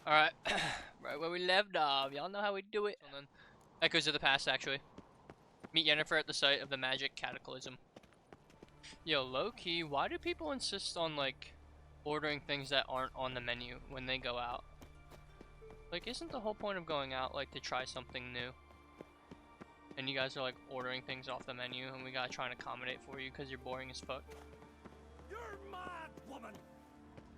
Alright, right where we left off. Y'all know how we do it. And then, Echoes of the Past, actually. Meet Yennefer at the site of the magic cataclysm. Yo, low-key, why do people insist on, like, ordering things that aren't on the menu when they go out? Like, isn't the whole point of going out, like, to try something new? And you guys are, like, ordering things off the menu, and we gotta try and accommodate for you because you're boring as fuck. You're mad, woman!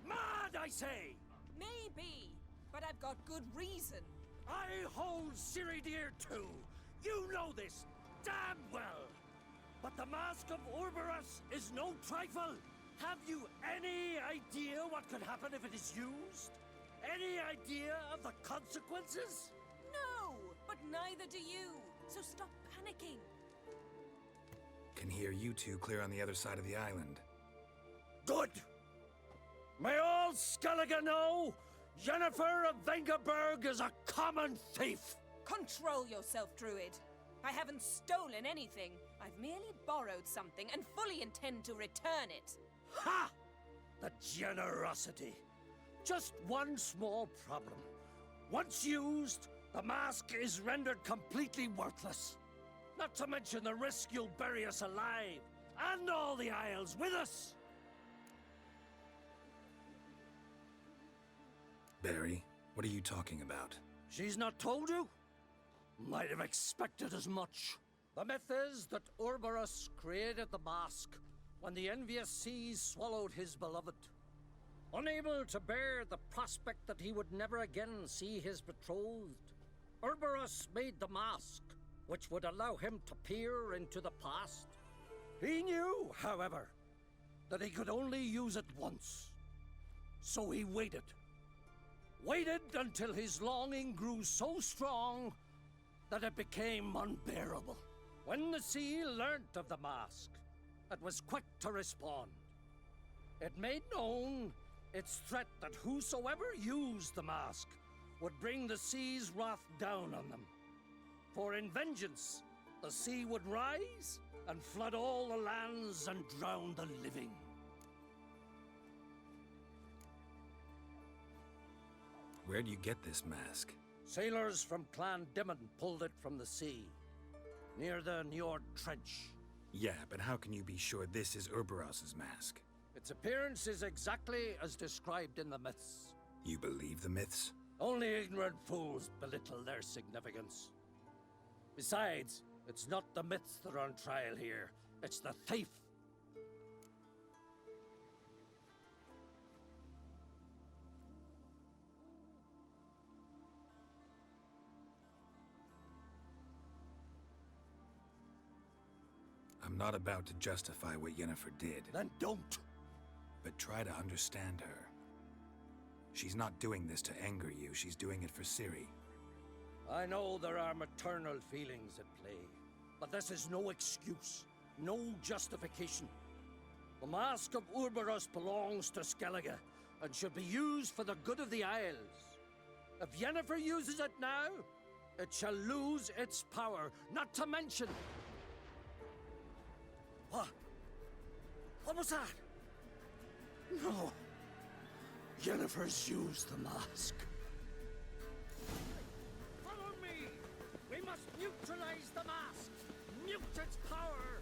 Mad, I say! Maybe, but I've got good reason. I hold Ciri dear too. You know this damn well. But the Mask of Orberus is no trifle. Have you any idea what could happen if it is used? Any idea of the consequences? No, but neither do you. So stop panicking. Can hear you two clear on the other side of the island. Good. May all Skellige know, Yennefer of Vengerberg is a common thief. Control yourself, Druid. I haven't stolen anything. I've merely borrowed something and fully intend to return it. Ha! The generosity. Just one small problem. Once used, the mask is rendered completely worthless. Not to mention the risk you'll bury us alive, and all the Isles with us. Barry, what are you talking about? She's not told you? Might have expected as much. The myth is that Orberus created the mask when the envious seas swallowed his beloved. Unable to bear the prospect that he would never again see his betrothed, Orberus made the mask, which would allow him to peer into the past. He knew, however, that he could only use it once. So he waited. Waited until his longing grew so strong that it became unbearable. When the sea learnt of the mask, it was quick to respond. It made known its threat that whosoever used the mask would bring the sea's wrath down on them. For in vengeance, the sea would rise and flood all the lands and drown the living. Where'd you get this mask? Sailors from Clan Dimon pulled it from the sea, near the Njord Trench. Yeah, but how can you be sure this is Orberos's mask? Its appearance is exactly as described in the myths. You believe the myths? Only ignorant fools belittle their significance. Besides, it's not the myths that are on trial here, it's the thief. I'm not about to justify what Yennefer did. Then don't. But try to understand her. She's not doing this to anger you, she's doing it for Ciri. I know there are maternal feelings at play, but this is no excuse, no justification. The Mask of Orberus belongs to Skellige, and should be used for the good of the Isles. If Yennefer uses it now, it shall lose its power, not to mention... What? What was that? No. Yennefer's used the mask. Follow me! We must neutralize the mask! Mute its power!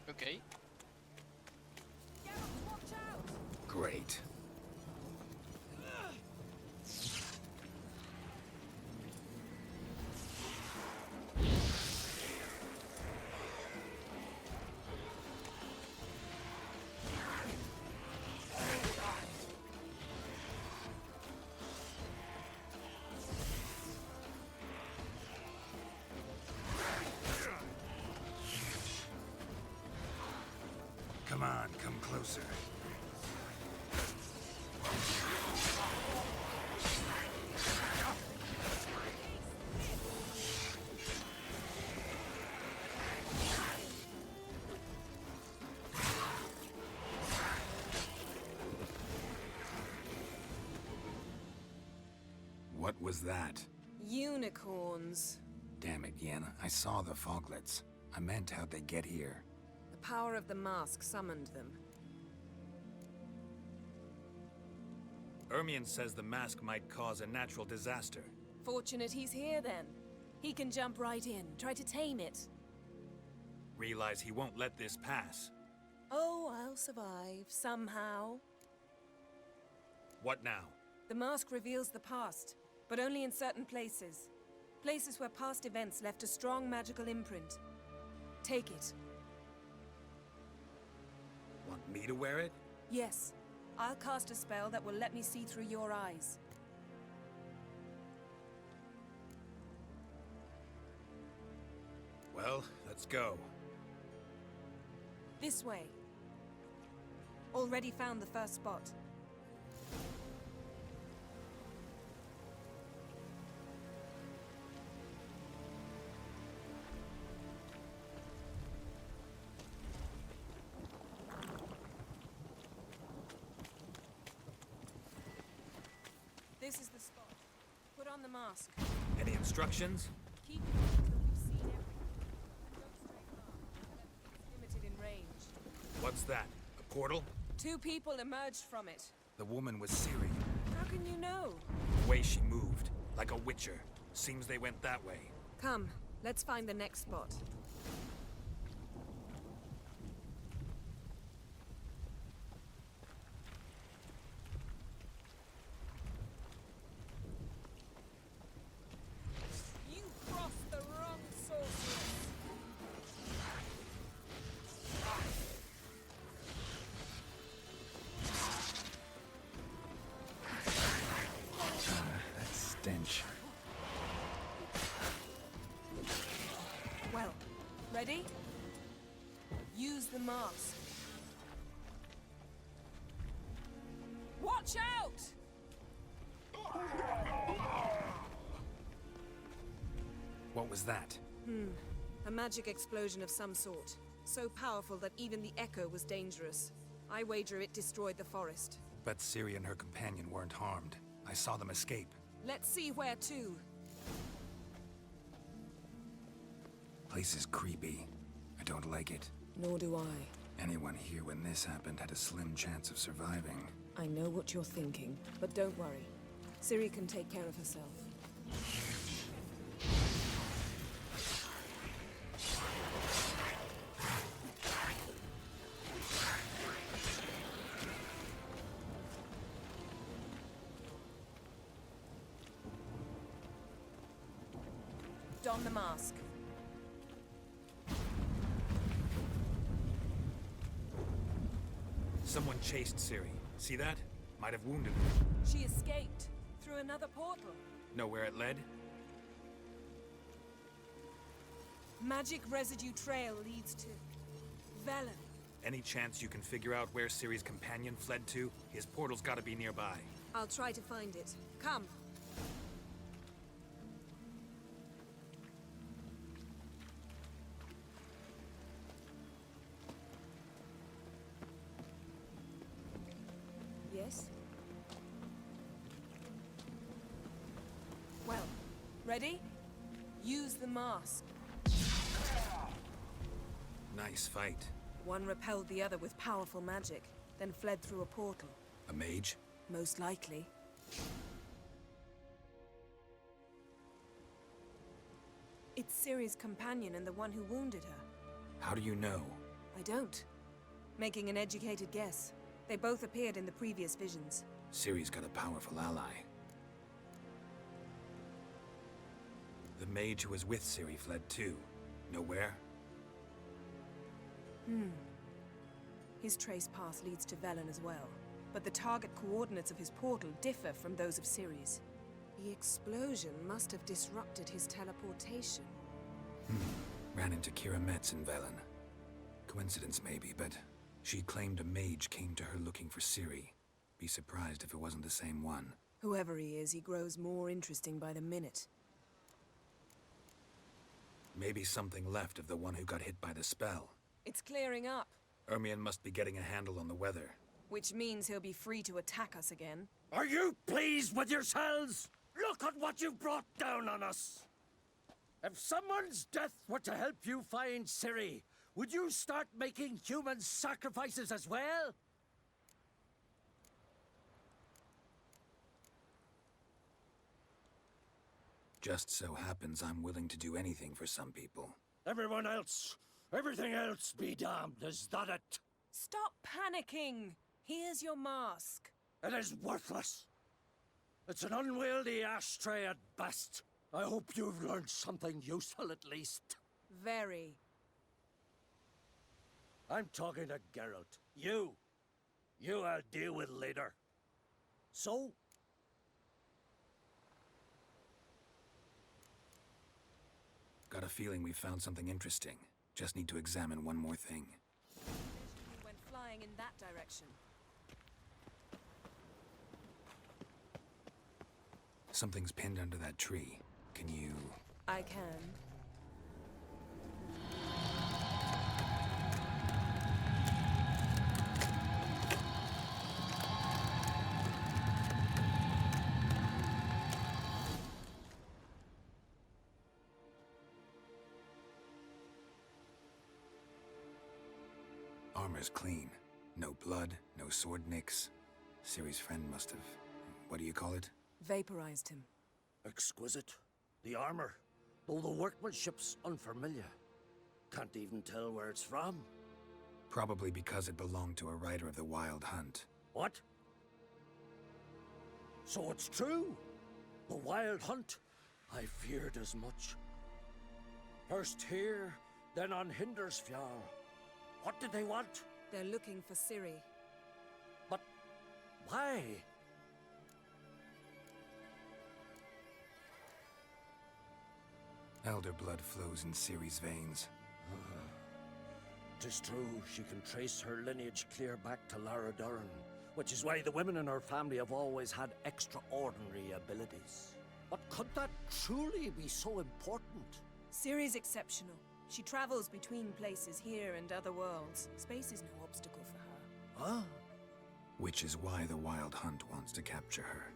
Okay. Geralt, watch out! Great. on, come closer. What was that? Unicorns. Damn it, Yen. I saw the foglets. I meant how'd they get here. The power of the mask summoned them. Ermion says the mask might cause a natural disaster. Fortunate he's here then. He can jump right in, try to tame it. Realize he won't let this pass. Oh, I'll survive, somehow. What now? The mask reveals the past, but only in certain places. Places where past events left a strong magical imprint. Take it. Want me to wear it? Yes. I'll cast a spell that will let me see through your eyes. Well, let's go. This way. Already found the first spot. This is the spot. Put on the mask. Any instructions? Keep it on until you've seen everything. And don't stray far. It's limited in range. What's that? A portal? 2 people emerged from it. The woman was Ciri. How can you know? The way she moved, like a witcher. Seems they went that way. Come, let's find the next spot. You crossed the wrong sorceress. That stench. Well, ready? Use the mask. Watch out! What was that? A magic explosion of some sort. So powerful that even the echo was dangerous. I wager it destroyed the forest. Bet Ciri and her companion weren't harmed. I saw them escape. Let's see where to. Place is creepy. I don't like it. Nor do I. Anyone here when this happened had a slim chance of surviving. I know what you're thinking, but don't worry. Ciri can take care of herself. Don the mask. Someone chased Ciri. See that? Might have wounded her. She escaped through another portal. Know where it led? Magic residue trail leads to Velen. Any chance you can figure out where Ciri's companion fled to? His portal's gotta be nearby. I'll try to find it. Come. Yes? Well, ready? Use the mask. Nice fight. One repelled the other with powerful magic, then fled through a portal. A mage? Most likely. It's Ciri's companion and the one who wounded her. How do you know? I don't. Making an educated guess. They both appeared in the previous visions. Ciri's got a powerful ally. The mage who was with Ciri fled too. Know where? His trace path leads to Velen as well. But the target coordinates of his portal differ from those of Ciri's. The explosion must have disrupted his teleportation. Ran into Kira Metz in Velen. Coincidence maybe, but She claimed a mage came to her looking for Ciri. Be surprised if it wasn't the same one. Whoever he is, he grows more interesting by the minute. Maybe something left of the one who got hit by the spell. It's clearing up, Ermion must be getting a handle on the weather. which means he'll be free to attack us again. Are you pleased with yourselves? Look at what you've brought down on us. If someone's death were to help you find Ciri, would you start making human sacrifices as well? Just so happens I'm willing to do anything for some people. Everyone else, everything else be damned, is that it? Stop panicking! Here's your mask. It is worthless. It's an unwieldy ashtray at best. I hope you've learned something useful at least. Very. I'm talking to Geralt. You I'll deal with later. So? Got a feeling we found something interesting. Just need to examine one more thing. We went flying in that direction. Something's pinned under that tree. Can you... I can. Armor's clean. No blood, no sword nicks. Ciri's friend must have... what do you call it? Vaporized him. Exquisite. The armor, though the workmanship's unfamiliar. Can't even tell where it's from. Probably because it belonged to a rider of the Wild Hunt. What? So it's true? The Wild Hunt? I feared as much. First here, then on Hindersfjall. What did they want? They're looking for Ciri. But why? Elder blood flows in Ciri's veins. 'Tis true, she can trace her lineage clear back to Lara Duran, which is why the women in her family have always had extraordinary abilities. But could that truly be so important? Ciri's exceptional. She travels between places here and other worlds. Space is no obstacle for her. Huh? Which is why the Wild Hunt wants to capture her.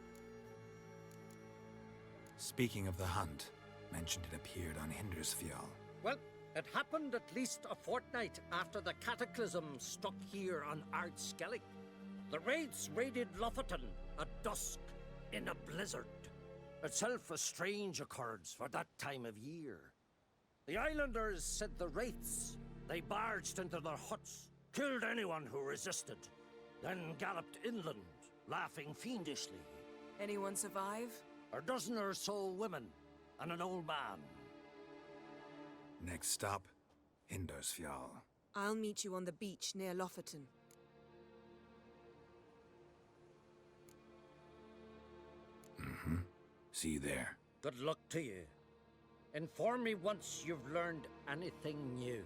Speaking of the hunt, mentioned it appeared on Hindersfjall. Well, it happened at least a fortnight after the cataclysm struck here on Ardskellig. The raids raided Lofoten at dusk in a blizzard. Itself a strange occurrence for that time of year. The islanders said the wraiths. They barged into their huts, killed anyone who resisted, then galloped inland, laughing fiendishly. Anyone survive? A dozen or so women and an old man. Next stop, Hindersfjall. I'll meet you on the beach near Lofoten. See you there. Good luck to you. Inform me once you've learned anything new.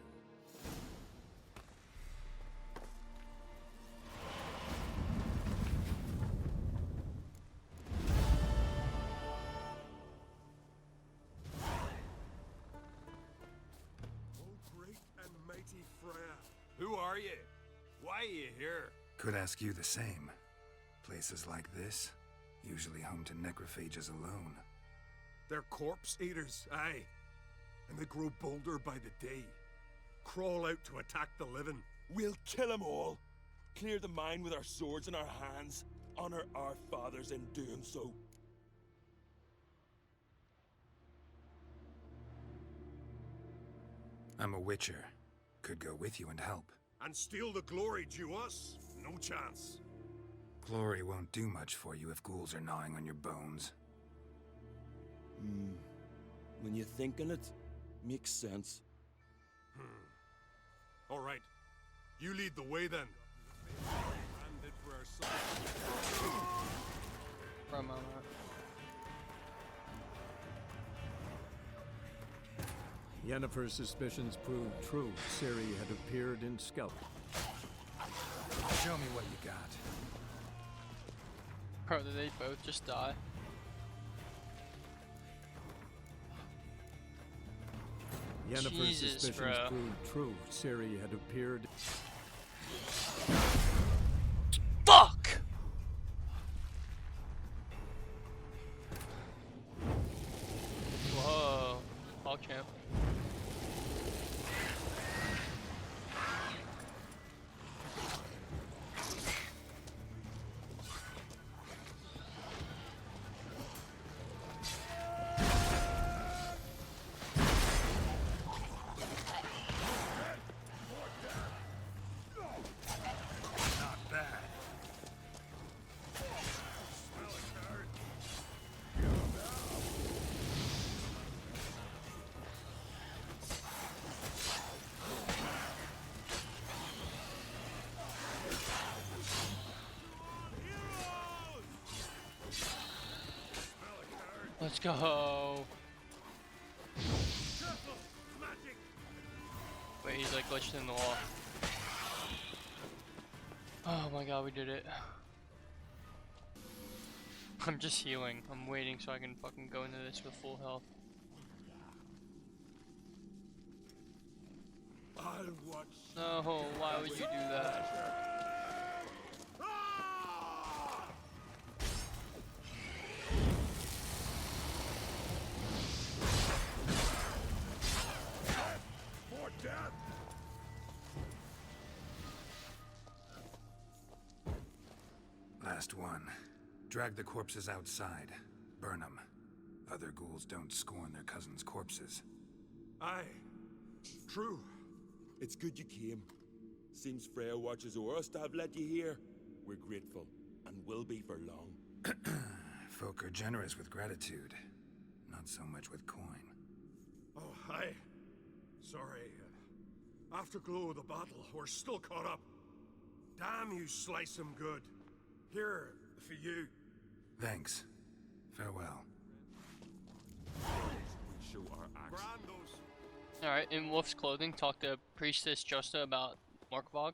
Great and mighty Freya. Who are you? Why are you here? Could ask you the same. Places like this, usually home to necrophages alone. They're corpse eaters, aye. And they grow bolder by the day. Crawl out to attack the living. We'll kill them all. Clear the mine with our swords in our hands. Honor our fathers in doing so. I'm a witcher. Could go with you and help. And steal the glory due us? No chance. Glory won't do much for you if ghouls are gnawing on your bones. When you think on it, makes sense. All right. You lead the way then. Banded for our side. For a moment. Yennefer's suspicions proved true. Ciri had appeared in Skellig. Show me what you got. Bro, did they both just die? Yennefer's Jesus, suspicions bro. proved true. Ciri had appeared. Fuck! Whoa. All champ. Not bad. Let's go. Wait, he's like glitched in the wall. Oh my god, we did it. I'm just healing. I'm waiting so I can fucking go into this with full health. I'll watch. No, why would you do that? For death! Last one. Drag the corpses outside. Burn them. Other ghouls don't scorn their cousins' corpses. Aye. True. It's good you came. Seems Freya watches over us to have led you here. We're grateful, and will be for long. Folk are generous with gratitude. Not so much with coin. Oh, aye. Sorry. Afterglow of the battle, we're still caught up. Damn, you slice him good. Here, for you. Thanks. Farewell. We show our axe. Brandos. Alright, in Wolf's Clothing, talk to Priestess Justa about Morkvog.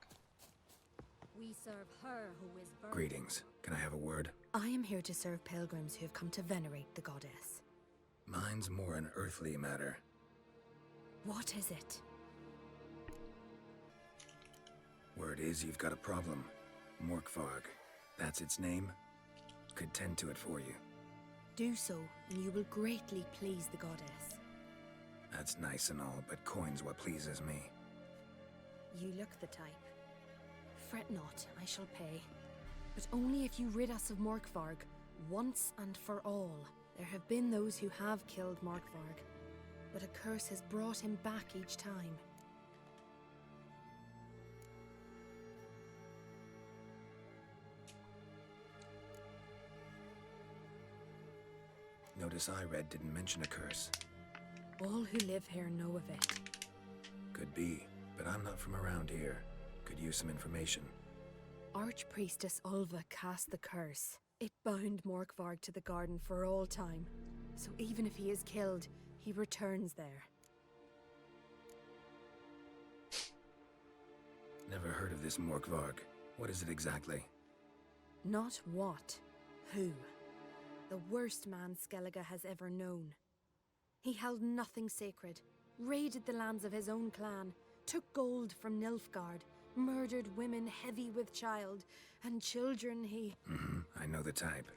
We serve her who is virgin. Greetings. Can I have a word? I am here to serve pilgrims who have come to venerate the goddess. Mine's more an earthly matter. What is it? Word is you've got a problem. Morkvarg. That's its name? Could tend to it for you. Do so, and you will greatly please the goddess. That's nice and all, but coin's what pleases me. You look the type. Fret not, I shall pay. But only if you rid us of Morkvarg, once and for all. There have been those who have killed Morkvarg, but a curse has brought him back each time. Notice I read didn't mention a curse. All who live here know of it. Could be, but I'm not from around here. Could use some information. Archpriestess Ulva cast the curse. It bound Morkvarg to the garden for all time. So even if he is killed, he returns there. Never heard of this Morkvarg. What is it exactly? Not what, who. The worst man Skellige has ever known. He held nothing sacred, raided the lands of his own clan, took gold from Nilfgaard, murdered women heavy with child, and children he... I know the type.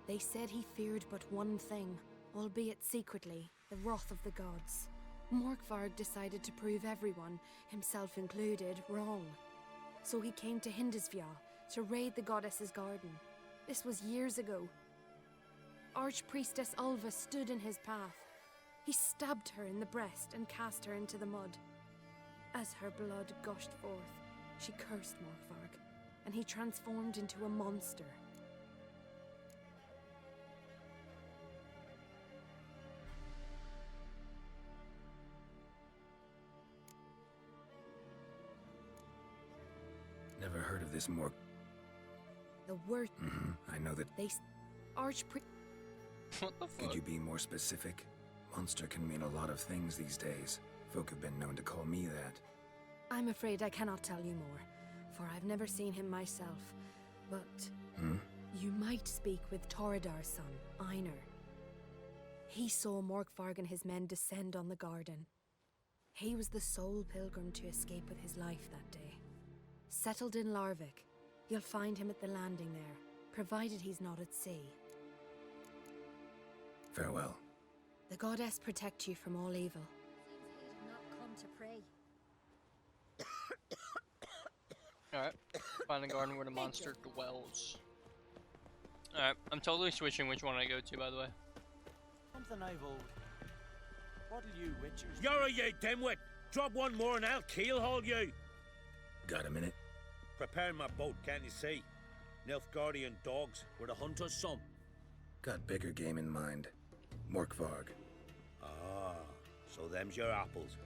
They said he feared but one thing, albeit secretly, the wrath of the gods. Morkvarg decided to prove everyone, himself included, wrong. So he came to Hindisfjall to raid the goddess's garden. This was years ago. Archpriestess Ulva stood in his path. He stabbed her in the breast and cast her into the mud. As her blood gushed forth, she cursed Morkvarg, and he transformed into a monster. Never heard of this Mork. The word I know that. Archpriest. What the fuck? Could you be more specific? Monster can mean a lot of things these days. Folk have been known to call me that. I'm afraid I cannot tell you more, before. I've never seen him myself. But you might speak with Torridar's son, Einar. He saw Morkvarg and his men descend on the garden. He was the sole pilgrim to escape with his life that day. Settled in Larvik, you'll find him at the landing there, provided he's not at sea. Farewell. The goddess protect you from all evil. Seems he had not come to pray. Alright. Find the garden where the monster dwells. Alright, I'm totally switching which one I go to, by the way. Something I've owed. What'll you, witchers? You're a ye dimwit! Drop one more and I'll keelhaul you! Got a minute? Prepare my boat, can't you see? Nilfgaardian dogs were the hunters some. Got bigger game in mind. Morkvarg. Ah, so them's your apples.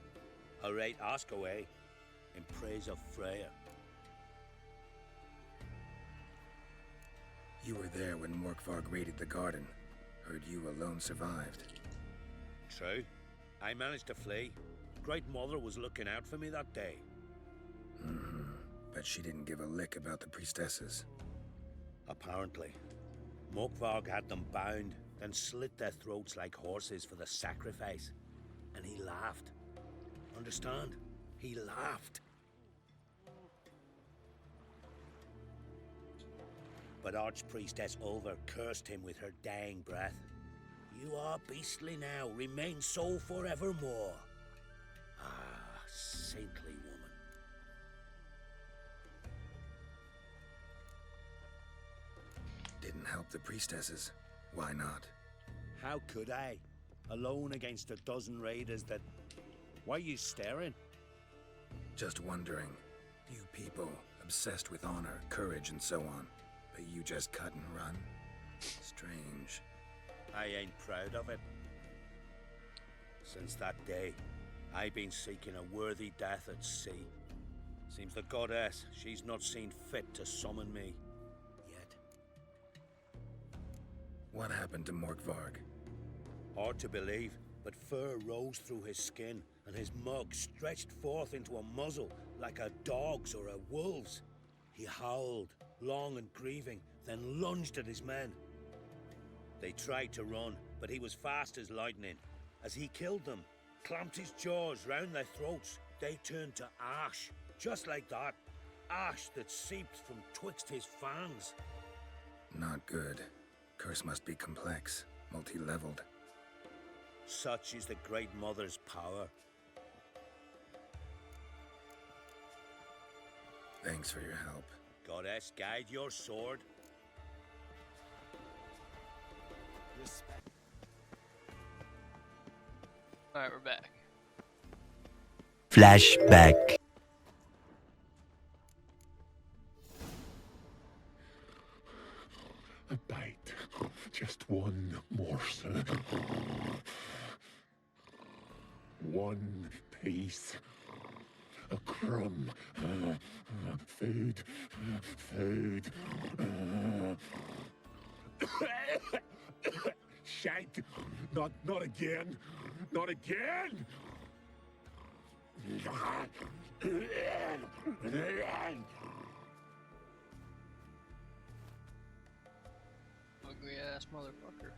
Alright, ask away. In praise of Freya. You were there when Morkvarg raided the garden. Heard you alone survived. True. I managed to flee. Great Mother was looking out for me that day. But she didn't give a lick about the priestesses. Apparently. Morkvarg had them bound, then slit their throats like horses for the sacrifice. And he laughed. Understand? He laughed. But Archpriestess Ulver cursed him with her dying breath. You are beastly now, remain so forevermore. Ah, saintly woman. Didn't help the priestesses. Why not? How could I? Alone against a dozen raiders that... Why are you staring? Just wondering. You people, obsessed with honor, courage, and so on. But you just cut and run? Strange. I ain't proud of it. Since that day, I've been seeking a worthy death at sea. Seems the goddess, she's not seen fit to summon me. Yet. What happened to Morkvarg? Hard to believe, but fur rose through his skin, and his mug stretched forth into a muzzle like a dog's or a wolf's. He howled, long and grieving, then lunged at his men. They tried to run, but he was fast as lightning. As he killed them, clamped his jaws round their throats, they turned to ash, just like that. Ash that seeped from twixt his fangs. Not good. Curse must be complex, multi-leveled. Such is the Great Mother's power. Thanks for your help. Goddess, guide your sword. Respect. Alright, we're back. Flashback. A bite. Just one morsel. One piece. A crumb. Food. Food. Shank. Not again. Not again. Ugly ass motherfucker.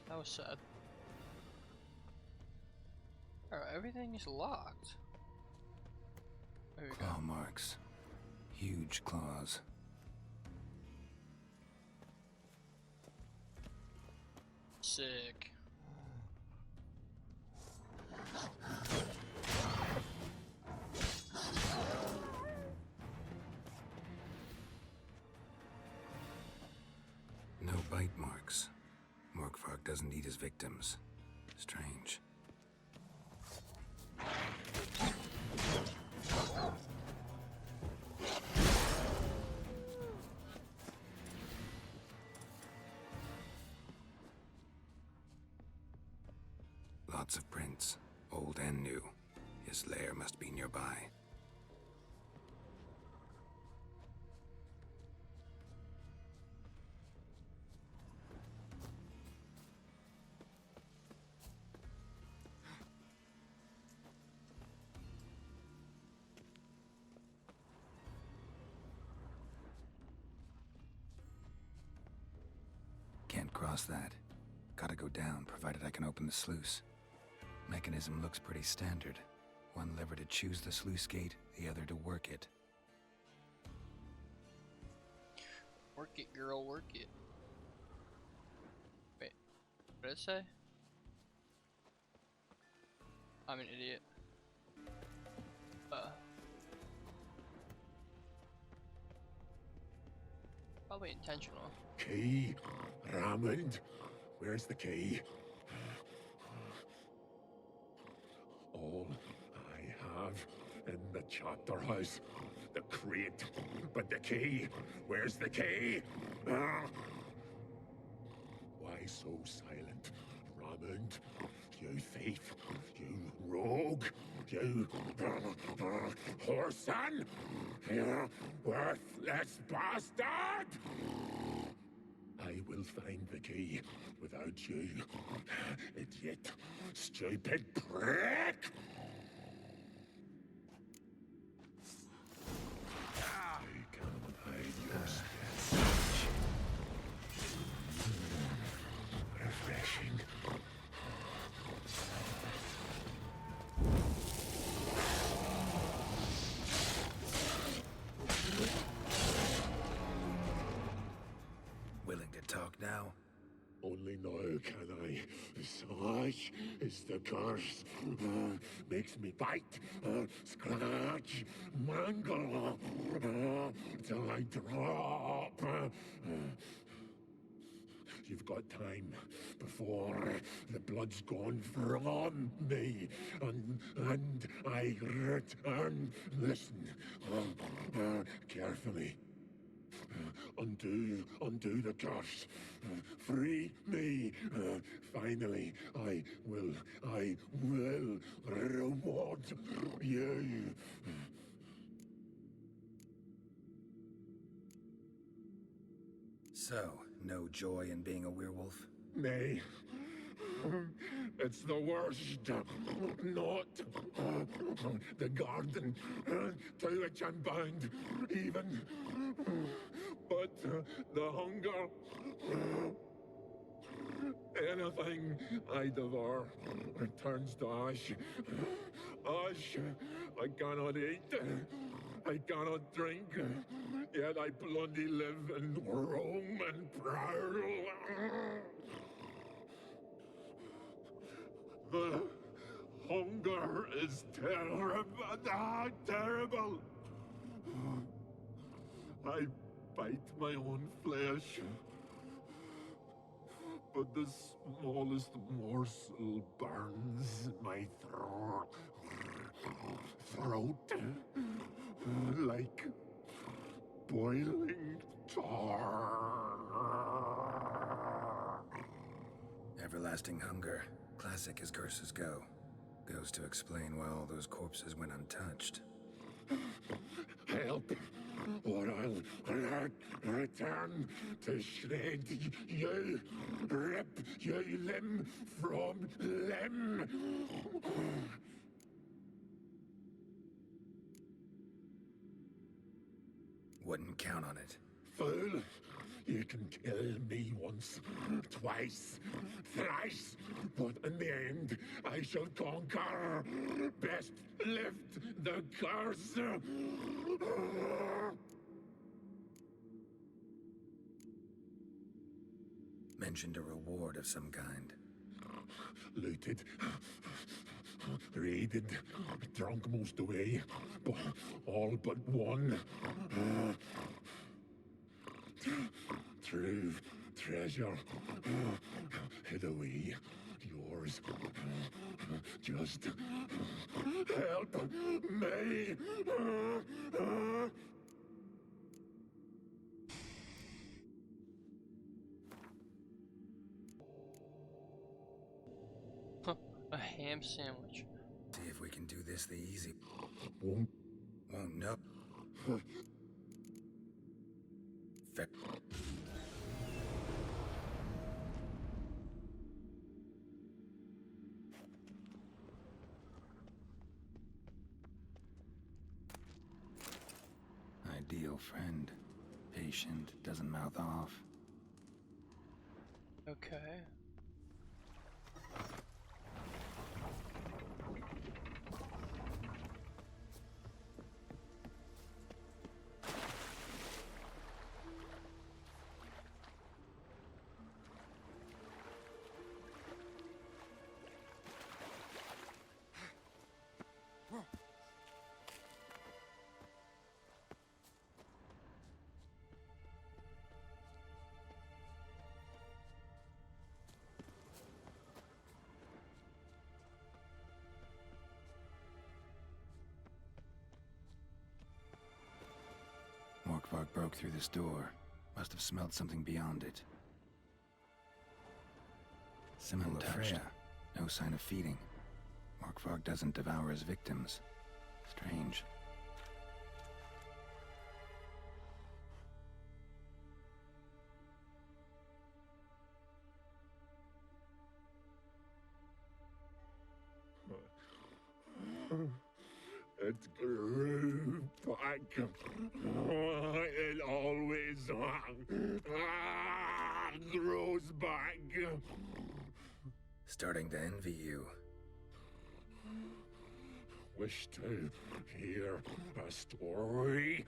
That was sad. Alright, everything is locked. There we go. Claw marks. Huge claws. Sick. Bite marks. Morkvark doesn't eat his victims. Strange. Lots of prints, old and new. His lair must be nearby. Can't cross that. Gotta go down, provided I can open the sluice. Mechanism looks pretty standard. One lever to choose the sluice gate, the other to work it. Work it, girl, work it. Wait, what did it say? I'm an idiot. Probably intentional. Key, Raymond. Where's the key? All I have in the chapter house, the crate, but the key. Where's the key? Why so silent, Raymond? You thief, you rogue, you whoreson, you worthless bastard! I will find the key without you, idiot, stupid prick! I can hide your stench. Refreshing. Willing to talk now? Only now can I. Such is the curse. Makes me bite, scratch, mangle, till I drop. You've got time before the blood's gone from me, and I return. Listen, carefully. Undo the curse. Free me. Finally, I will reward you. So, no joy in being a werewolf? Nay. It's the worst. Not the garden to which I'm bound, even. But the hunger. Anything I devour returns to ash. Ash I cannot eat. I cannot drink. Yet I bloody live and roam and prowl. The hunger is terrible. I bite my own flesh, but the smallest morsel burns my throat like boiling tar. Everlasting hunger. Classic as curses go. Goes to explain why all those corpses went untouched. Help, or I'll return to shred you, rip you limb from limb. Wouldn't count on it. Fool, you can kill me once, twice, thrice, but in the end, I shall conquer. Best lift the curse. Mentioned a reward of some kind. Looted, raided, drunk most away, but all but one. True treasure hid away. Yours. Just help me. A ham sandwich. See if we can do this the easy. Won't. Won't no. Fair. Ideal friend. Patient, doesn't mouth off. Okay. Morkvark broke through this door. Must have smelled something beyond it. Similar to Freya. No sign of feeding. Morkvark doesn't devour his victims. Strange. It grew back. It always grows back. Starting to envy you. Wish to hear a story?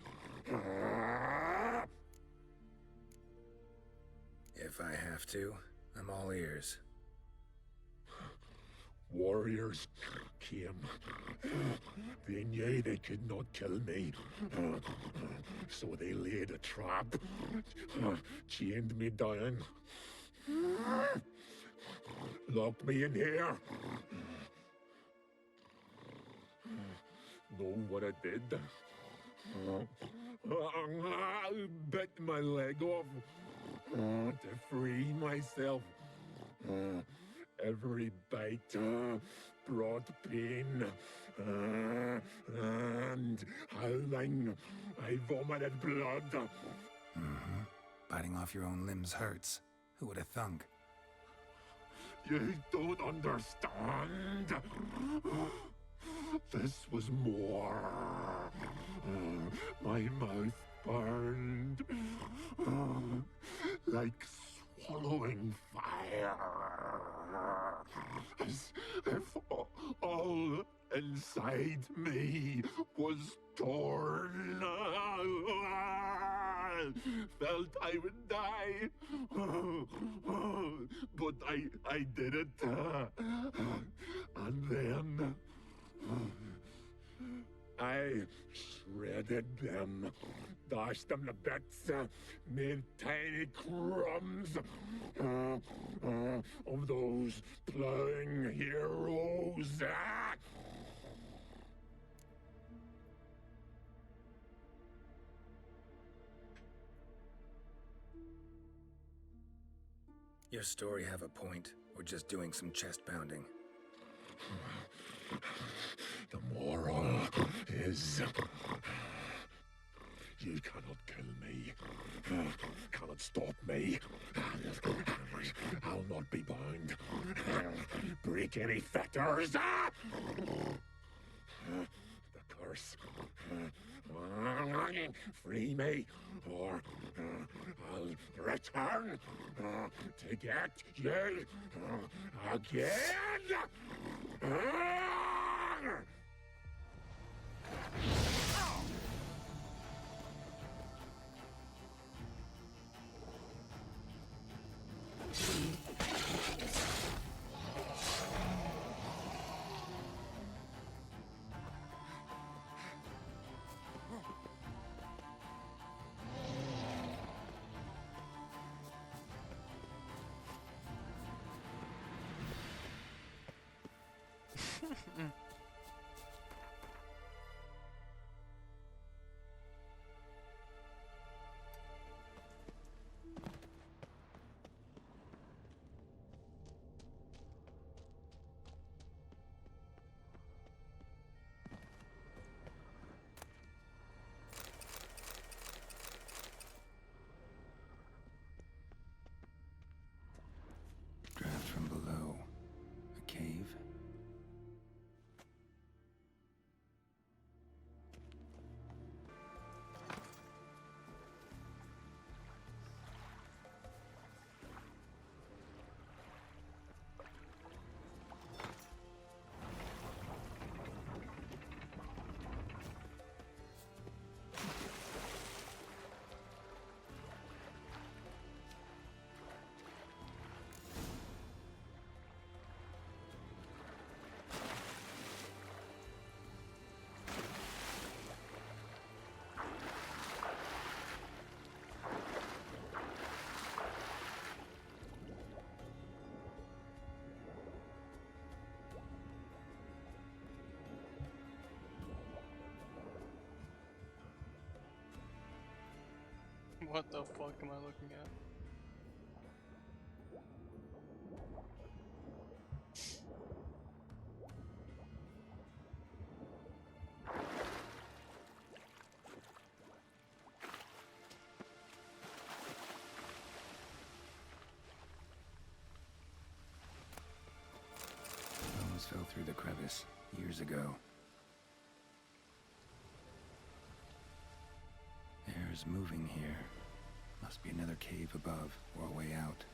If I have to, I'm all ears. Warriors came. They knew they could not kill me. So they laid a trap. Chained me down. Locked me in here. Know what I did? Bit my leg off to free myself. Every bite brought pain and howling. I vomited blood. Mm-hmm. Biting off your own limbs hurts. Who would have thunk? You don't understand. This was more. My mouth burned like swallowing fire. As if all inside me was torn. Felt I would die. But I did it. And then I shredded them, dashed them to bits, made tiny crumbs of those plowing heroes. Your story have a point, or just doing some chest pounding? The moral is you cannot kill me, cannot stop me. I'll not be bound, break any fetters. The curse. Free me, or I'll return to get you again. Draft from below. A cave? What the fuck am I looking at? Bones fell through the crevice years ago. Air's moving here. Must be another cave above or a way out.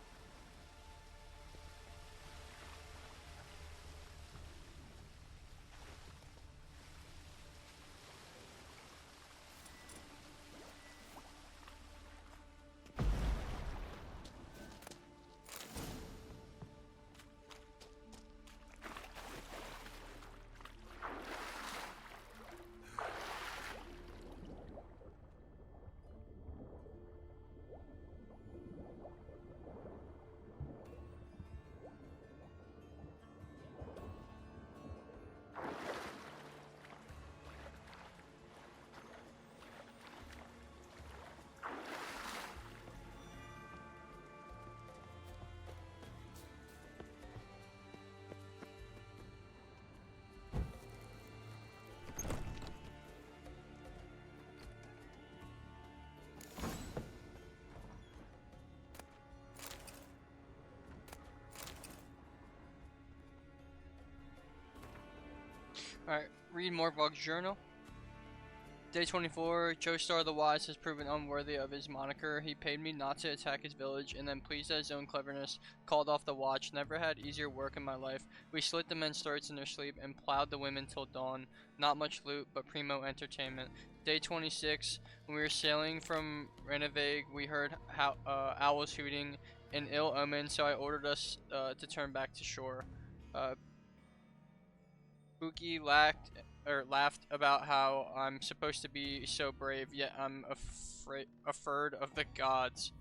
Alright, read Morvog's journal. Day 24, Joestar the Wise has proven unworthy of his moniker. He paid me not to attack his village, and then, pleased at his own cleverness, called off the watch. Never had easier work in my life. We slit the men's throats in their sleep and plowed the women till dawn. Not much loot, but primo entertainment. Day 26, when we were sailing from Renevig, we heard owls hooting, an ill omen, so I ordered us to turn back to shore. Boogie laughed about how I'm supposed to be so brave, yet I'm afeard of the gods.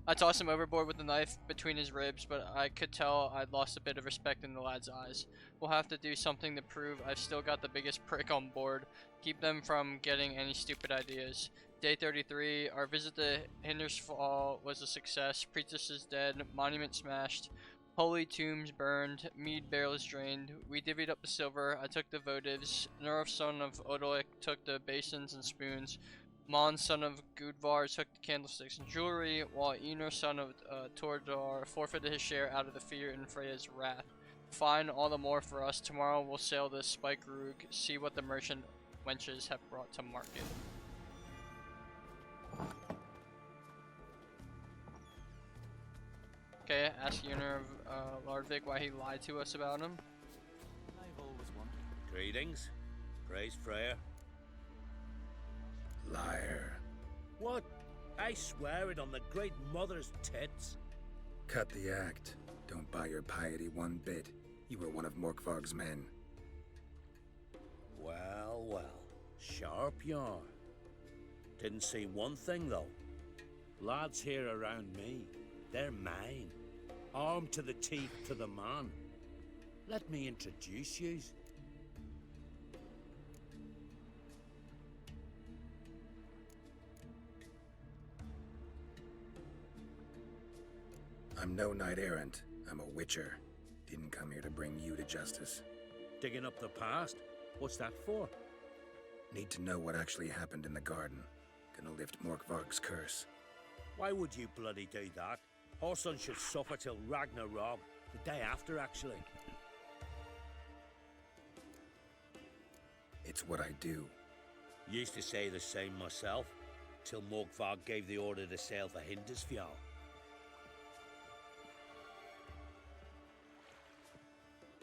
I tossed him overboard with the knife between his ribs, but I could tell I'd lost a bit of respect in the lad's eyes. We'll have to do something to prove I've still got the biggest prick on board. Keep them from getting any stupid ideas. Day 33, our visit to Hindersfall was a success. Priestess is dead, monument smashed. Holy tombs burned, mead barrels drained. We divvied up the silver. I took the votives. Nurf, son of Odolik, took the basins and spoons. Mon, son of Gudvar, took the candlesticks and jewelry, while Enor, son of Tordar, forfeited his share out of the fear in Freya's wrath. Fine, all the more for us. Tomorrow we'll sail the Spike Rook, see what the merchant wenches have brought to market. Okay, ask Unir of Lardvik why he lied to us about him. I've always wondered. Greetings. Praise Freya. Liar. What? I swear it on the Great Mother's tits. Cut the act. Don't buy your piety one bit. You were one of Morkvarg's men. Well, well. Sharp yarn. Didn't see one thing, though. Lads here around me, they're mine. Armed to the teeth to the man. Let me introduce you. I'm no knight-errant. I'm a witcher. Didn't come here to bring you to justice. Digging up the past? What's that for? Need to know what actually happened in the garden. Gonna lift Morkvarg's curse. Why would you bloody do that? Our son should suffer till Ragnarok. The day after, actually. It's what I do. Used to say the same myself, till Morkvarg gave the order to sail for Hindisfjall.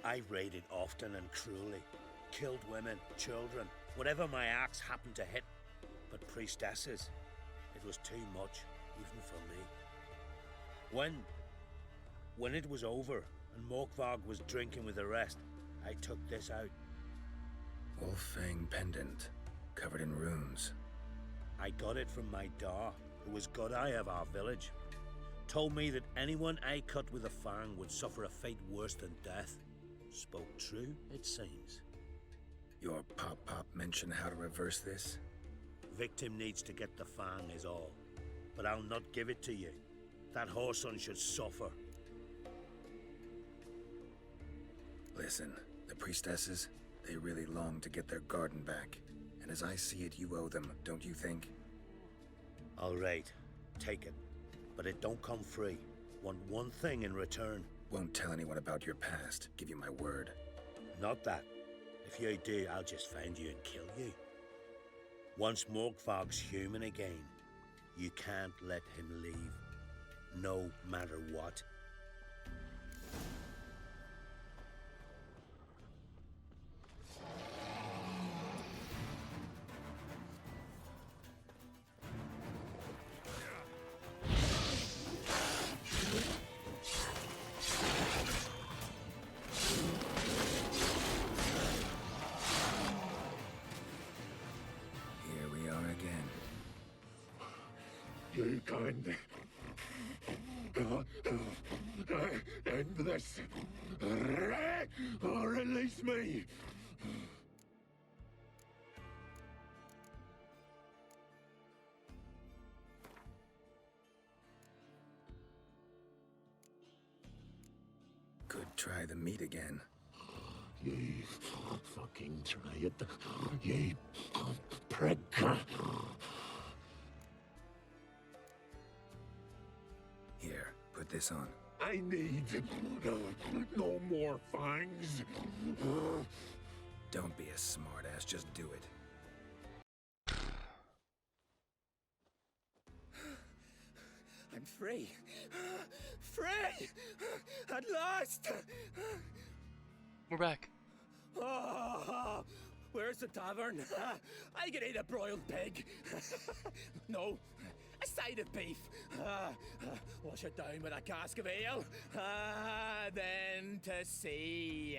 I've raided often and cruelly, killed women, children, whatever my axe happened to hit. But priestesses, it was too much, even for me. When it was over and Morkvarg was drinking with the rest, I took this out. Wolf-fang pendant, covered in runes. I got it from my Daw, who was Godai of our village. Told me that anyone I cut with a fang would suffer a fate worse than death. Spoke true, it seems. Your pop-pop mentioned how to reverse this? Victim needs to get the fang is all. But I'll not give it to you. That whoreson should suffer. Listen, the priestesses, they really long to get their garden back. And as I see it, you owe them, don't you think? All right, take it. But it don't come free. Want one thing in return. Won't tell anyone about your past, give you my word. Not that. If you do, I'll just find you and kill you. Once Morkvarg's human again, you can't let him leave. No matter what. You can't end this. Or release me. Could try the meat again. You fucking try it. You prick. Here, put this on. I need no more fangs. Don't be a smartass, just do it. I'm free. Free! At last! We're back. Oh, where's the tavern? I can eat a broiled pig. No, a side of beef. Wash it down with a cask of ale. Then to sea.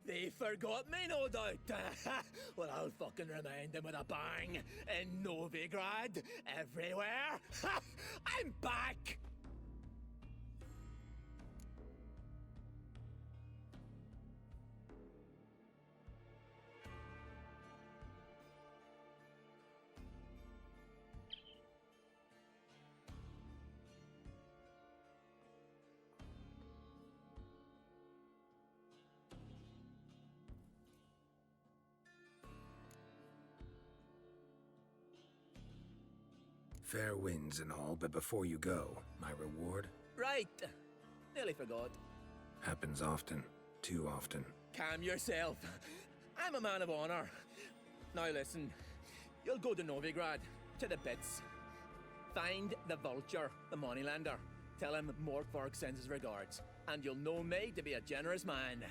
They forgot me, no doubt. Well, I'll fucking remind them with a bang. In Novigrad, everywhere. I'm back! Fair winds and all, but before you go, my reward? Right. Nearly forgot. Happens often. Too often. Calm yourself. I'm a man of honor. Now listen. You'll go to Novigrad, to the bits. Find the vulture, the moneylender. Tell him Morkvarg sends his regards. And you'll know me to be a generous man.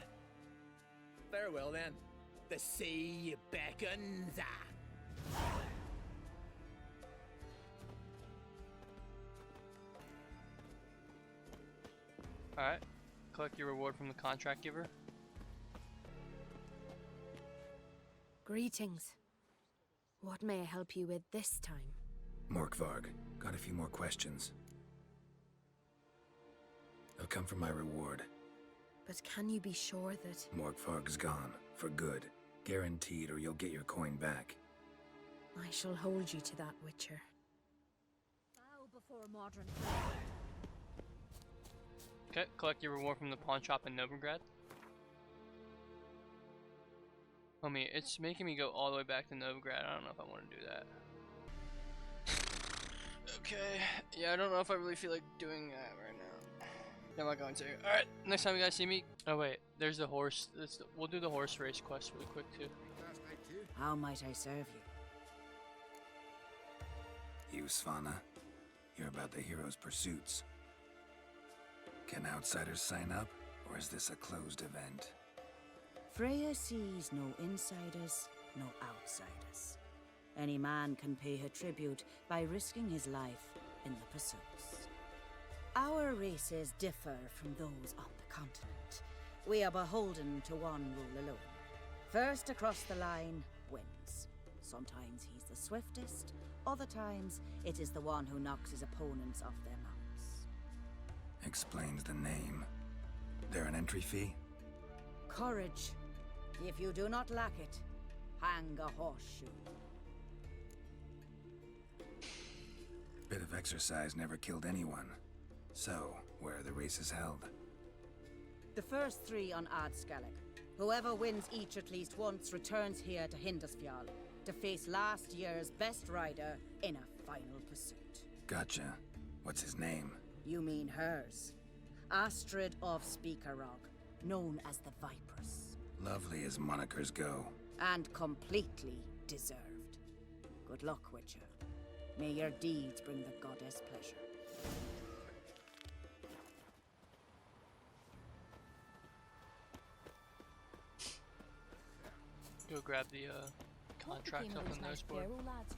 Farewell then. The sea beckons. Alright. Collect your reward from the contract giver. Greetings. What may I help you with this time? Morkvarg, got a few more questions. They'll come from my reward. But can you be sure that... Morkvarg's gone. For good. Guaranteed, or you'll get your coin back. I shall hold you to that, Witcher. Bow before modern. Okay, collect your reward from the pawn shop in Novigrad. Homie, it's making me go all the way back to Novigrad. I don't know if I want to do that. Okay, yeah, I don't know if I really feel like doing that right now. I'm not going to. Alright, next time you guys see me. Oh wait, there's the horse. We'll do the horse race quest really quick too. How might I serve you? You, Svana. You're about the hero's pursuits. Can outsiders sign up, or is this a closed event? Freya sees no insiders, no outsiders. Any man can pay her tribute by risking his life in the pursuits. Our races differ from those on the continent. We are beholden to one rule alone. First across the line wins. Sometimes he's the swiftest, other times it is the one who knocks his opponents off their mounts. Explains the name. There an entry fee? Courage. If you do not lack it, hang a horseshoe. Bit of exercise never killed anyone. So, where are the races held? The first 3 on Adscalec. Whoever wins each at least once returns here to Hindisfjall to face last year's best rider in a final pursuit. Gotcha. What's his name? You mean hers. Astrid of Speakerog, known as the Vipress. Lovely as monikers go. And completely deserved. Good luck, Witcher. May your deeds bring the goddess pleasure. Go grab the contract up on those board. Remember last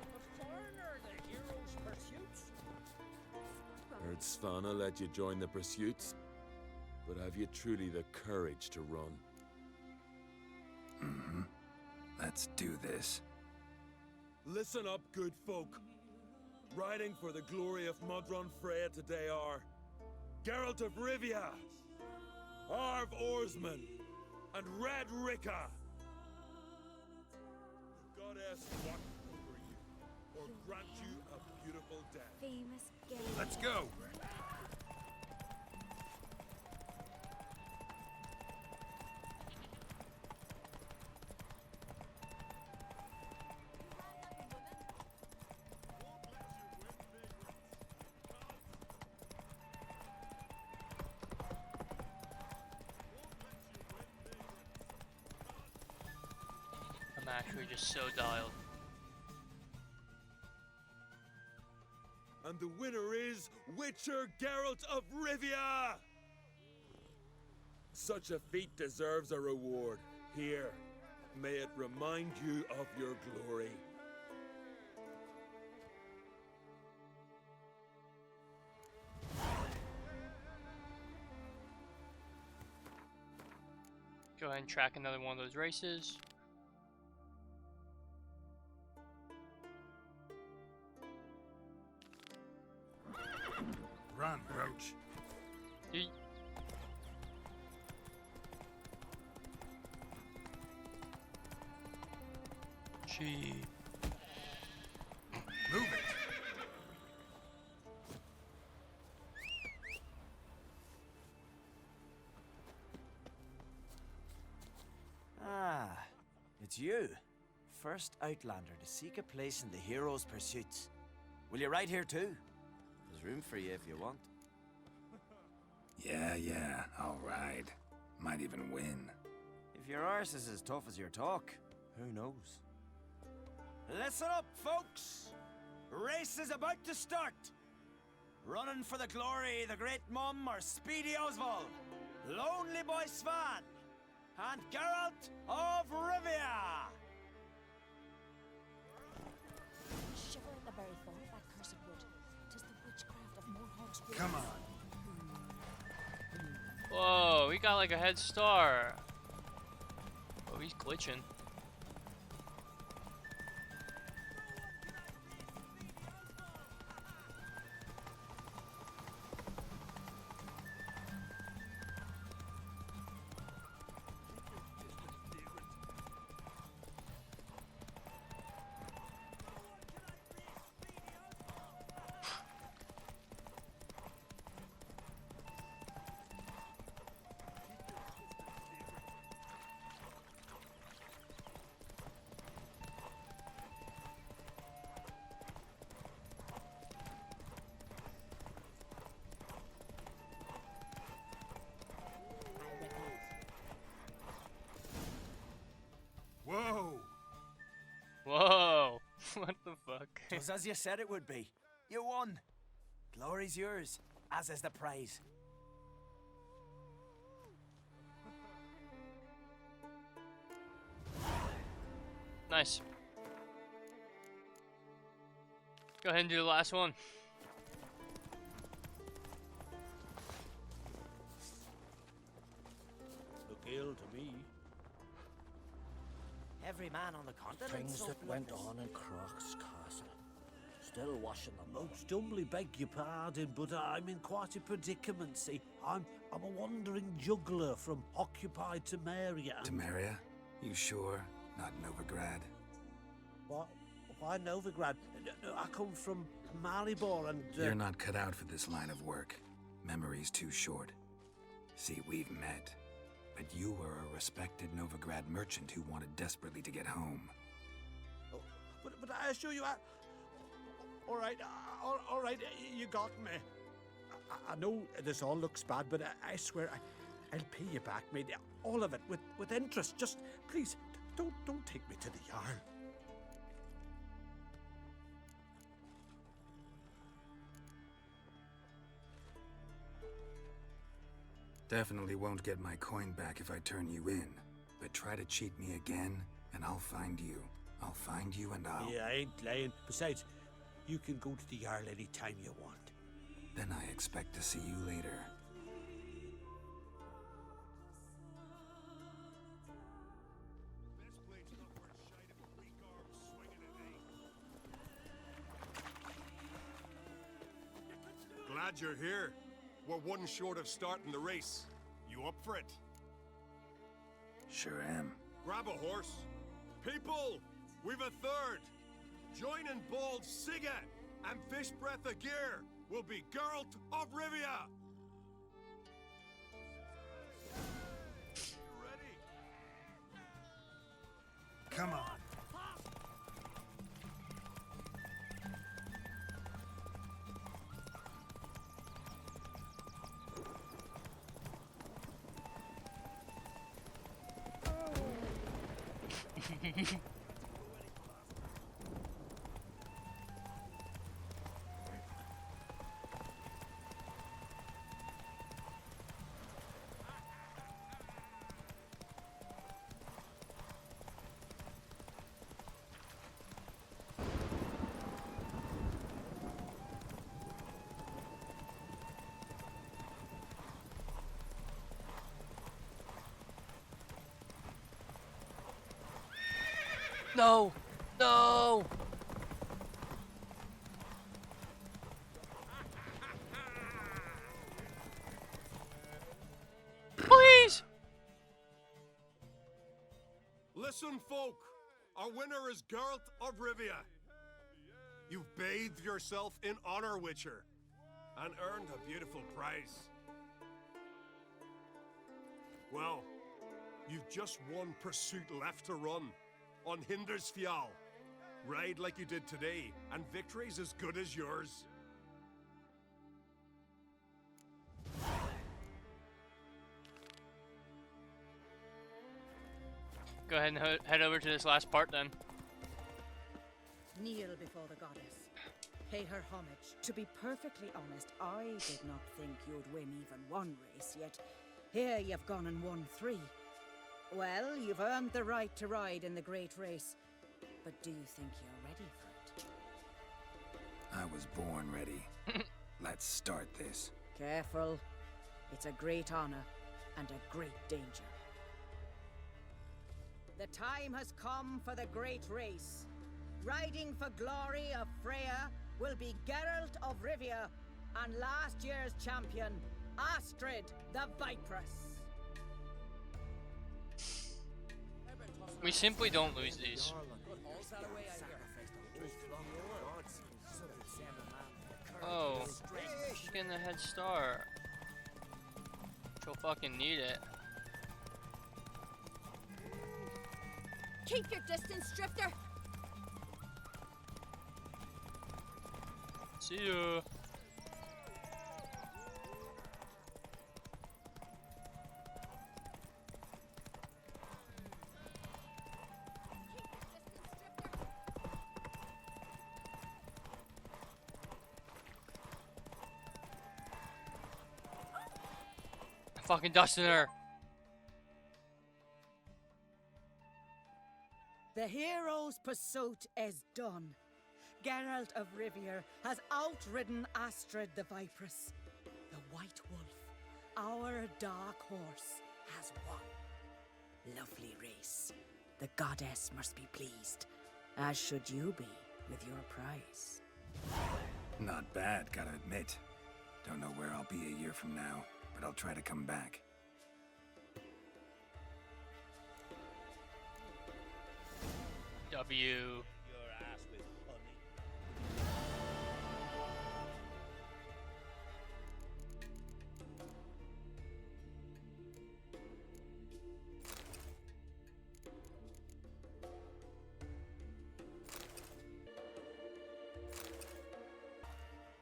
the foreigner, the hero's pursuits? Heard Svana let you join the pursuits, but have you truly the courage to run? Mm-hmm. Let's do this. Listen up, good folk. Riding for the glory of Modron Freya today are Geralt of Rivia, Arv Oarsman, and Red Ricka. The goddess watch over you, or grant you a beautiful death. Famous game. Let's go! I'm actually just so dialed. And the winner is Witcher Geralt of Rivia! Such a feat deserves a reward. Here, may it remind you of your glory. Go ahead and track another one of those races. Run, Roach. Yeet. Gee. Move it. Ah, it's you. First Outlander to seek a place in the hero's pursuits. Will you ride here too? There's room for you if you want. Yeah, I'll ride. Might even win. If your arse is as tough as your talk, who knows? Listen up, folks! Race is about to start! Running for the glory, the Great Mum, or Speedy Oswald, Lonely Boy Svan, and Geralt of Rivia! Shiver at the very thought of that cursed wood. 'Tis the witchcraft of Morhog's will. Come on. Whoa, we got like a head start. Oh, he's glitching. fuck? Just as you said it would be. You won. Glory's yours, as is the prize. Nice. Go ahead and do the last one. Look ill to me. Every man on the continent. Things that went on in Croc's castle. Still washing them. Most humbly beg your pardon, but I'm in quite a predicament, see. I'm a wandering juggler from occupied Temeria. Temeria? You sure? Not Novigrad? What? Why Novigrad? No, I come from Maribor and... You're not cut out for this line of work. Memory's too short. See, we've met. But you were a respected Novigrad merchant who wanted desperately to get home. Oh, but I assure you, all right, you got me. I know this all looks bad, but I swear I'll pay you back, mate. All of it, with interest. Just, please, don't take me to the Jarl. Definitely won't get my coin back if I turn you in. But try to cheat me again, and I'll find you. I'll find you and I'll... Yeah, I ain't lying. Besides, you can go to the Jarl any time you want. Then I expect to see you later. Glad you're here. We're one short of starting the race. You up for it? Sure am. Grab a horse. People, we've a third. Join in bold Sigga and Fish Breath of Gear will be Geralt of Rivia. Ready? Come on. No! No! Please! Listen, folk. Our winner is Geralt of Rivia. You've bathed yourself in honor, Witcher, and earned a beautiful prize. Well, you've just one pursuit left to run. On Hindersfjall. Ride like you did today, and victory's as good as yours. Go ahead and head over to this last part then. Kneel before the goddess. Pay her homage. To be perfectly honest, I did not think you'd win even one race, yet here you've gone and won 3. Well, you've earned the right to ride in the great race, but do you think you're ready for it? I was born ready. Let's start this. Careful. It's a great honor and a great danger. The time has come for the great race. Riding for glory of Freya will be Geralt of Rivia and last year's champion, Astrid the Viperess. We simply don't lose these. Oh, she's getting a head start. She'll fucking need it. Keep your distance, Drifter. See ya. fucking dust in her. The hero's pursuit is done. Geralt of Rivia has outridden Astrid the Vipress. The White Wolf, our dark horse, has won. Lovely race. The goddess must be pleased, as should you be with your prize. Not bad, gotta admit. Don't know where I'll be a year from now, but I'll try to come back. W. Your ass with honey.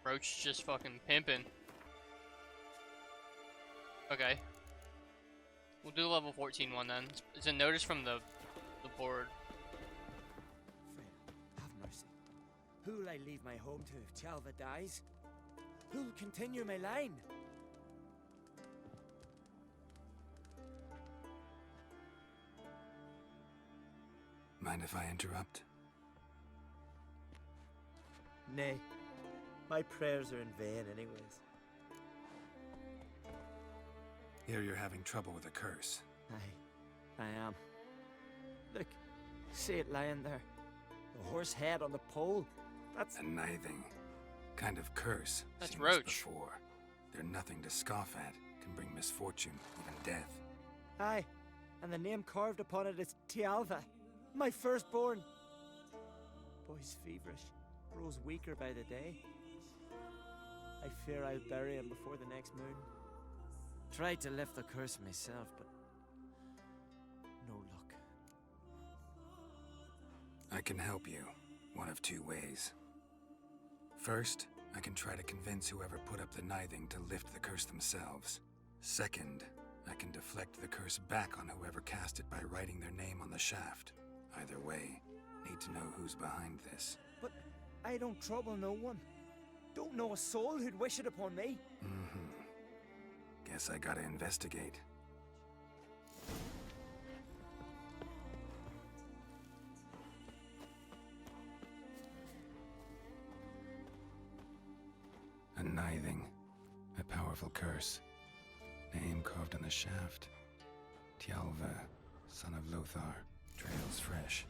Roach just fucking pimping. Okay. We'll do the level 14 one then. It's a notice from the board. Friend, have mercy. Who'll I leave my home to if Chalva dies? Who'll continue my line? Mind if I interrupt? Nay. My prayers are in vain anyways. Here you're having trouble with a curse. I am. Look, see it lying there. The horse head on the pole. That's a Nithing kind of curse. That's Seen Roach. this before. They're nothing to scoff at. Can bring misfortune, even death. aye, and the name carved upon it is Tialva, my firstborn. Boy's feverish, grows weaker by the day. I fear I'll bury him before the next moon. Tried to lift the curse myself, but no luck. I can help you, one of two ways. First, I can try to convince whoever put up the Nithing to lift the curse themselves. Second, I can deflect the curse back on whoever cast it by writing their name on the shaft. Either way, need to know who's behind this. But I don't trouble no one. Don't know a soul who'd wish it upon me. Guess I gotta investigate. A Nithing. A powerful curse. Name carved on the shaft. Tialva, son of Lothar. Trails fresh.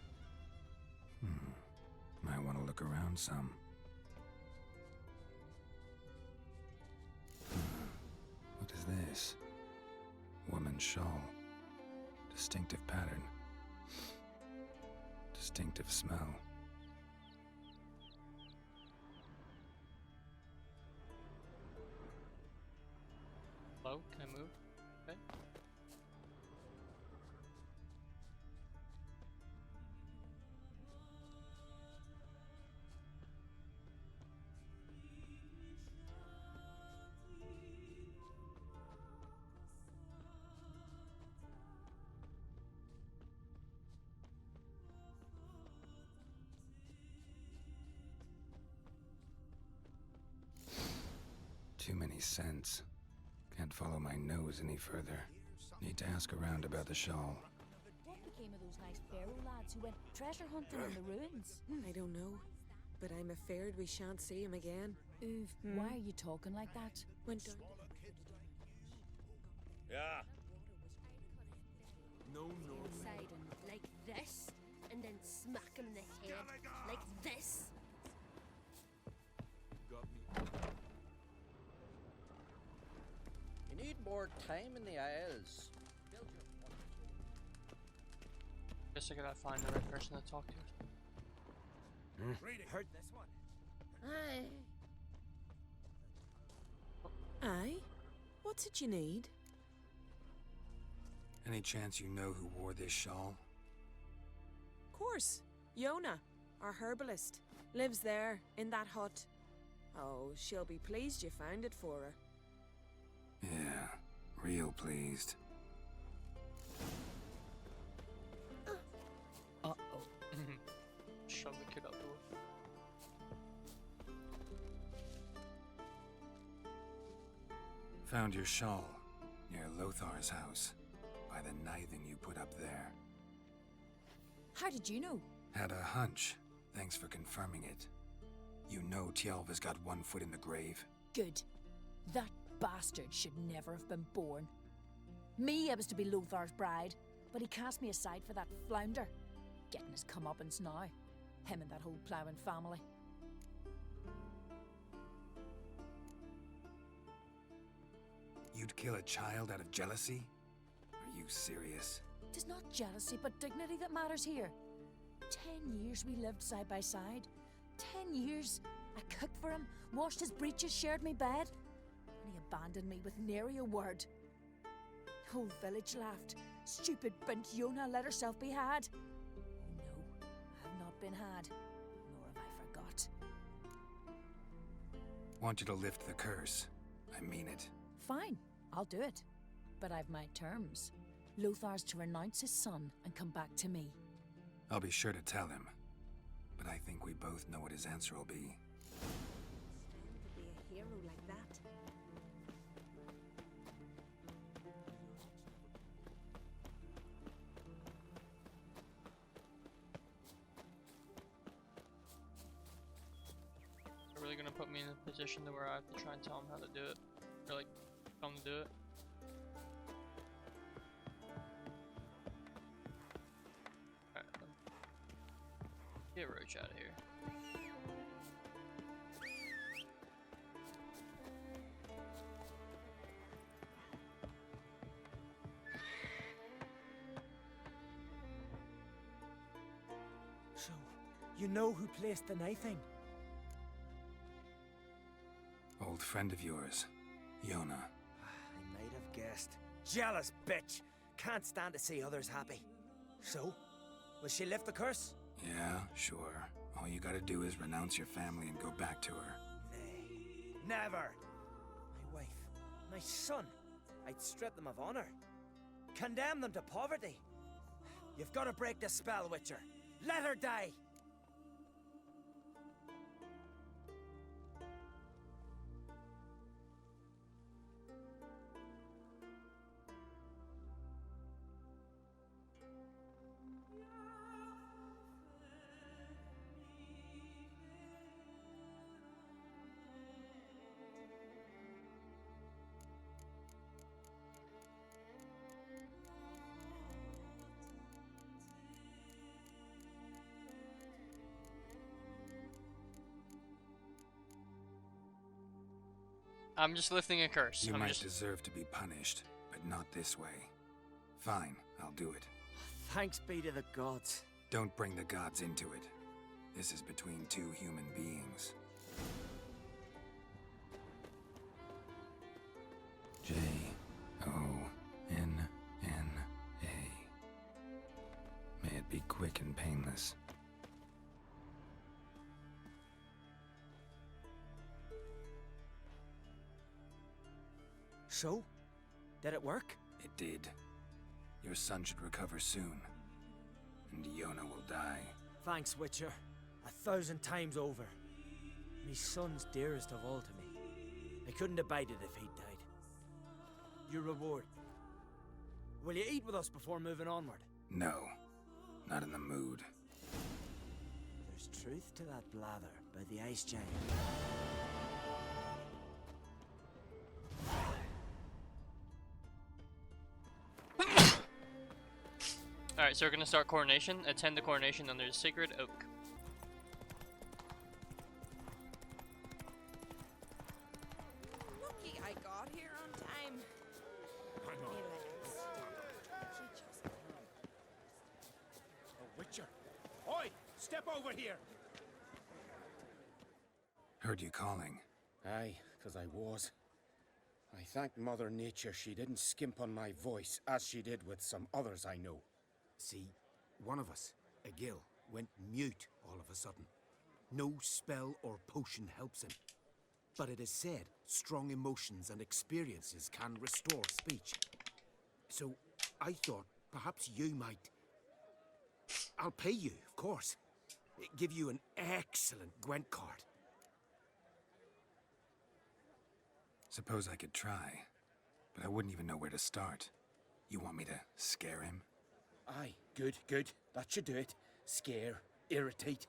Might want to look around some. What is this? Woman's shawl. Distinctive pattern. Distinctive smell. Hello, can I move? Okay. Too many scents. Can't follow my nose any further. Need to ask around about the shawl. What became of those nice Pharaoh lads who went treasure hunting in the ruins? I don't know, but I'm afraid we shan't see him again. Oof, why are you talking like that? Went down. Yeah. No, Inside him like this, and then smack him in the head like this. Got me. You need more time in the Isles. Guess I gotta find the right person to talk to. Heard this one. Aye. Aye? What's it you need? Any chance you know who wore this shawl? Course. Yona, our herbalist, lives there, in that hut. Oh, she'll be pleased you found it for her. Yeah, real pleased. Uh-oh. Shove the kid out the way. Found your shawl near Lothar's house, by the Nithing you put up there. How did you know? Had a hunch. Thanks for confirming it. You know Tjalva's got one foot in the grave? Good. That bastard should never have been born. Me, I was to be Lothar's bride, but he cast me aside for that flounder. Getting his comeuppance now. Him and that whole ploughing family. You'd kill a child out of jealousy? Are you serious? Tis not jealousy, but dignity that matters here. 10 years we lived side by side. 10 years. I cooked for him, washed his breeches, shared me bed. And he abandoned me with nary a word. Whole village laughed. Stupid bint Yona let herself be had. Oh no, I have not been had, nor have I forgot. Want you to lift the curse. I mean it. Fine, I'll do it. But I've my terms. Lothar's to renounce his son and come back to me. I'll be sure to tell him. But I think we both know what his answer will be. To be a hero like that. They're really gonna put me in a position to where I have to try and tell them how to do it. Or like, tell them to do it. Alright, get Roach out of here. So, you know who placed the Nithing? Old friend of yours, Yona. I might have guessed. Jealous bitch! Can't stand to see others happy. So, will she lift the curse? Yeah, sure. All you gotta do is renounce your family and go back to her. Nay, never! My wife, my son, I'd strip them of honor. Condemn them to poverty. You've got to break the spell, Witcher. Let her die! I'm just lifting a curse. You I'm might just... deserve to be punished, but not this way. Fine, I'll do it. Thanks be to the gods. Don't bring the gods into it. This is between two human beings. J-O-N-N-A. May it be quick and painless. So? Did it work? It did. Your son should recover soon. And Yona will die. Thanks, Witcher. 1,000 times over. My son's dearest of all to me. I couldn't abide it if he'd died. Your reward. Will you eat with us before moving onward? No. Not in the mood. There's truth to that blather by the ice giant. Alright, so we're gonna start coronation. Attend the coronation under the sacred oak. Lucky I got here on time. Hang on. Relax. A Witcher! Oi! Step over here! Heard you calling. Aye, 'cause I was. I thank Mother Nature she didn't skimp on my voice, as she did with some others I know. See, one of us, a Gil, went mute all of a sudden. No spell or potion helps him. But it is said strong emotions and experiences can restore speech. So I thought perhaps you might... I'll pay you, of course. Give you an excellent Gwent card. Suppose I could try. but I wouldn't even know where to start. You want me to scare him? Aye, good, good. That should do it. Scare, irritate,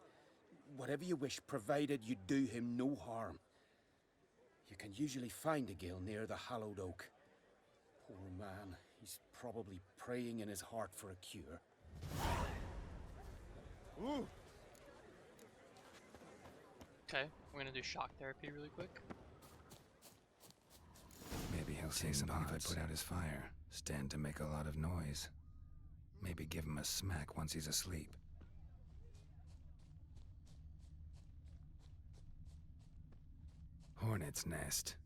whatever you wish, provided you do him no harm. You can usually find a gill near the hallowed oak. Poor man, he's probably praying in his heart for a cure. Ooh. Okay, we're gonna do shock therapy really quick. Maybe he'll say something if I put out his fire. Stand to make a lot of noise. Maybe give him a smack once he's asleep. Hornet's nest.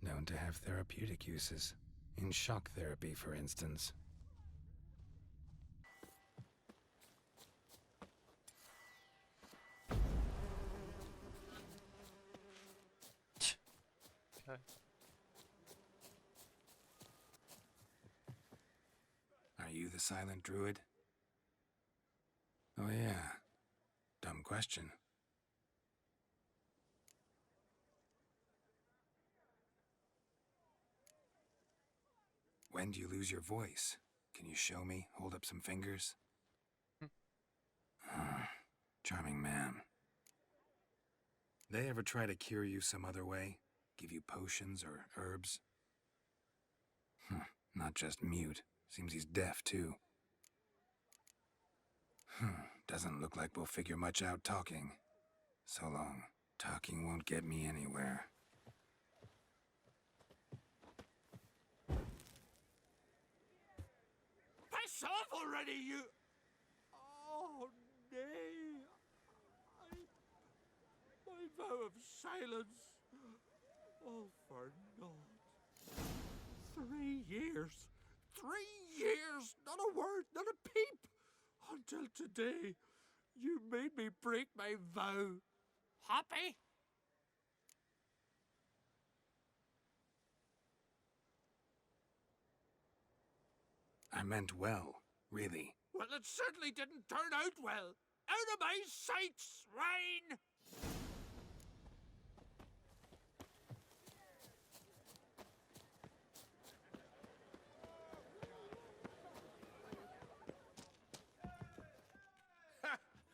Known to have therapeutic uses. In shock therapy, for instance. Okay. Are you the silent druid? Oh yeah. Dumb question. When do you lose your voice? Can you show me? Hold up some fingers? Charming man. They ever try to cure you some other way? Give you potions or herbs? Not just mute. Seems he's deaf, too. Doesn't look like we'll figure much out talking. So long. Talking won't get me anywhere. Piss off already, you... Oh, nay. My vow of silence. All for naught. 3 years. 3 years! Not a word, not a peep! Until today, you made me break my vow. Happy? I meant well, really. Well, it certainly didn't turn out well. Out of my sight, swine!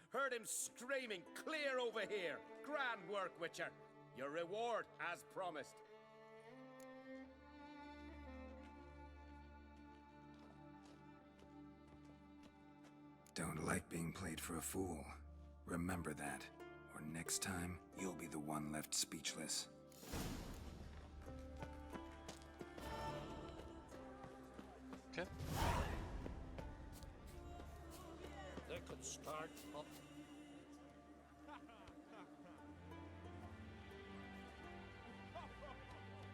Heard him screaming clear over here. Grand work, Witcher. Your reward as promised. Don't like being played for a fool. Remember that, or next time, you'll be the one left speechless. Okay. They could start up.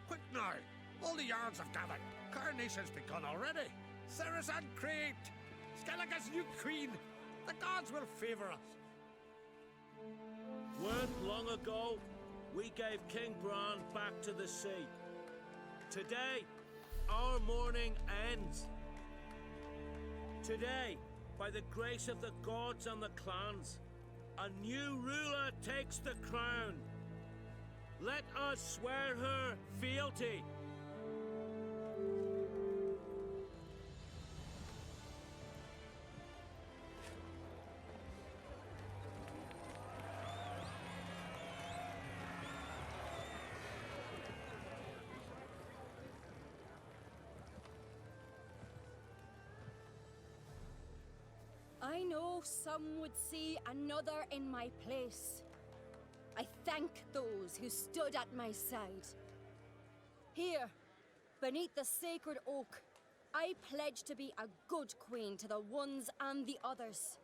Quick now! All the yarns have gathered. Coronation's begun already. Saracen create! Skellige's new queen! The gods will favor us. Weren't long ago, we gave King Bran back to the sea. Today, our mourning ends. Today, by the grace of the gods and the clans, a new ruler takes the crown. Let us swear her fealty. I know some would see another in my place. I thank those who stood at my side. Here, beneath the sacred oak, I pledge to be a good queen to the ones and the others.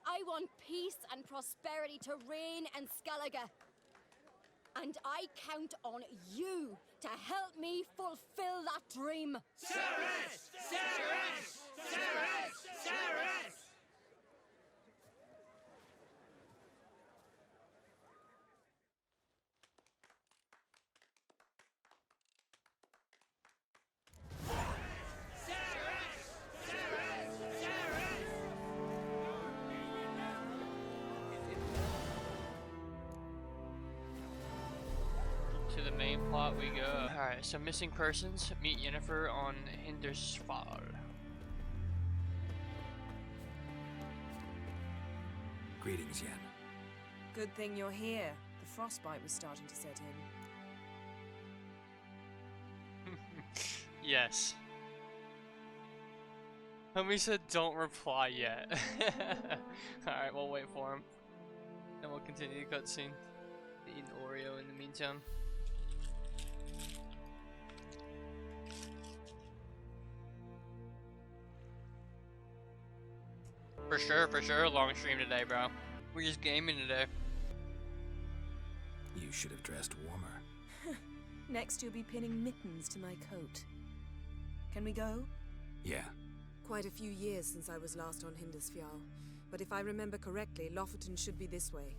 I want peace and prosperity to reign in Skellige. And I count on you to help me fulfill that dream. Ceres! Ceres! Ceres! Ceres! to the main plot we go. Alright, so missing persons. Meet Yennefer on Hindersfall. Greetings, Yen. Good thing you're here. The frostbite was starting to set in. Yes. Homie said don't reply yet. Alright, we'll wait for him. And we'll continue the cutscene. Eat an Oreo in the meantime. For sure, long stream today, bro. We're just gaming today. You should have dressed warmer. Next you'll be pinning mittens to my coat. Can we go? Yeah. Quite a few years since I was last on Hindersfjall, but if I remember correctly, Lofoten should be this way.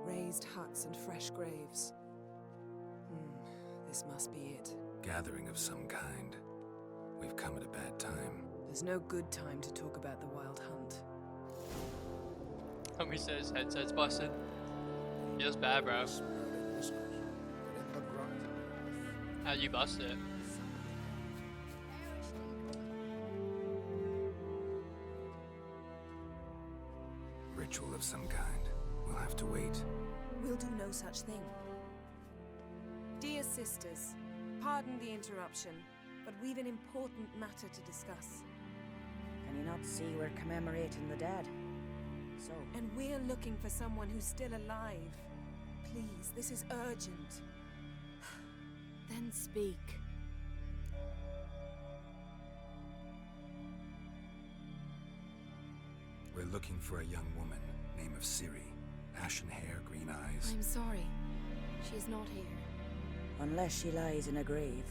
Raised huts and fresh graves. This must be it. Gathering of some kind. We've come at a bad time. There's no good time to talk about the Wild Hunt. Homie says headset's busted. Feels bad, bro. How'd you bust it? Ritual of some kind. We'll have to wait. We'll do no such thing. Dear sisters, pardon the interruption, but we've an important matter to discuss. Can you not see we're commemorating the dead? So? And we're looking for someone who's still alive. Please, this is urgent. Then speak. We're looking for a young woman, name of Ciri. Ashen hair, green eyes. I'm sorry. She is not here. Unless she lies in a grave.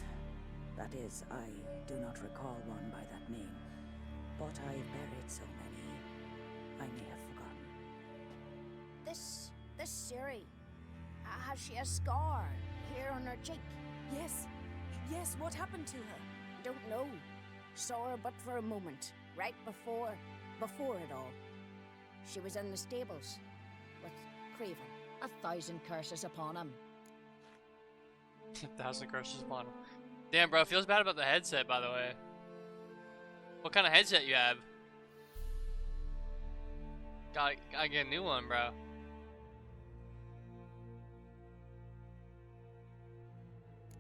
That is, I do not recall one by that name. But I've buried so many, I may have forgotten. This Ciri, has she a scar here on her cheek? Yes, what happened to her? Don't know. Saw her but for a moment, right before it all. She was in the stables with Craven. 1,000 curses upon him. 1,000 curses upon him. Damn, bro, feels bad about the headset, by the way. What kind of headset you have? Gotta get a new one, bro.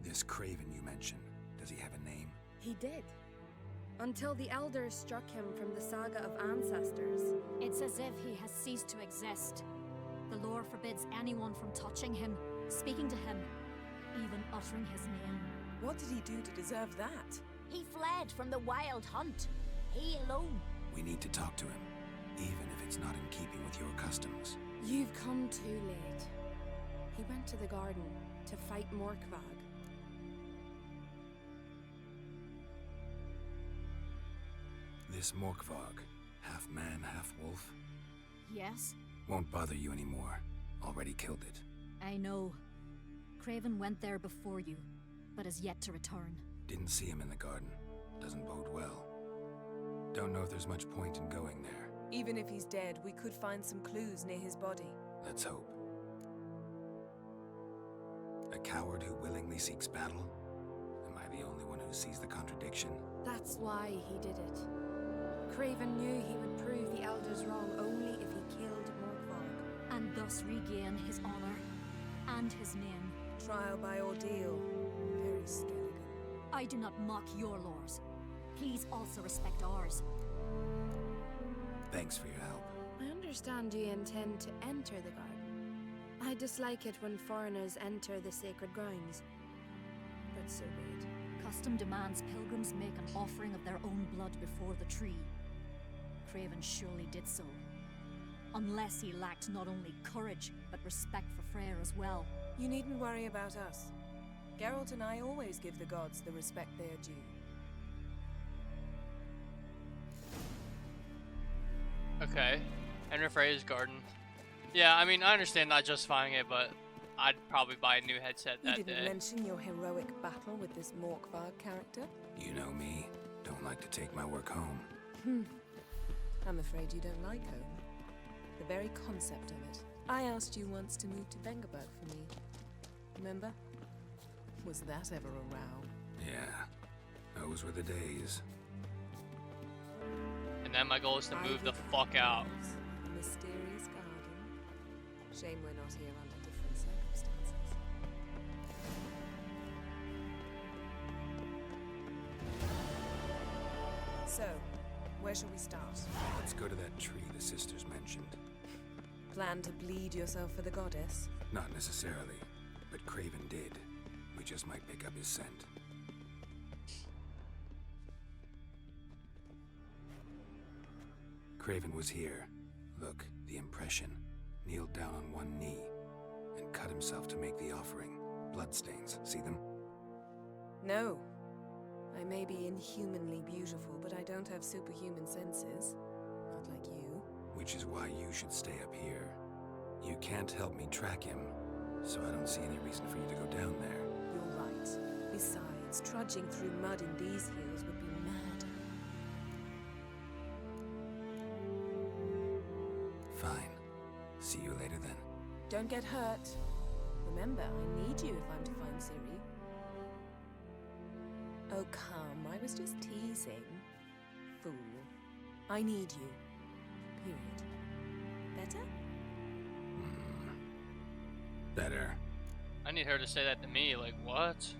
This Craven you mentioned, does he have a name? He did. Until the elders struck him from the saga of ancestors. It's as if he has ceased to exist. The lore forbids anyone from touching him, speaking to him, even uttering his name. What did he do to deserve that? He fled from the Wild Hunt. He alone. We need to talk to him, even if it's not in keeping with your customs. You've come too late. He went to the garden to fight Morkvag. This Morkvag, half man, half wolf, Yes? won't bother you anymore. Already killed it. I know. Craven went there before you, but is yet to return. Didn't see him in the garden. Doesn't bode well. Don't know if there's much point in going there. Even if he's dead, we could find some clues near his body. Let's hope. A coward who willingly seeks battle? Am I the only one who sees the contradiction? That's why he did it. Craven knew he would prove the elders wrong only if he killed Morkvag. And thus regain his honor and his name. Trial by ordeal. Very Skelligan. I do not mock your laws. Please also respect ours. Thanks for your help. I understand you intend to enter the garden. I dislike it when foreigners enter the sacred grounds. But so be it. Custom demands pilgrims make an offering of their own blood before the tree. Craven surely did so. Unless he lacked not only courage, but respect for Freyr as well. You needn't worry about us. Geralt and I always give the gods the respect they are due. Okay. Enter Freya's garden. Yeah, I mean, I understand not justifying it, but I'd probably buy a new headset that You didn't day. mention your heroic battle with this Morkvag character? You know me. Don't like to take my work home. I'm afraid you don't like home. The very concept of it. I asked you once to move to Vengerberg for me. Remember? Was that ever a row? Yeah, those were the days. And then my goal is to move the fuck out. A mysterious garden. Shame we're not here under different circumstances. So, where shall we start? Let's go to that tree the sisters mentioned. Plan to bleed yourself for the goddess? Not necessarily, but Craven did. We just might pick up his scent. Craven was here. Look, the impression. Kneeled down on one knee and cut himself to make the offering. Bloodstains, see them? No. I may be inhumanly beautiful, but I don't have superhuman senses. Not like you. Which is why you should stay up here. You can't help me track him, so I don't see any reason for you to go down there. You're right. Besides, trudging through mud in these hills would be mad. Fine. See you later then. Don't get hurt. Remember, I need you if I'm to find Ciri. Oh, come. I was just teasing. Fool. I need you. Period. Better? Better. I need her to say that to me, like, what?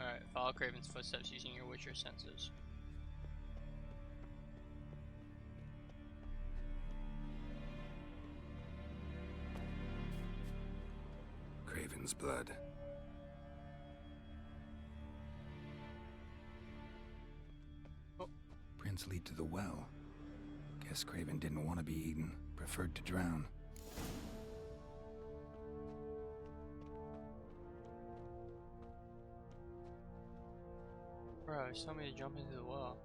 Alright, follow Craven's footsteps using your Witcher senses. Craven's blood. Prints lead to the well. Guess Craven didn't want to be eaten, preferred to drown. Bro, he's telling me to jump into the well.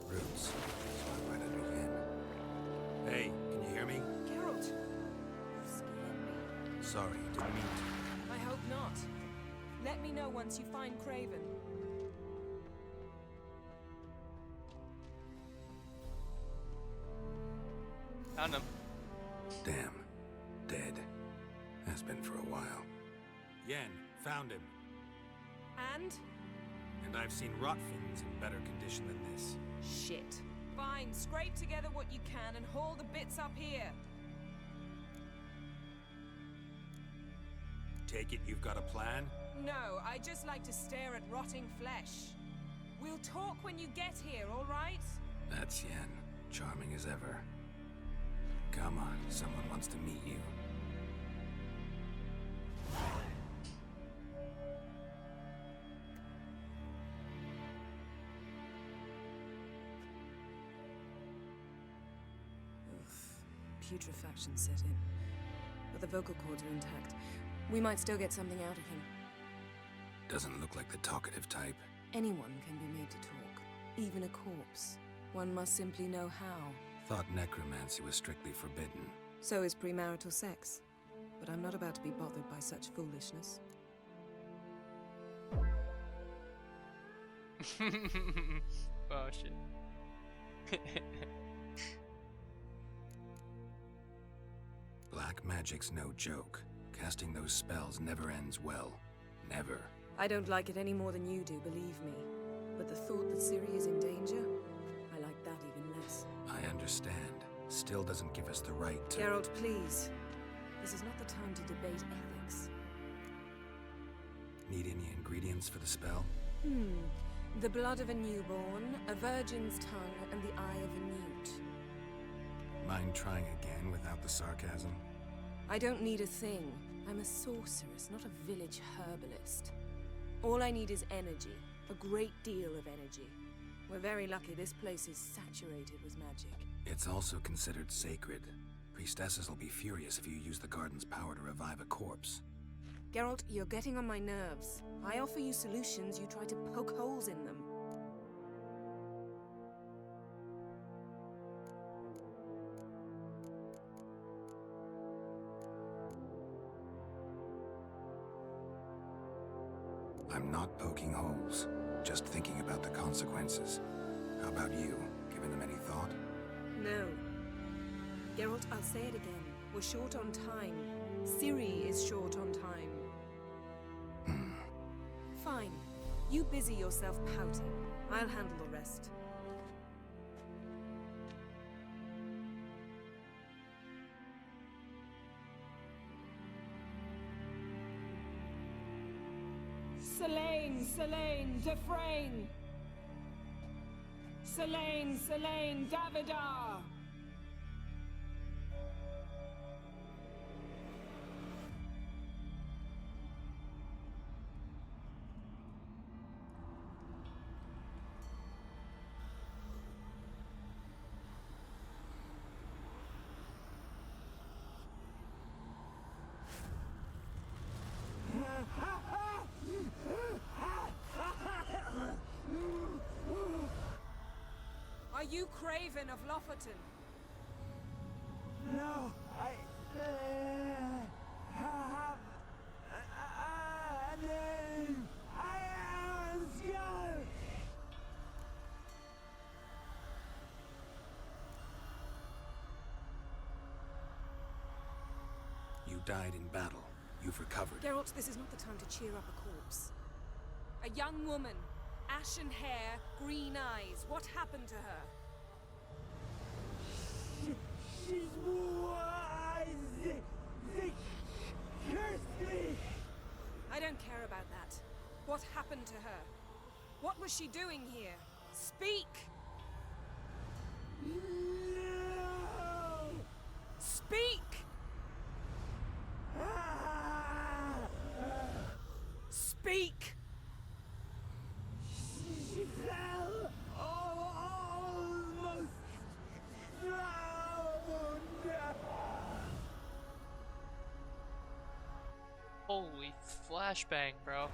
Roots. Spot right under Yen. Hey, can you hear me? Geralt! You scared me. Sorry, didn't mean to. I hope not. Let me know once you find Craven. Found him. Damn. Dead. Has been for a while. Yen, found him. And? And I've seen rot fiends in better condition than this. Shit. Fine, scrape together what you can and haul the bits up here. Take it you've got a plan? No, I just like to stare at rotting flesh. We'll talk when you get here, all right? That's Yen. Charming as ever. Come on, someone wants to meet you. Putrefaction set in. But the vocal cords are intact. We might still get something out of him. Doesn't look like the talkative type. Anyone can be made to talk. Even a corpse. One must simply know how. Thought necromancy was strictly forbidden. So is premarital sex. But I'm not about to be bothered by such foolishness. Oh shit. Black magic's no joke. Casting those spells never ends well. Never. I don't like it any more than you do, believe me. But the thought that Ciri is in danger, I like that even less. I understand. Still doesn't give us the right to— Geralt, please. This is not the time to debate ethics. Need any ingredients for the spell? The blood of a newborn, a virgin's tongue, and the eye of a newt. Mind trying again without the sarcasm? I don't need a thing. I'm a sorceress, not a village herbalist. All I need is energy. A great deal of energy. We're very lucky this place is saturated with magic. It's also considered sacred. Priestesses will be furious if you use the garden's power to revive a corpse. Geralt, you're getting on my nerves. I offer you solutions, you try to poke holes in them. I'm not poking holes, just thinking about the consequences. How about you? Given them any thought? No. Geralt, I'll say it again. We're short on time. Ciri is short on time. Fine. You busy yourself pouting. I'll handle the rest. Selene, Defrain! Selene, Davidar! Are you Craven of Lofoten? No, I have a name. I am Skjal. You died in battle. You've recovered. Geralt, this is not the time to cheer up a corpse. A young woman. Ashen hair, green eyes. What happened to her? She's wise. They cursed me. I don't care about that. What happened to her? What was she doing here? Speak! No! Speak! Speak! She fell almost drowned. Holy flashbang, bro.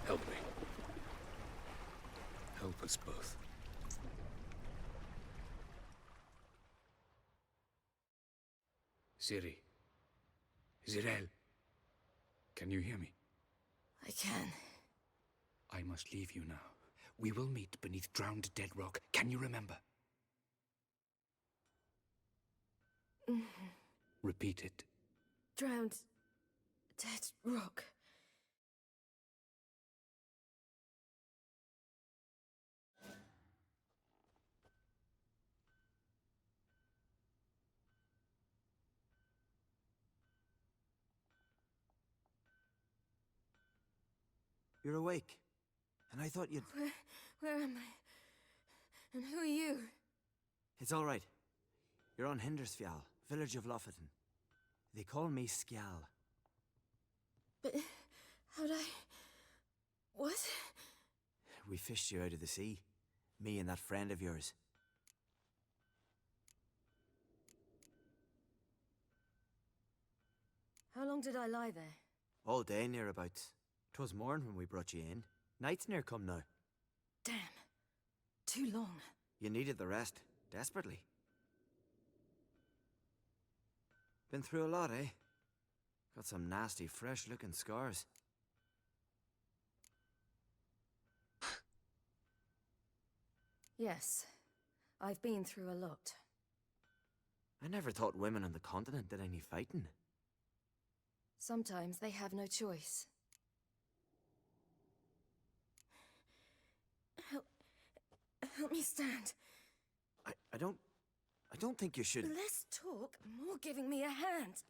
Help me. Help us both. Ciri. Zirel. Can you hear me? I can. I must leave you now. We will meet beneath drowned dead rock. Can you remember? Repeat it. Drowned. Dead rock. You're awake. And I thought you'd... Where am I? And who are you? It's all right. You're on Hindersfjall, village of Lofoten. They call me Skjal. But how'd I... What? We fished you out of the sea. Me and that friend of yours. How long did I lie there? All day nearabouts. 'Twas morn when we brought you in. Night's near come now. Damn. Too long. You needed the rest, desperately. Been through a lot, eh? Got some nasty, fresh-looking scars. Yes. I've been through a lot. I never thought women on the continent did any fighting. Sometimes they have no choice. Help me stand. I don't think you should... Less talk, more giving me a hand.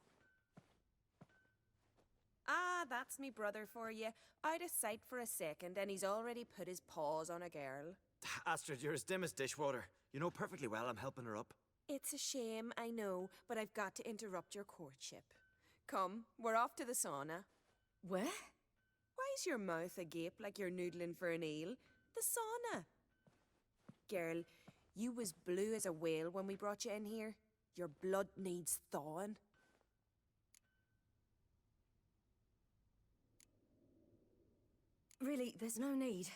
Ah, that's me brother for you. Out of sight for a second, and he's already put his paws on a girl. Astrid, you're as dim as dishwater. You know perfectly well I'm helping her up. It's a shame, I know, but I've got to interrupt your courtship. Come, we're off to the sauna. Where? Why's your mouth agape like you're noodling for an eel? The sauna. Girl, you was blue as a whale when we brought you in here. Your blood needs thawing. Really, there's no need.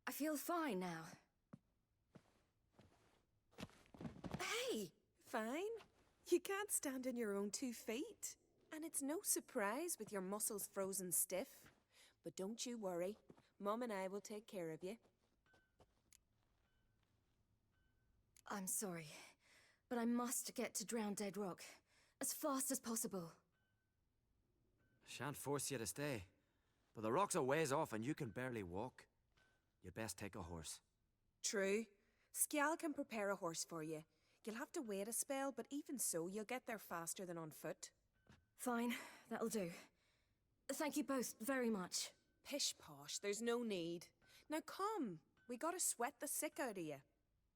I feel fine now. Hey, fine. You can't stand on your own 2 feet. And it's no surprise with your muscles frozen stiff. But don't you worry. Mum and I will take care of you. I'm sorry, but I must get to Drown Dead Rock as fast as possible. Shan't force you to stay. But the rock's a ways off and you can barely walk. You'd best take a horse. True. Skjal can prepare a horse for you. You'll have to wait a spell, but even so, you'll get there faster than on foot. Fine, that'll do. Thank you both very much. Pish posh, there's no need. Now come, we gotta sweat the sick out of you.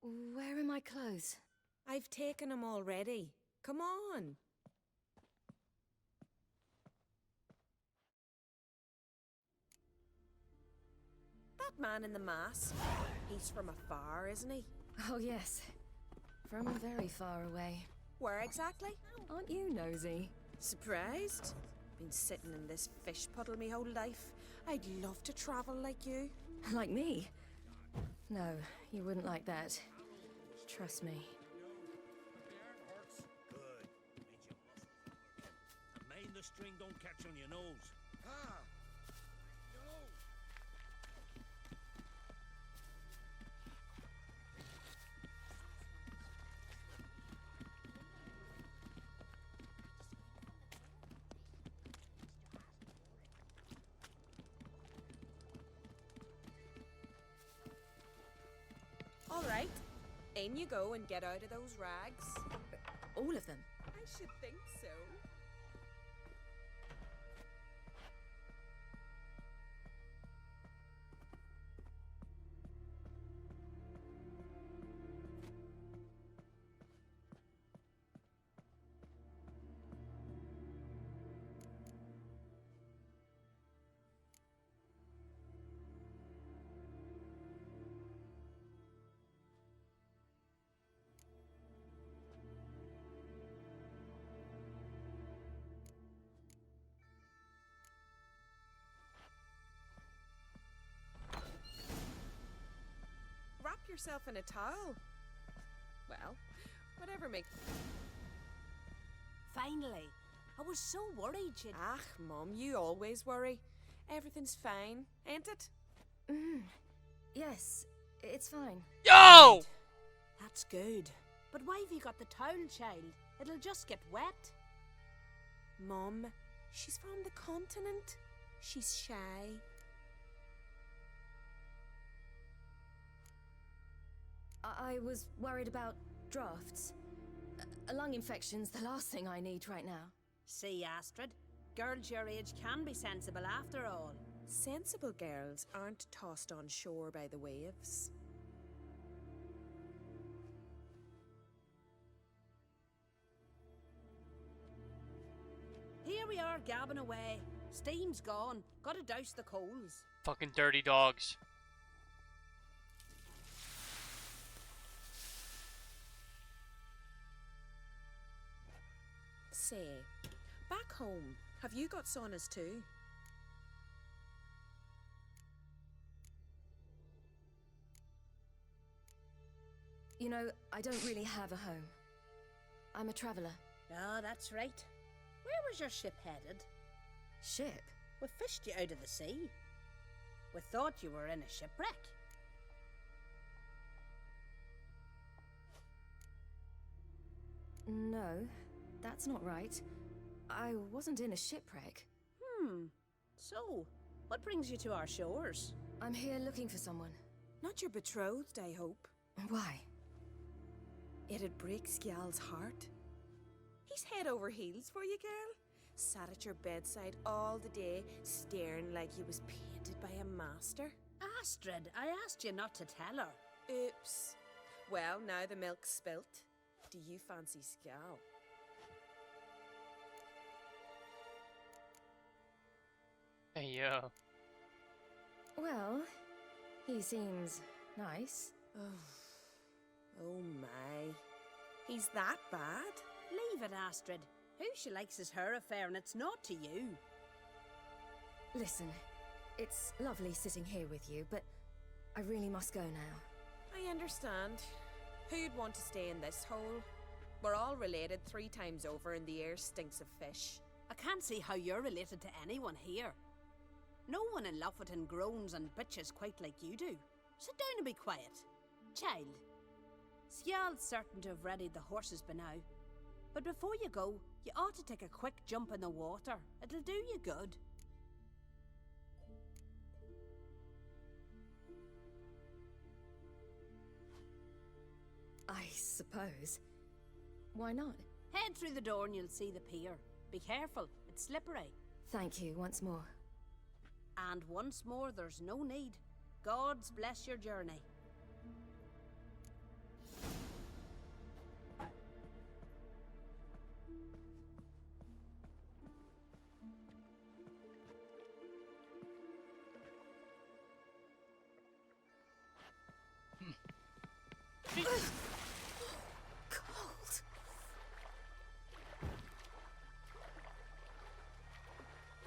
Where are my clothes? I've taken them already. Come on. That man in the mask, he's from afar, isn't he? Oh yes, from very far away. Where exactly? Aren't you nosy? Surprised? Been sitting in this fish puddle me whole life. I'd love to travel like you. Like me? No, you wouldn't like that. Trust me. Good. Means your muscles are working. And mind the string don't catch on your nose. Ah! No! All right. In you go and get out of those rags. All of them? I should think so. Wrap yourself in a towel. Well, whatever makes... Finally. I was so worried you'd... Ach, Mum, you always worry. Everything's fine, ain't it? Yes, it's fine. Yo! That's good. But why have you got the towel, child? It'll just get wet. Mum, she's from the continent. She's shy. I was worried about drafts. Lung infection's the last thing I need right now. See, Astrid, girls your age can be sensible after all. Sensible girls aren't tossed on shore by the waves. Here we are gabbing away. Steam's gone. Gotta douse the coals. Fucking dirty dogs. Say, back home, have you got saunas too? You know, I don't really have a home. I'm a traveller. Oh, that's right. Where was your ship headed? Ship? We fished you out of the sea. We thought you were in a shipwreck. No, that's not right. I wasn't in a shipwreck. So, what brings you to our shores? I'm here looking for someone. Not your betrothed, I hope. Why? It'd break Skjal's heart. He's head over heels for you, girl. Sat at your bedside all the day, staring like you was painted by a master? Astrid, I asked you not to tell her. Oops. Well, now the milk's spilt. Do you fancy Scal? Hey, yo. Well, he seems nice. Oh my. He's that bad? Leave it, Astrid. Who she likes is her affair, and it's not to you. Listen, it's lovely sitting here with you, but I really must go now. I understand. Who'd want to stay in this hole? We're all related 3 times over and the air stinks of fish. I can't see how you're related to anyone here. No one in Lofferton groans and bitches quite like you do. Sit down and be quiet. Child, Scial's certain to have readied the horses by now. But before you go, you ought to take a quick jump in the water. It'll do you good. I suppose. Why not? Head through the door and you'll see the pier. Be careful, it's slippery. Thank you once more. And once more, there's no need. Gods bless your journey. Cold.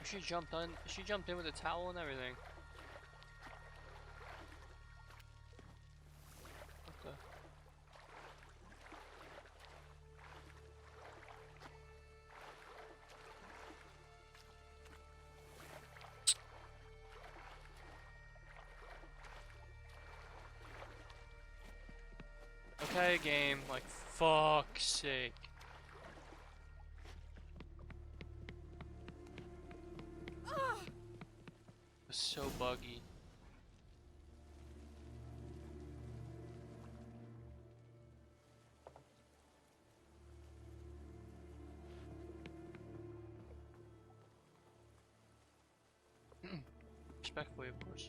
She jumped on. She jumped in with a towel and everything. What the? Okay, game. Like, fuck's sake. It was so buggy. Respectfully, of course.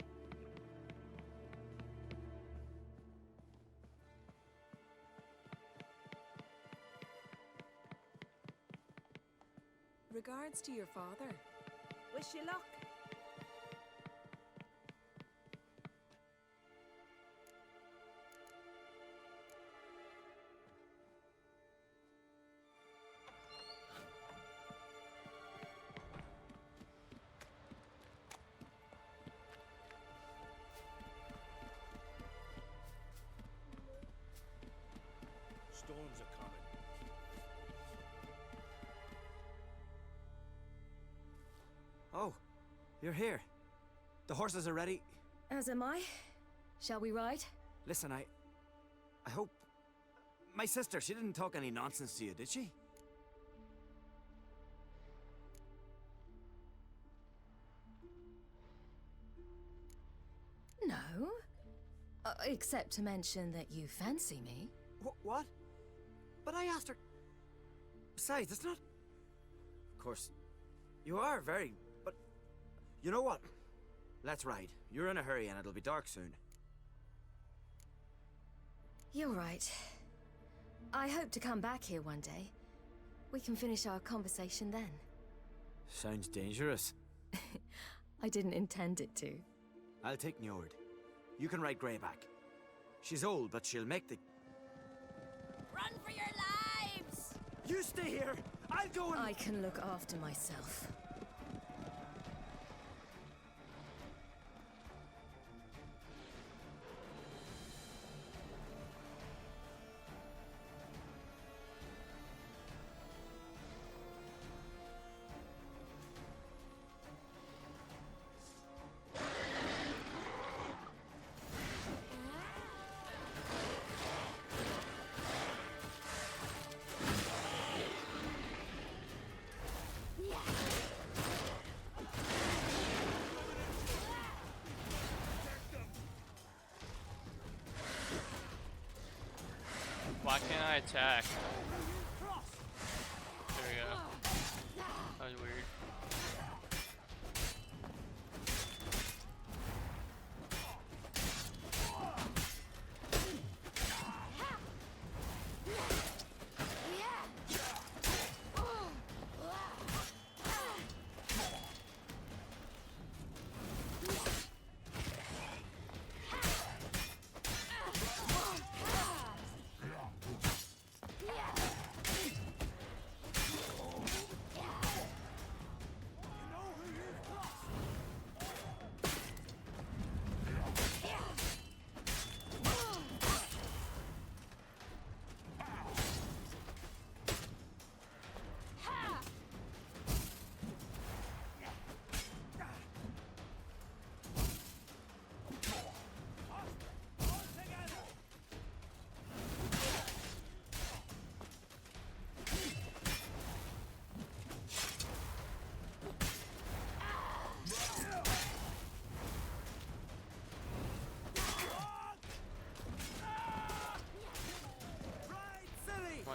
Regards to your father. Wish you luck. Storms are coming. Oh, you're here. The horses are ready. As am I. Shall we ride? Listen, I hope... My sister, she didn't talk any nonsense to you, did she? No. Except to mention that you fancy me. What? But I asked her... Besides, it's not... Of course, you are very... But... You know what? Let's ride. You're in a hurry and it'll be dark soon. You're right. I hope to come back here one day. We can finish our conversation then. Sounds dangerous. I didn't intend it to. I'll take Njord. You can ride Greyback. She's old, but she'll make the... Run for your lives! You stay here! I'll go and... I can look after myself. Why can't I attack? There we go. That was weird.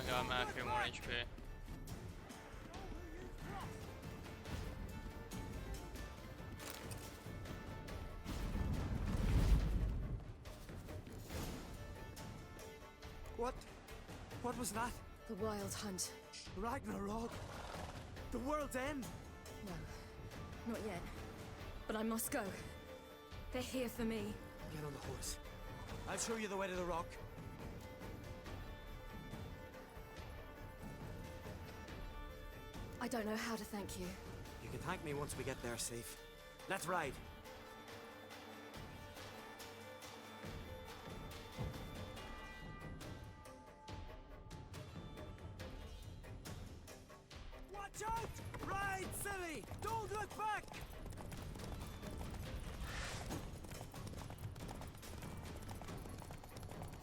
Yeah, I'm actually 1 HP. What was that? The Wild Hunt. Ragnarok? The world's end? No, not yet. But I must go. They're here for me. Get on the horse. I'll show you the way to the rock. I don't know how to thank you. You can thank me once we get there safe. Let's ride. Watch out! Ride, silly! Don't look back!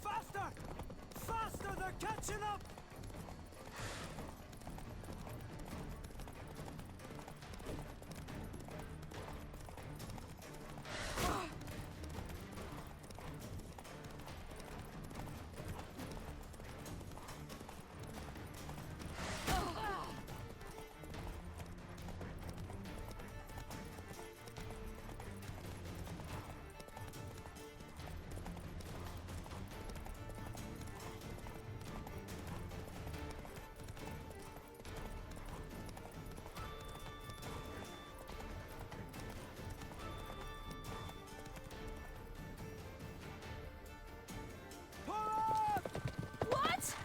Faster! Faster! They're catching up! What?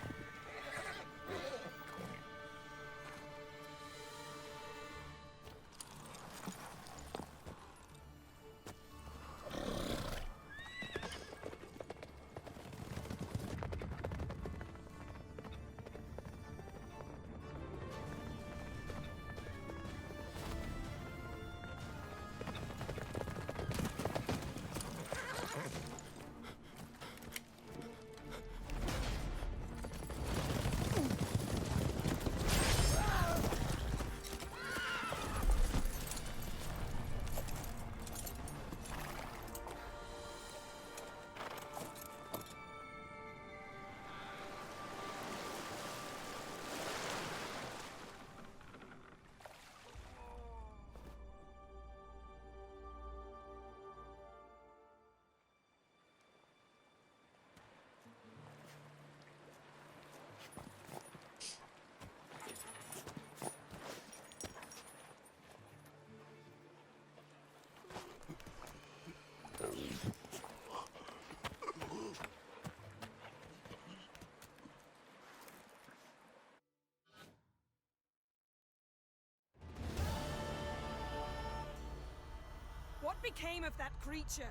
What became of that creature?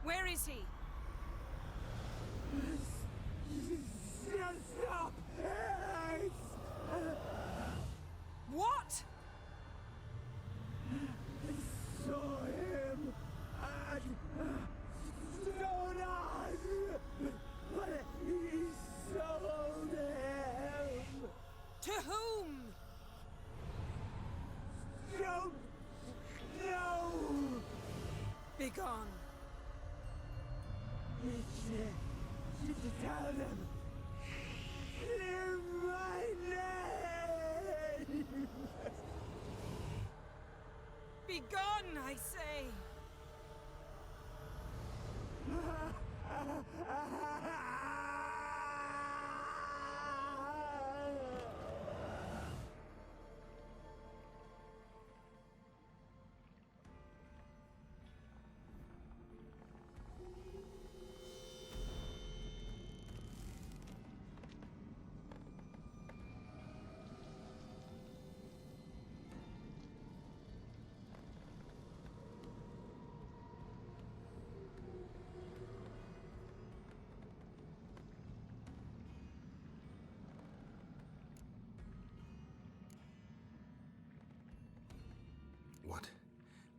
Where is he? Stop! What? I saw him at Stone, but he sold him. To whom? Don't know. Begone. Tell them. Clear my name. Begone, I say.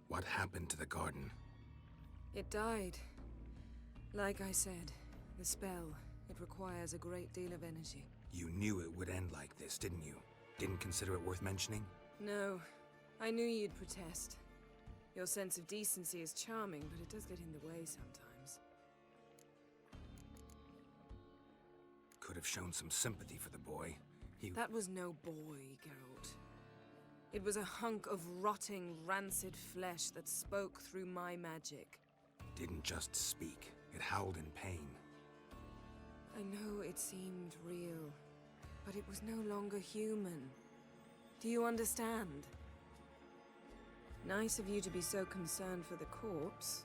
What happened to the garden? It died. Like I said, the spell, it requires a great deal of energy. You knew it would end like this, didn't you? Didn't consider it worth mentioning? No, I knew you'd protest. Your sense of decency is charming, but it does get in the way sometimes. Could have have shown some sympathy for the boy. That was no boy, Geralt. It was a hunk of rotting, rancid flesh that spoke through my magic. Didn't just speak. It howled in pain. I know it seemed real, but it was no longer human. Do you understand? Nice of you to be so concerned for the corpse.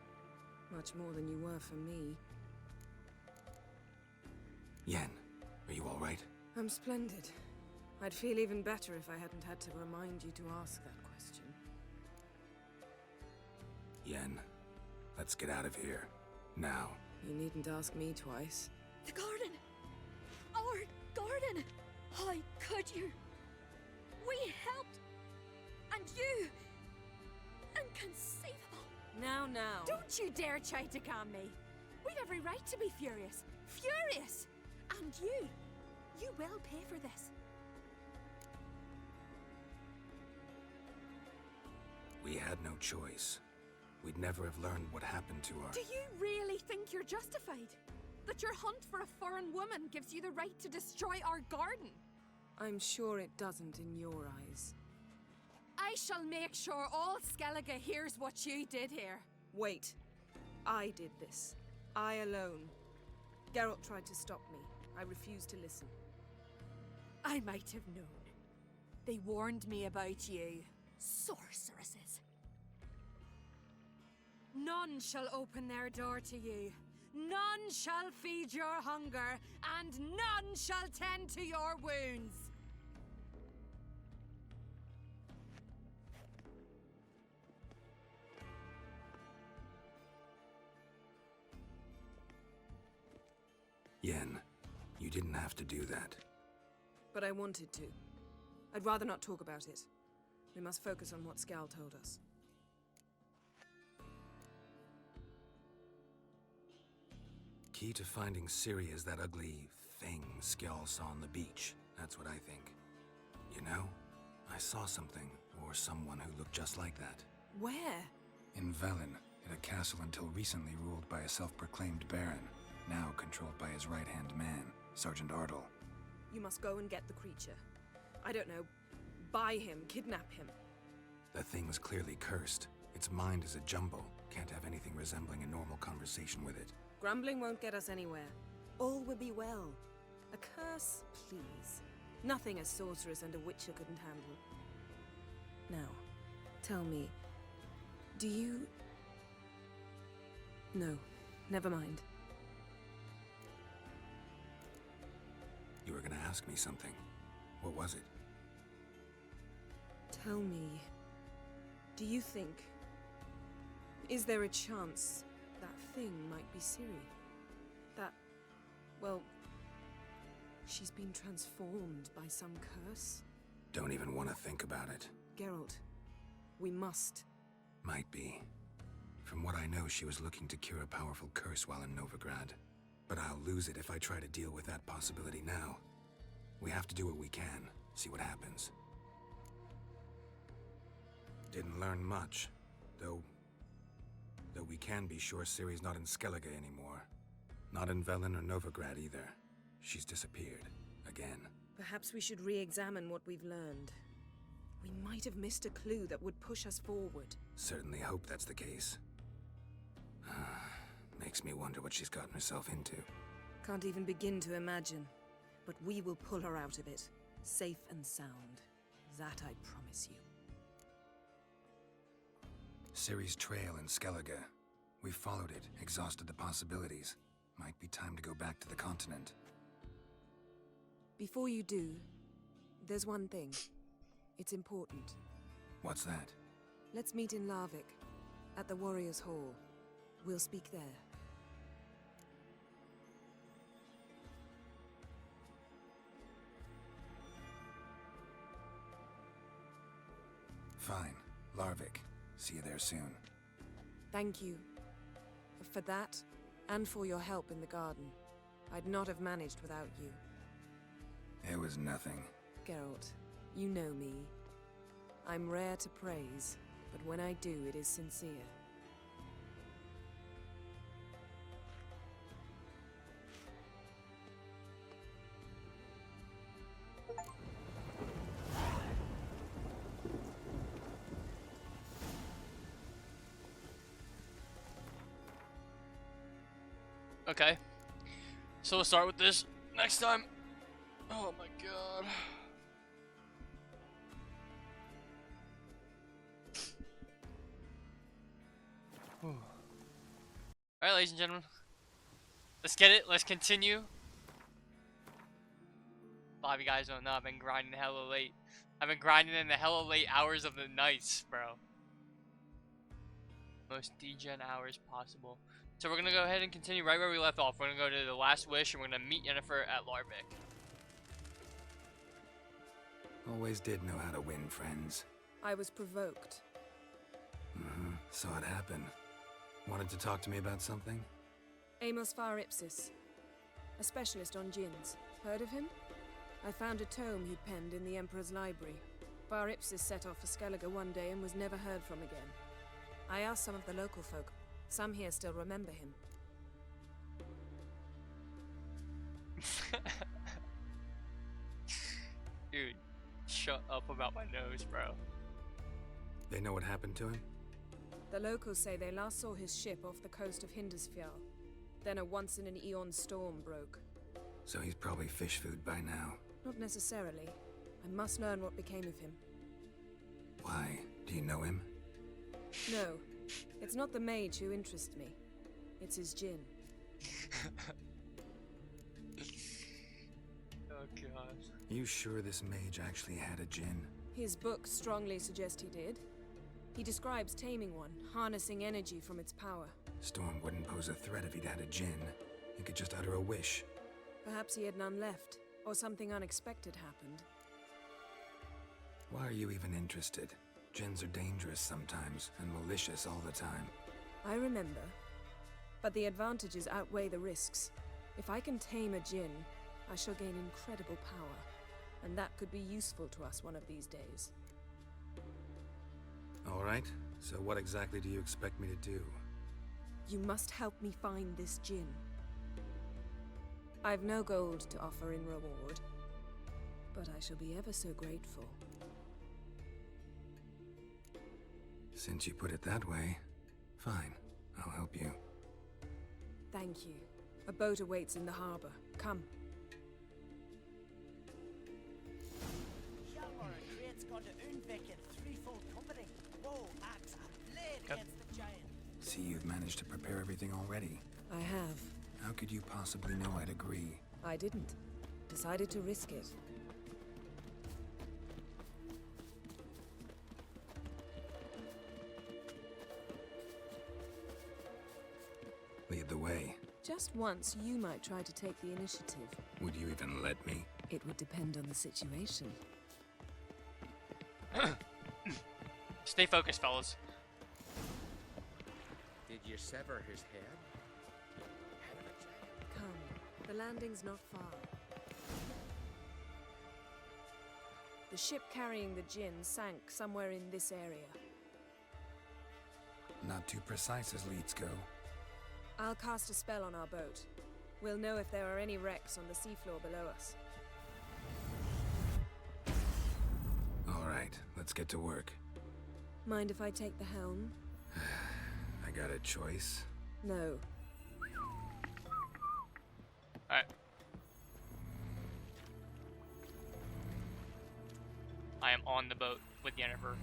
Much more than you were for me. Yen, are you all right? I'm splendid. I'd feel even better if I hadn't had to remind you to ask that question. Yen, let's get out of here. Now. You needn't ask me twice. The garden! Our garden! How could you? We helped! And you! Inconceivable! Now. Don't you dare try to calm me. We've every right to be furious. Furious! And you will pay for this. We had no choice. We'd never have learned what happened to our... Do you really think you're justified? That your hunt for a foreign woman gives you the right to destroy our garden? I'm sure it doesn't in your eyes. I shall make sure all Skellige hears what you did here. Wait. I did this. I alone. Geralt tried to stop me. I refused to listen. I might have known. They warned me about you. Sorceresses. None shall open their door to you. None shall feed your hunger, and none shall tend to your wounds. Yen, you didn't have to do that. But I wanted to. I'd rather not talk about it. We must focus on what Skal told us. Key to finding Ciri is that ugly thing Skjall saw on the beach. That's what I think. You know, I saw something, or someone who looked just like that. Where? In Velen, in a castle until recently ruled by a self-proclaimed baron, now controlled by his right-hand man, Sergeant Ardle. You must go and get the creature. I don't know, buy him, kidnap him. The thing's clearly cursed. Its mind is a jumble. Can't have anything resembling a normal conversation with it. Grumbling won't get us anywhere. All will be well. A curse, please. Nothing a sorceress and a witcher couldn't handle. Now, tell me, do you... No, never mind. You were gonna ask me something. What was it? Tell me, do you think... Is there a chance that thing might be Ciri? That, well, she's been transformed by some curse? Don't even want to think about it. Geralt, we must. Might be. From what I know, she was looking to cure a powerful curse while in Novigrad. But I'll lose it if I try to deal with that possibility now. We have to do what we can, see what happens. Didn't learn much, though we can be sure Ciri's not in Skellige anymore. Not in Velen or Novigrad either. She's disappeared. Again. Perhaps we should re-examine what we've learned. We might have missed a clue that would push us forward. Certainly hope that's the case. Makes me wonder what she's gotten herself into. Can't even begin to imagine. But we will pull her out of it. Safe and sound. That I promise you. Ciri's trail in Skellige. We followed it, exhausted the possibilities. Might be time to go back to the continent. Before you do, there's one thing. It's important. What's that? Let's meet in Larvik, at the Warriors' Hall. We'll speak there. Fine. Larvik. See you there soon. Thank you. For that, and for your help in the garden. I'd not have managed without you. It was nothing. Geralt, you know me. I'm rare to praise, but when I do, it is sincere. Okay. So we'll start with this next time. Oh my god. Alright, ladies and gentlemen. Let's get it. Let's continue. A lot of you guys don't know I've been grinding hella late. I've been grinding in the hella late hours of the nights, bro. Most degen hours possible. So we're gonna go ahead and continue right where we left off. We're gonna go to the last wish and we're gonna meet Yennefer at Larvik. Always did know how to win, friends. I was provoked. Saw it happen. Wanted to talk to me about something? Amos Fayripsis, a specialist on djinns. Heard of him? I found a tome he'd penned in the Emperor's library. Fayripsis set off for Skellige one day and was never heard from again. I asked some of the local folk. Some here still remember him. Dude, shut up about my nose, bro. They know what happened to him? The locals say they last saw his ship off the coast of Hindisfjall. Then a once-in-an-eon storm broke. So he's probably fish food by now. Not necessarily. I must learn what became of him. Why? Do you know him? No. It's not the mage who interests me. It's his djinn. Oh god. You sure this mage actually had a djinn? His books strongly suggest he did. He describes taming one, harnessing energy from its power. Storm wouldn't pose a threat if he'd had a djinn. He could just utter a wish. Perhaps he had none left, or something unexpected happened. Why are you even interested? Djinns are dangerous sometimes, and malicious all the time. I remember. But the advantages outweigh the risks. If I can tame a djinn, I shall gain incredible power. And that could be useful to us one of these days. Alright, so what exactly do you expect me to do? You must help me find this djinn. I've no gold to offer in reward, but I shall be ever so grateful. Since you put it that way, fine, I'll help you. Thank you. A boat awaits in the harbor. Come. See, you've managed to prepare everything already. I have. How could you possibly know I'd agree? I didn't. Decided to risk it. Lead the way. Just once, you might try to take the initiative. Would you even let me? It would depend on the situation. Stay focused, fellas. Did you sever his head? Come. The landing's not far. The ship carrying the djinn sank somewhere in this area. Not too precise as leads go. I'll cast a spell on our boat. We'll know if there are any wrecks on the seafloor below us. Alright, let's get to work. Mind if I take the helm? I got a choice. No. Alright. I am on the boat with Yennefer.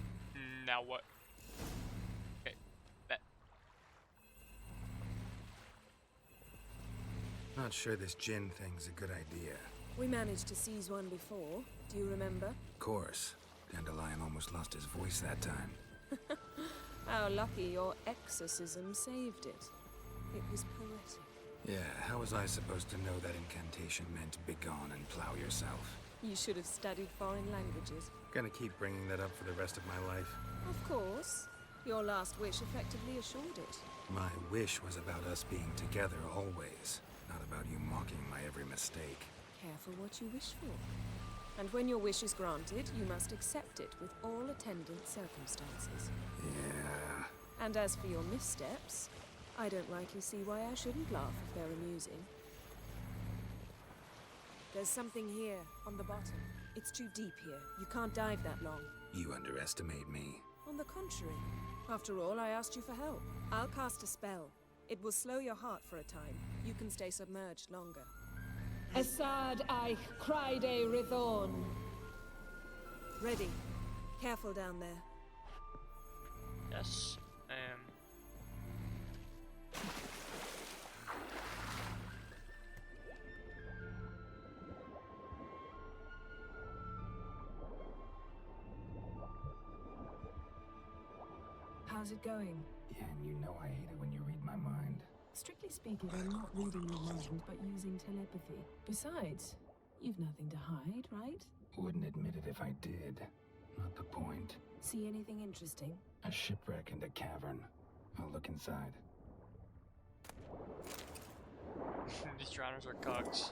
Now what? Okay, bet. Not sure this djinn thing's a good idea. We managed to seize one before. Do you remember? Of course. Dandelion almost lost his voice that time. How lucky your exorcism saved it. It was poetic. Yeah, how was I supposed to know that incantation meant begone and plow yourself? You should have studied foreign languages. Gonna keep bringing that up for the rest of my life. Of course. Your last wish effectively assured it. My wish was about us being together always, not about you mocking my every mistake. Careful what you wish for. And when your wish is granted, you must accept it with all attendant circumstances. Yeah. And as for your missteps, I don't rightly see why I shouldn't laugh if they're amusing. There's something here, on the bottom. It's too deep here. You can't dive that long. You underestimate me. On the contrary. After all, I asked you for help. I'll cast a spell. It will slow your heart for a time. You can stay submerged longer. Assad eich Cryde Rithon. Ready. Careful down there. Yes. How's it going? Yeah, and you know I hate it when you read my mind. Strictly speaking, I'm not reading your mind, but using telepathy. Besides, you've nothing to hide, right? Wouldn't admit it if I did. Not the point. See anything interesting? A shipwreck and a cavern. I'll look inside. These drowners are cogs.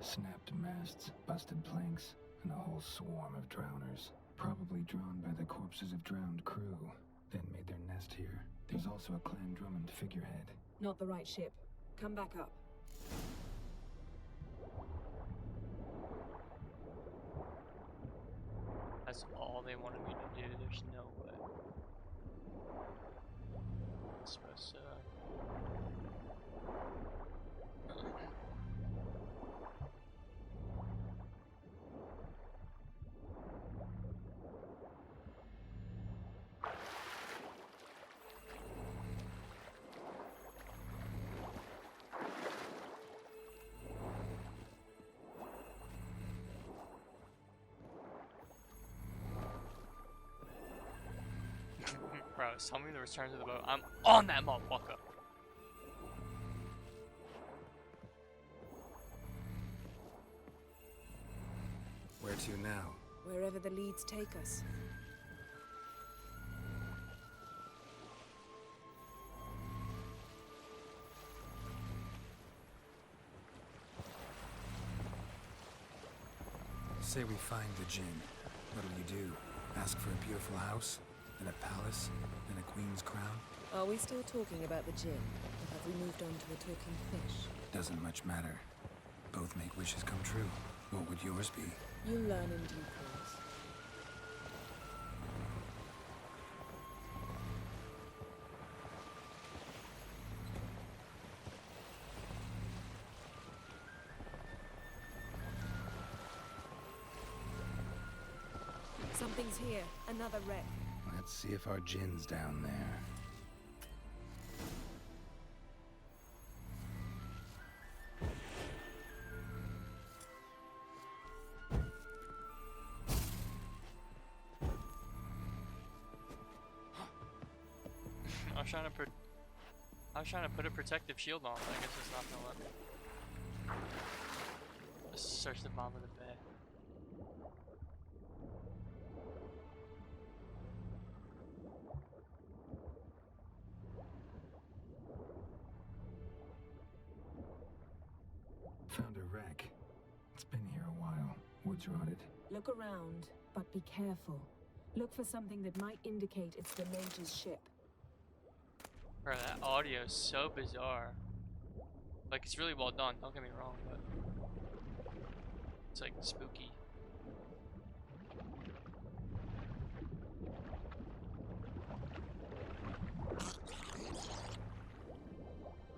Snapped masts, busted planks, and a whole swarm of drowners. Probably drawn by the corpses of drowned crew, then made their nest here. There's also a Clan Drummond figurehead. Not the right ship. Come back up. That's all they wanted me to do. There's no way. I suppose so. Bro, tell me the return to the boat. I'm on that motherfucker. Where to now? Wherever the leads take us. Say we find the Jinn. What'll you do? Ask for a beautiful house? And a palace? And a queen's crown? Are we still talking about the Jinn? Or have we moved on to the talking fish? Doesn't much matter. Both make wishes come true. What would yours be? You'll learn in due course. Something's here. Another wreck. Let's see if our Jinn's down there. I was trying to put a protective shield on, but I guess it's not gonna let me. Let's search the bottom of the bay. Found a wreck. It's been here a while. Wood's rotted. Look around, but be careful. Look for something that might indicate it's the mage's ship. Bro, that audio is so bizarre. Like, it's really well done, don't get me wrong, but it's like spooky.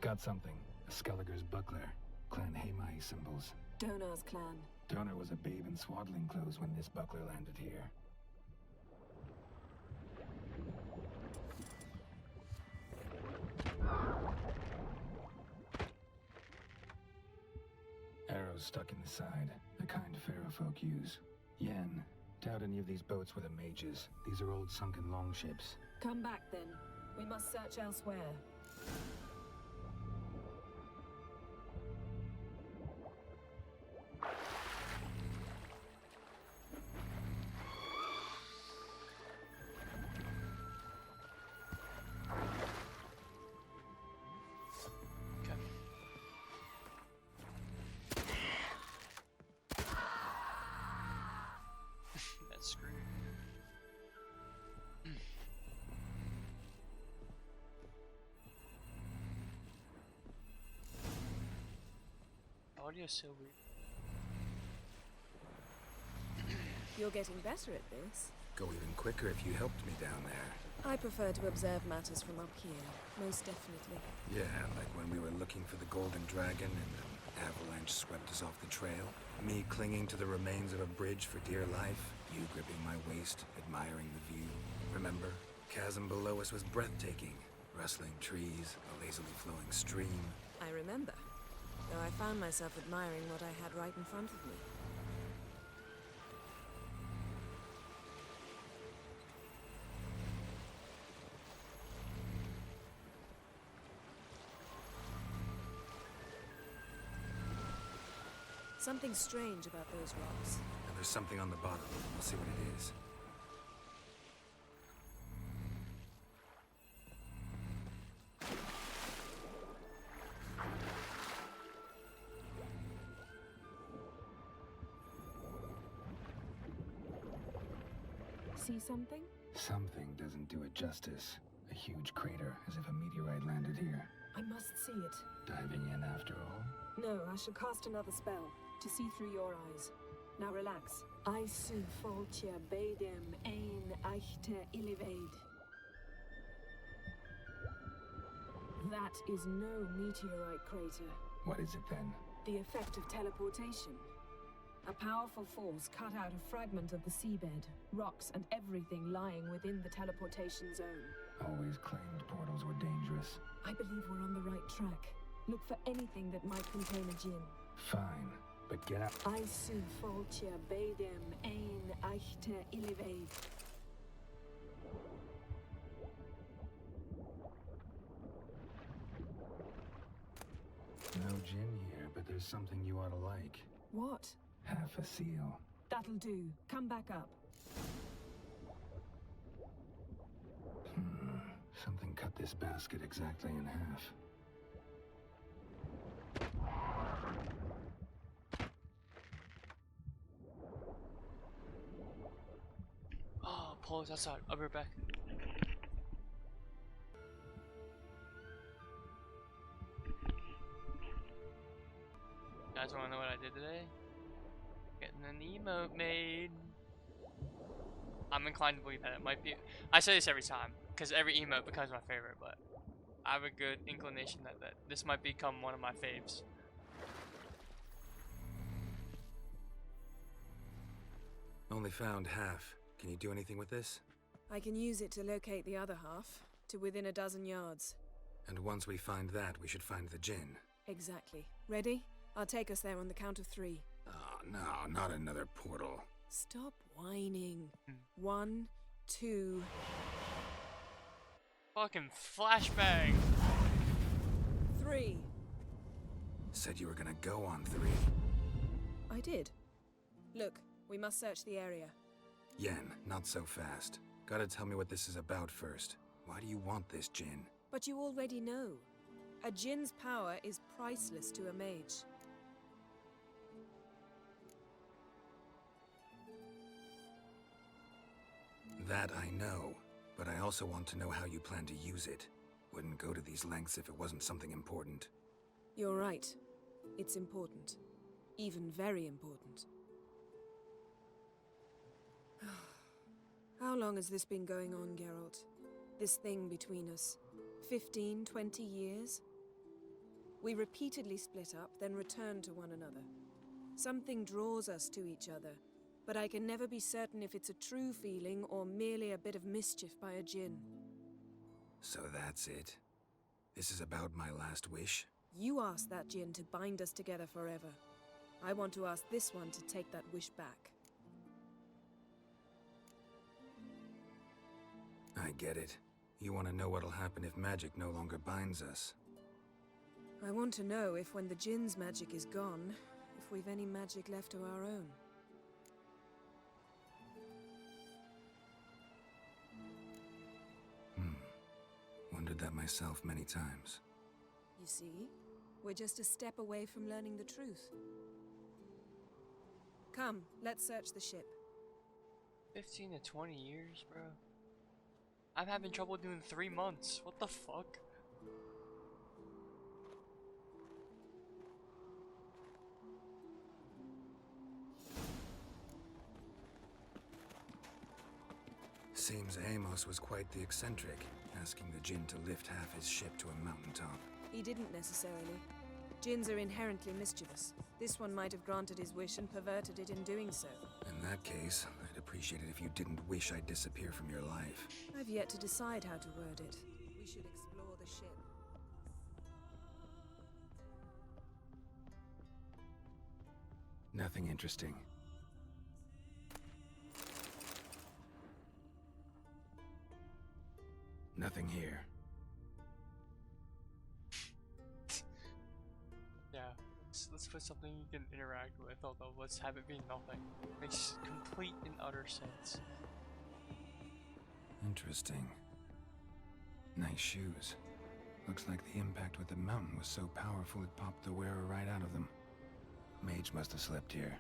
Got something. A Skelliger's buckler. Clan Hamai symbols. Donar's clan. Donar was a babe in swaddling clothes when this buckler landed here. Arrows stuck in the side, the kind Pharaoh folk use. Yen, doubt any of these boats were the mages. These are old sunken longships. Come back then. We must search elsewhere. Audio's so weird. You're getting better at this. Go even quicker if you helped me down there. I prefer to observe matters from up here, most definitely. Yeah, like when we were looking for the Golden Dragon and an avalanche swept us off the trail. Me clinging to the remains of a bridge for dear life. You gripping my waist, admiring the view. Remember? Chasm below us was breathtaking. Rustling trees, a lazily flowing stream. I remember, though I found myself admiring what I had right in front of me. Something strange about those rocks. And there's something on the bottom. We'll see what it is. See something? Something doesn't do it justice. A huge crater, as if a meteorite landed here. I must see it. Diving in after all? No, I shall cast another spell to see through your eyes. Now relax. Isu foltja bedem ein eichte ilivaid. That is no meteorite crater. What is it then? The effect of teleportation. A powerful force cut out a fragment of the seabed, rocks and everything lying within the teleportation zone. Always claimed portals were dangerous. I believe we're on the right track. Look for anything that might contain a djinn. Fine, but get out. Isu foltja bedem ein eichte ilivaid. No gin here, but there's something you ought to like. What? Half a seal. That'll do. Come back up. Something cut this basket exactly in half. Oh, pause outside. I'll be right back. You guys wanna know what I did today? Getting an emote made. I'm inclined to believe that it might be. I say this every time, because every emote becomes my favorite, but I have a good inclination that this might become one of my faves. Only found half. Can you do anything with this? I can use it to locate the other half, to within a dozen yards. And once we find that, we should find the gin. Exactly. Ready? I'll take us there on the count of 3. Oh, no, not another portal. Stop whining. 1, 2... Fucking flashbang! 3. Said you were gonna go on 3. I did. Look, we must search the area. Yen, not so fast. Gotta tell me what this is about first. Why do you want this gin? But you already know. A djinn's power is priceless to a mage. That I know, but I also want to know how you plan to use it. Wouldn't go to these lengths if it wasn't something important. You're right. It's important. Even very important. How long has this been going on, Geralt? This thing between us? 15, 20 years? We repeatedly split up, then return to one another. Something draws us to each other, but I can never be certain if it's a true feeling or merely a bit of mischief by a djinn. So that's it? This is about my last wish? You asked that djinn to bind us together forever. I want to ask this one to take that wish back. I get it. You want to know what'll happen if magic no longer binds us. I want to know if when the djinn's magic is gone, if we've any magic left of our own. Wondered that myself many times. You see? We're just a step away from learning the truth. Come, let's search the ship. 15 to 20 years, bro. I'm having trouble doing 3 months. What the fuck? seems Amos was quite the eccentric, asking the Jinn to lift half his ship to a mountaintop. He didn't necessarily. Jinns are inherently mischievous. This one might have granted his wish and perverted it in doing so. In that case, I'd appreciate it if you didn't wish I'd disappear from your life. I've yet to decide how to word it. We should explore the ship. Nothing interesting. Nothing here. Yeah, let's put something you can interact with, although let's have it be nothing. Makes complete and utter sense. Interesting. Nice shoes. Looks like the impact with the mountain was so powerful it popped the wearer right out of them. Mage must have slept here.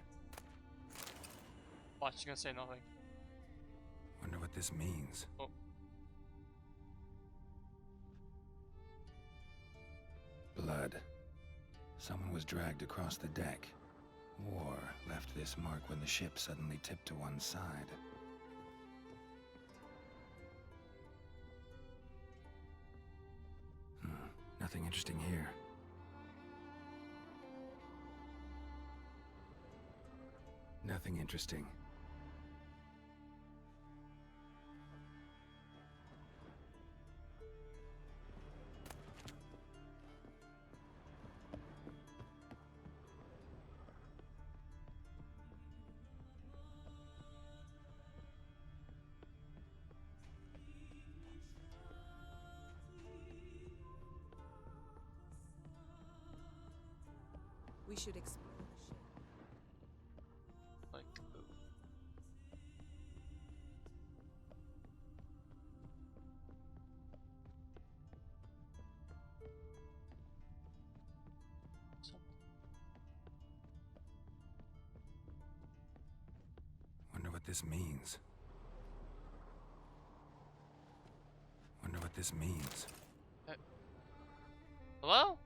Watch, she's gonna say nothing. Wonder what this means. Oh. Blood. Someone was dragged across the deck. War left this mark when the ship suddenly tipped to one side. Nothing interesting here. Nothing interesting. We should explore the ship. Like, Wonder what this means. Wonder what this means. Hello?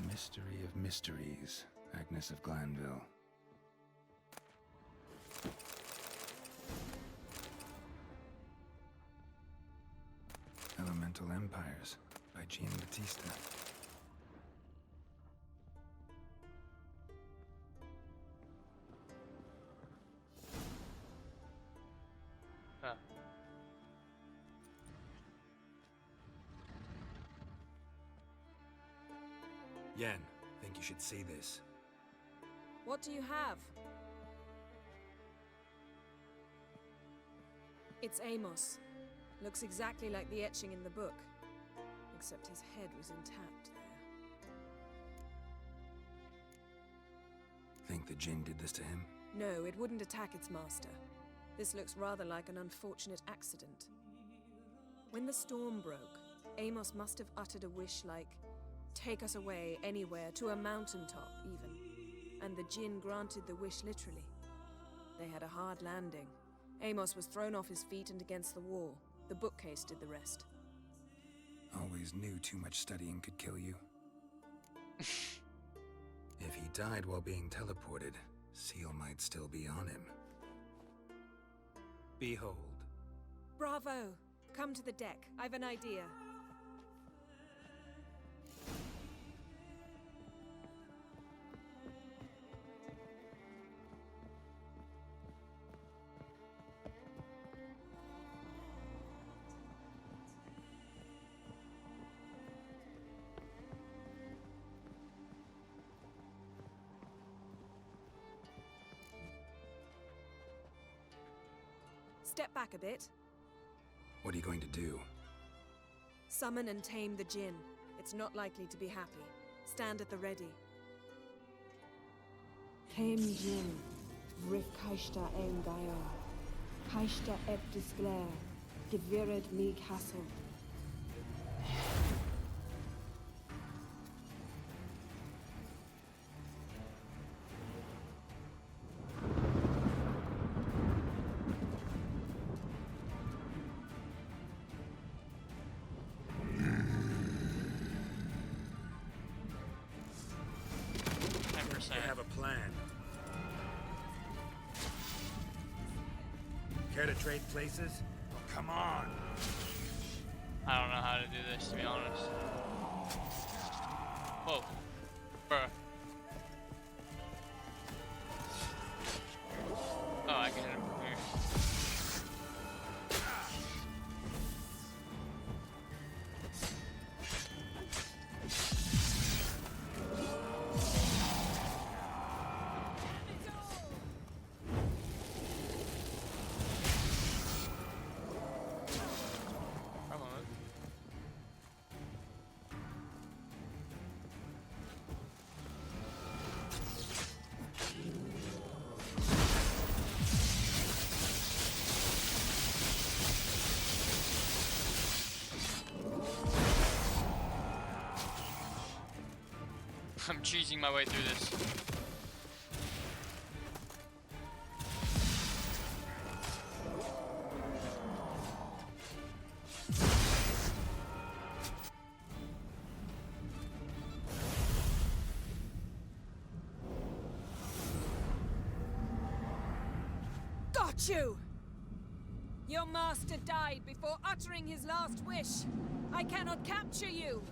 Mystery of mysteries, Agnes of Glanville. Elemental Empires by Jean Batista. Yen, think you should see this. What do you have? It's Amos. Looks exactly like the etching in the book. Except his head was intact there. Think the Jinn did this to him? No, it wouldn't attack its master. This looks rather like an unfortunate accident. When the storm broke, Amos must have uttered a wish like, "Take us away, anywhere, to a mountaintop, even." And the Jinn granted the wish literally. They had a hard landing. Amos was thrown off his feet and against the wall. The bookcase did the rest. Always knew too much studying could kill you. If he died while being teleported, Seal might still be on him. Behold. Bravo! Come to the deck. I've an idea. Step back a bit. What are you going to do? Summon and tame the Jinn. It's not likely to be happy. Stand at the ready. Tame Jinn, Rif Kaishta en Gaia, Kaishta eb disglair, Gevirid me castle. I have a plan. Care to trade places? Oh, come on! I don't know how to do this, to be honest. Whoa. Bruh. Oh, I get him from here. Come on. I'm cheesing my way through this. Got you! Your master died before uttering his last wish. I cannot capture you.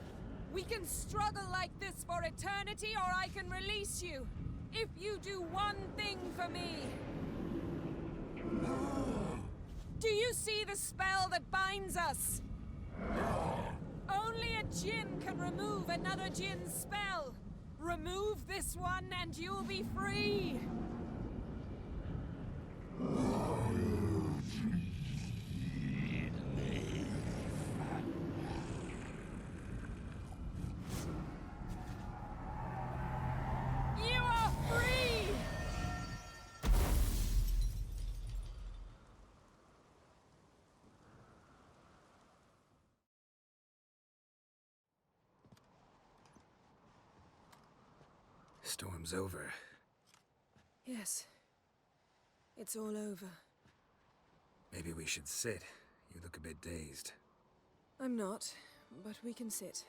We can struggle like this for eternity, or I can release you. If you do one thing for me. Do you see the spell that binds us? Only a djinn can remove another djinn's spell. Remove this one and you'll be free. You are free! Storm's over. Yes. It's all over. Maybe we should sit. You look a bit dazed. I'm not, but we can sit.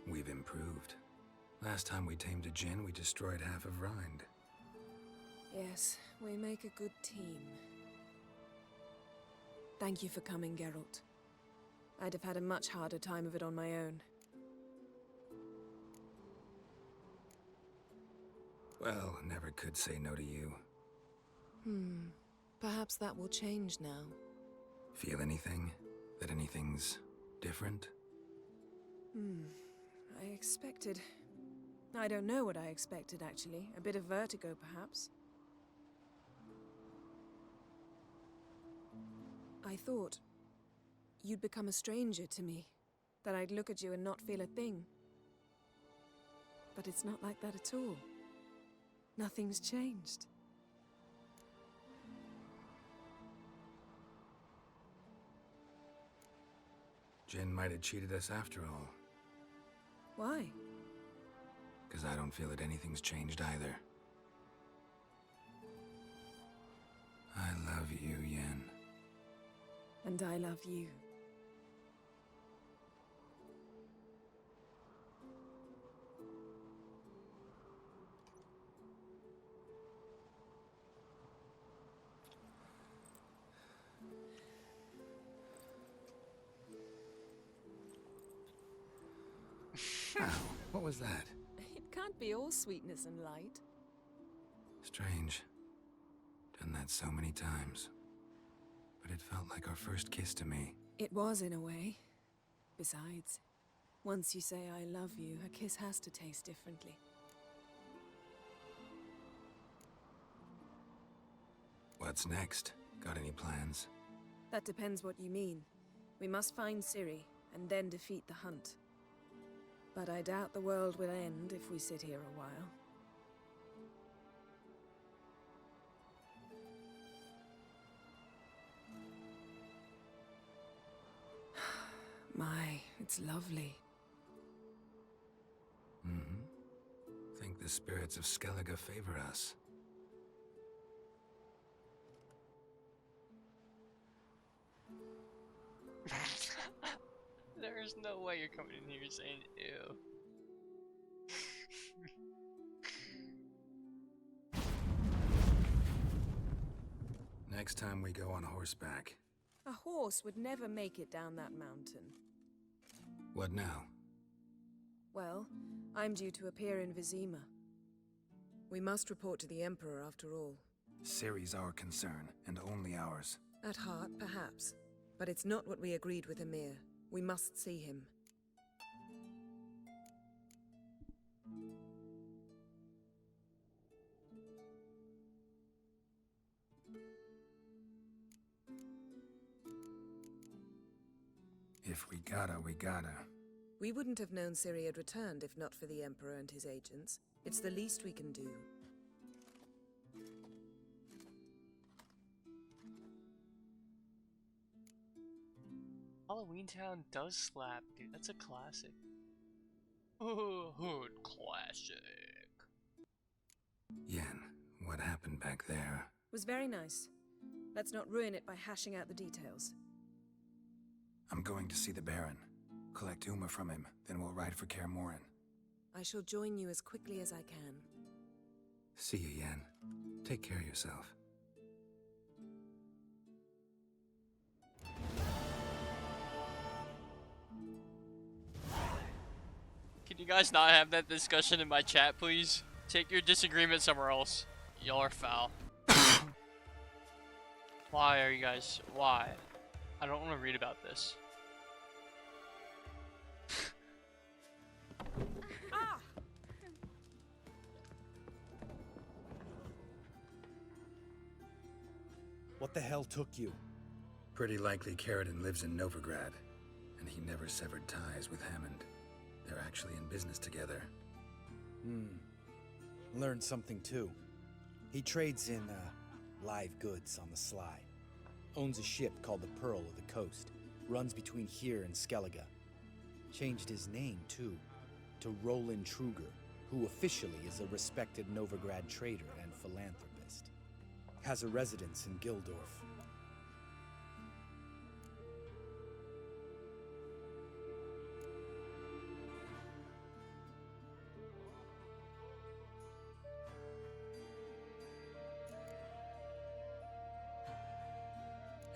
We've improved. Last time we tamed a djinn, we destroyed half of Rind. Yes, we make a good team. Thank you for coming, Geralt. I'd have had a much harder time of it on my own. Well, never could say no to you. Perhaps that will change now. Feel anything? That anything's different? I expected... I don't know what I expected, actually. A bit of vertigo, perhaps. I thought you'd become a stranger to me, that I'd look at you and not feel a thing. But it's not like that at all. Nothing's changed. Jinn might have cheated us after all. Why? Because I don't feel that anything's changed either. I love you, Yen. And I love you. Ow, what was that? It can't be all sweetness and light. Strange. Done that so many times. But it felt like our first kiss to me. It was, in a way. Besides, once you say I love you, a kiss has to taste differently. What's next? Got any plans? That depends what you mean. We must find Ciri, and then defeat the hunt. But I doubt the world will end if we sit here a while. My, it's lovely. Think the spirits of Skellige favor us. There's no way you're coming in here saying ew. Next time we go on horseback. A horse would never make it down that mountain. What now? Well, I'm due to appear in Vizima. We must report to the Emperor after all. Ciri's our concern, and only ours. At heart, perhaps. But it's not what we agreed with Emir. We must see him. If we gotta, we gotta. We wouldn't have known Ciri had returned if not for the Emperor and his agents. It's the least we can do. Halloween Town does slap, dude. That's a classic. Oh, hood classic. Yen, what happened back there? Was very nice. Let's not ruin it by hashing out the details. I'm going to see the Baron. Collect Uma from him, then we'll ride for Kaer. I shall join you as quickly as I can. See you, Yen. Take care of yourself. Can you guys not have that discussion in my chat, please? Take your disagreement somewhere else. Y'all are foul. Why are you guys... Why? I don't want to read about this. What the hell took you? Pretty likely Karadin lives in Novigrad, and he never severed ties with Hammond. They're actually in business together. Learned something too. He trades in, live goods on the sly. Owns a ship called the Pearl of the Coast. Runs between here and Skellige. Changed his name, too, to Roland Truger, who officially is a respected Novigrad trader and philanthropist. Has a residence in Gildorf.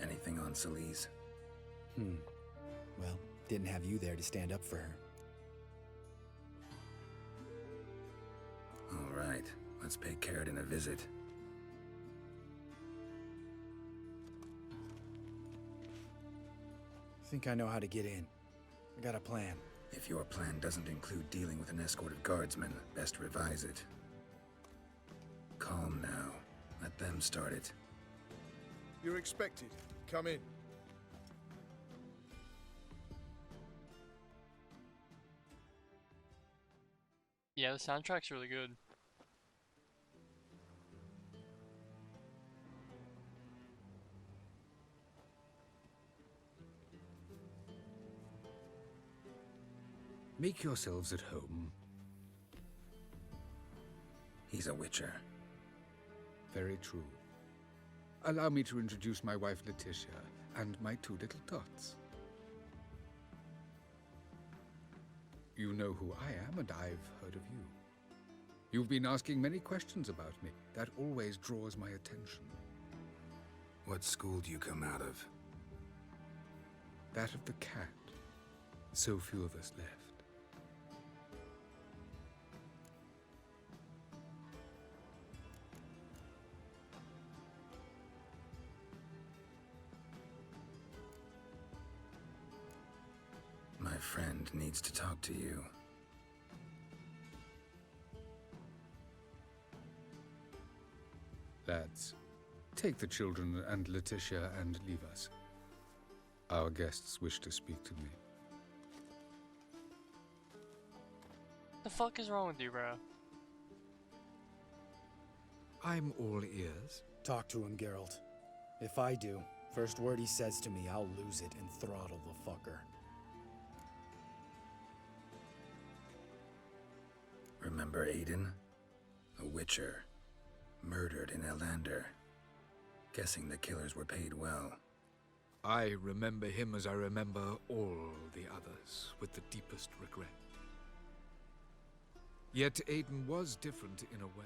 Anything on Celise? Well, didn't have you there to stand up for her. All right, let's pay Karadin a visit. Think I know how to get in. I got a plan. If your plan doesn't include dealing with an escort of guardsmen, best revise it. Calm now. Let them start it. You're expected. Come in. Yeah, the soundtrack's really good. Make yourselves at home. He's a witcher. Very true. Allow me to introduce my wife Letitia and my two little tots. You know who I am, and I've heard of you. You've been asking many questions about me. That always draws my attention. What school do you come out of? That of the cat. So few of us left. My friend needs to talk to you. Lads, take the children and Letitia and leave us. Our guests wish to speak to me. The fuck is wrong with you, bro? I'm all ears. Talk to him, Geralt. If I do, first word he says to me, I'll lose it and throttle the fucker. Remember Aiden? A witcher. Murdered in Elander. Guessing the killers were paid well. I remember him as I remember all the others, with the deepest regret. Yet Aiden was different in a way.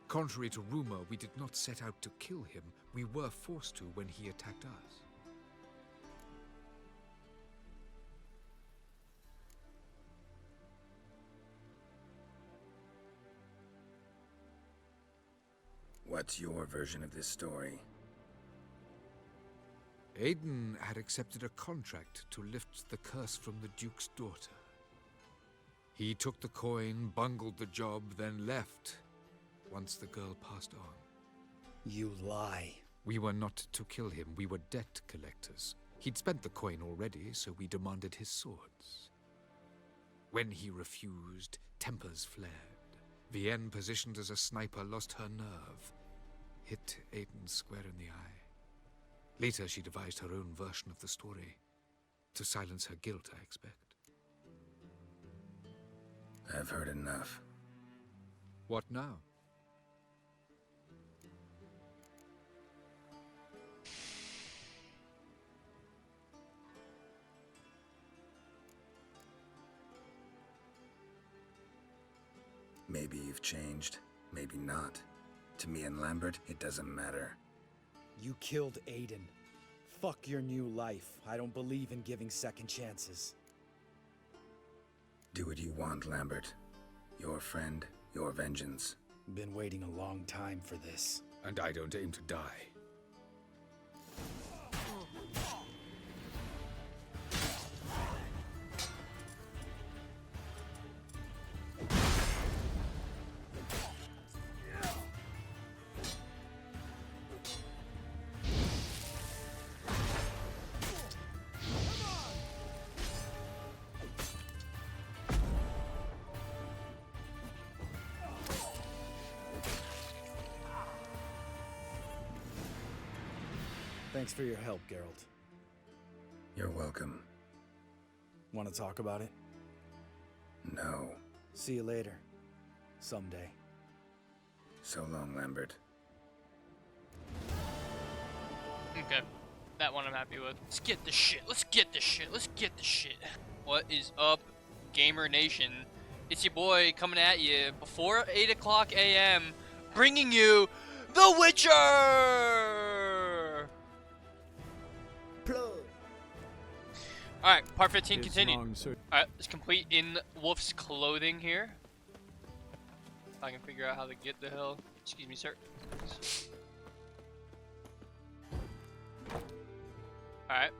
Contrary to rumor, we did not set out to kill him. We were forced to when he attacked us. What's your version of this story? Aiden had accepted a contract to lift the curse from the Duke's daughter. He took the coin, bungled the job, then left once the girl passed on. You lie. We were not to kill him. We were debt collectors. He'd spent the coin already, so we demanded his swords. When he refused, tempers flared. Vienne, positioned as a sniper, lost her nerve. Hit Aiden square in the eye. Later, she devised her own version of the story. To silence her guilt, I expect. I've heard enough. What now? Maybe you've changed, maybe not. To me and Lambert, it doesn't matter. You killed Aiden. Fuck your new life. I don't believe in giving second chances. Do what you want, Lambert. Your friend, your vengeance. Been waiting a long time for this. And I don't aim to die. Thanks for your help, Geralt. You're welcome. Want to talk about it? No. See you later. Someday. So long, Lambert. Okay. That one I'm happy with. Let's get this shit. Let's get this shit. Let's get this shit. What is up, Gamer Nation? It's your boy coming at you before 8 o'clock a.m. bringing you The Witcher! Alright, part 15 continued. Alright, let's complete in Wolf's clothing here. If I can figure out how to get the hell. Excuse me, sir. Alright.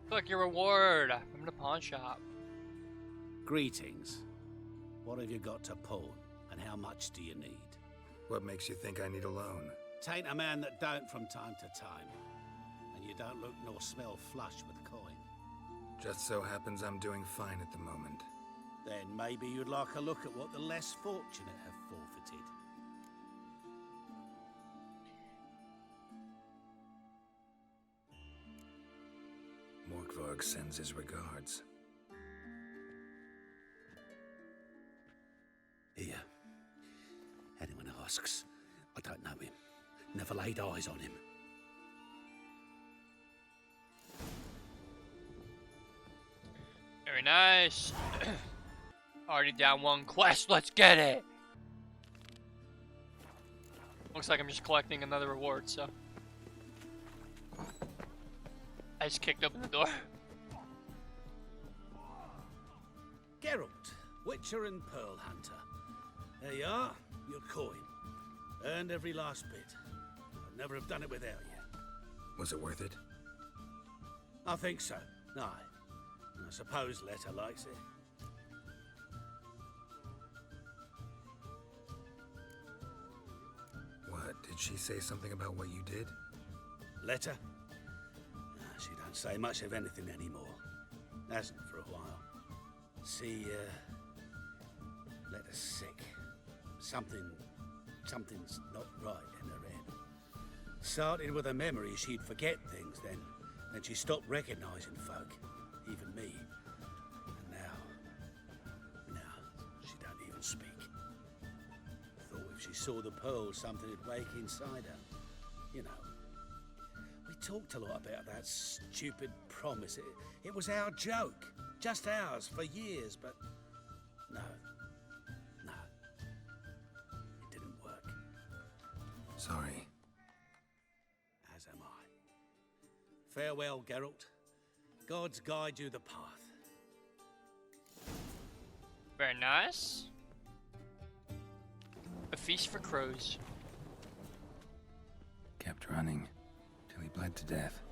Look, your reward from the pawn shop. Greetings. What have you got to pawn, and how much do you need? What makes you think I need a loan? Tain't a man that don't from time to time. And you don't look nor smell flush with coin. Just so happens I'm doing fine at the moment. Then maybe you'd like a look at what the less fortunate have forfeited. Morkvarg sends his regards. Here. Anyone asks, I don't know him. Never laid eyes on him. Very nice. Already down one quest. Let's get it. Looks like I'm just collecting another reward, so. I just kicked open the door. Geralt, Witcher and Pearl Hunter. There you are, your coin. Earned every last bit. I'd never have done it without you. Was it worth it? I think so. Aye. And I suppose Letter likes it. What? Did she say something about what you did? Letter? She don't say much of anything anymore. Hasn't for a while. See, Letter's sick. Something's not right in her head. Started with a memory she'd forget things, then she stopped recognizing folk, even me. And now she don't even speak. Thought if she saw the pearl, something would wake inside her. You know, we talked a lot about that stupid promise. It was our joke. Just ours for years, but no. It didn't work. Sorry. As am I. Farewell, Geralt. Gods guide you the path. Very nice. A feast for crows. Kept running till he bled to death.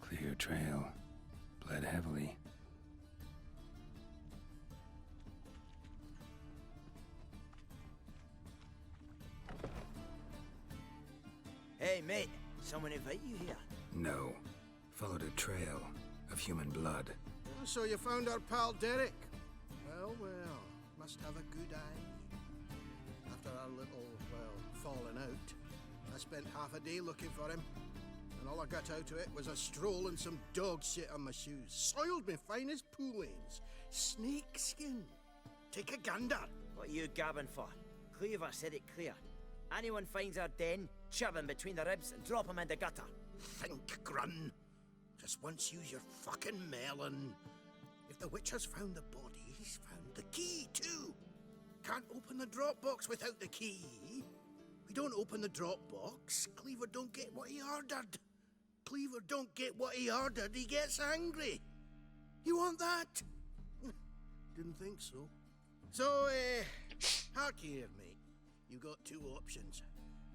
Clear trail. Bled heavily. Hey, mate. Someone invite you here? No. Followed a trail of human blood. So you found our pal Derek? Well, must have a good eye. After our little, falling out, I spent half a day looking for him. And all I got out of it was a stroll and some dog shit on my shoes. Soiled me finest pool lanes. Snake skin. Take a gander. What are you gabbing for? Cleaver said it clear. Anyone finds our den, shove him between the ribs and drop him in the gutter. Think, Grun. Just once use your fucking melon. If the witch has found the body, he's found the key too. Can't open the drop box without the key. We don't open the drop box, Cleaver don't get what he ordered. Cleaver don't get what he ordered, he gets angry. You want that? Didn't think so. So, hark here, mate. You got two options.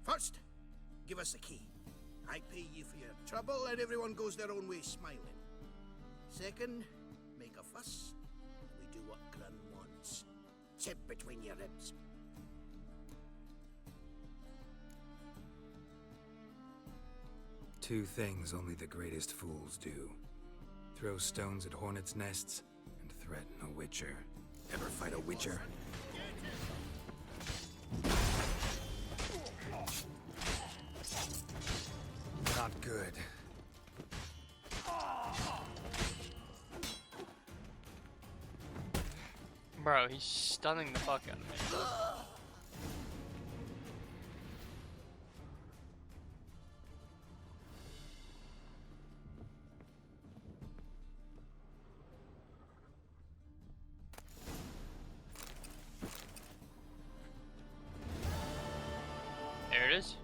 First, give us the key. I pay you for your trouble and everyone goes their own way smiling. Second, make a fuss. We do what Grun wants. Sit between your ribs. Two things only the greatest fools do. Throw stones at hornets' nests and threaten a witcher. Ever fight a witcher? Not good. Bro, he's stunning the fuck out of me. There it is.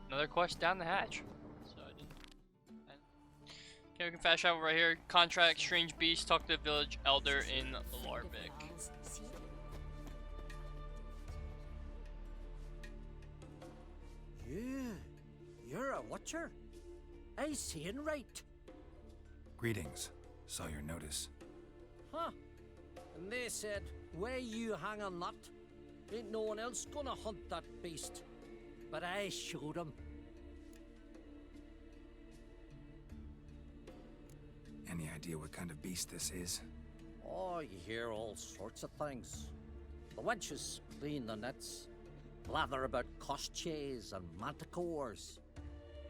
Another quest down the hatch. So I didn't. Okay, we can fast travel right here. Contract strange beast. Talk to the village elder in Larvik. You're a watcher? I seeing right. Greetings. Saw your notice. Huh. And they said, where you hang on that? Ain't no one else gonna hunt that beast. But I showed him. Any idea what kind of beast this is? Oh, you hear all sorts of things. The wenches clean the nets, blather about koshches and manticores.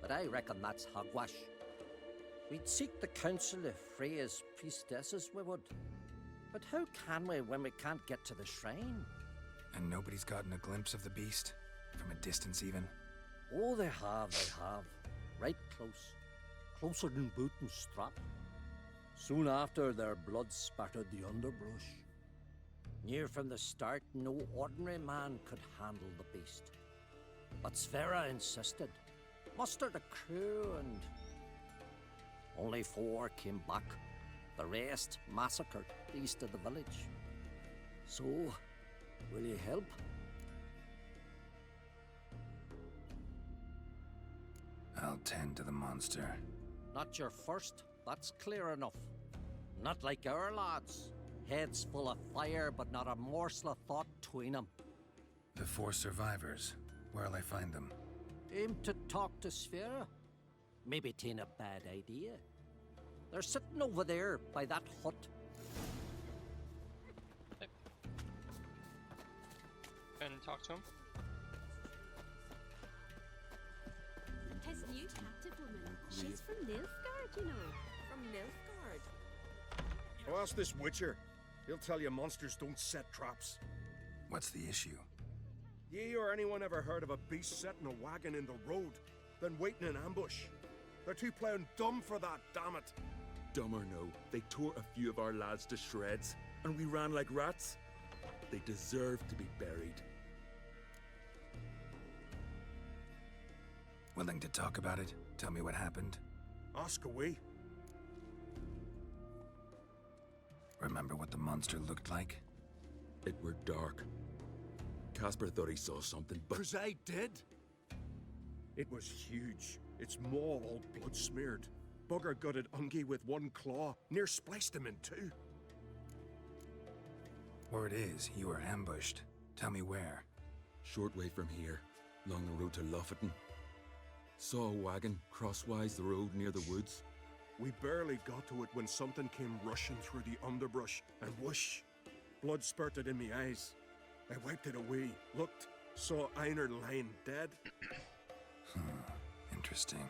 But I reckon that's hogwash. We'd seek the counsel of Freya's priestesses, we would. But how can we when we can't get to the shrine? And nobody's gotten a glimpse of the beast? From a distance even? Oh, they have. Right close. Closer than boot and strap. Soon after, their blood spattered the underbrush. Near from the start, no ordinary man could handle the beast. But Sverre insisted. Mustered a crew and... only 4 came back. The rest massacred east of the village. So, will you help? I'll tend to the monster. Not your first, that's clear enough. Not like our lads. Heads full of fire, but not a morsel of thought between them. The 4 survivors. Where'll I find them? Aim to talk to Sverre? Maybe 'tain't a bad idea. They're sitting over there by that hut. And talk to him. new captive woman. She's from Nilfgaard, you know. From Nilfgaard? Well, ask this Witcher. He'll tell you monsters don't set traps. What's the issue? Ye or anyone ever heard of a beast setting a wagon in the road, then waiting in ambush? They're too plowing dumb for that, damn it. Dumb or no, they tore a few of our lads to shreds, and we ran like rats. They deserve to be buried. Willing to talk about it? Tell me what happened? Ask away. Remember what the monster looked like? It were dark. Casper thought he saw something, but... 'Cause I did. It was huge. Its maw all blood smeared. Bugger gutted Ungi with one claw, near spliced him in two. Word is, you were ambushed. Tell me where. Short way from here, along the road to Lofferton. Saw a wagon crosswise the road near the woods. We barely got to it when something came rushing through the underbrush, and whoosh! Blood spurted in me eyes. I wiped it away, looked, saw Einar lying dead. Interesting.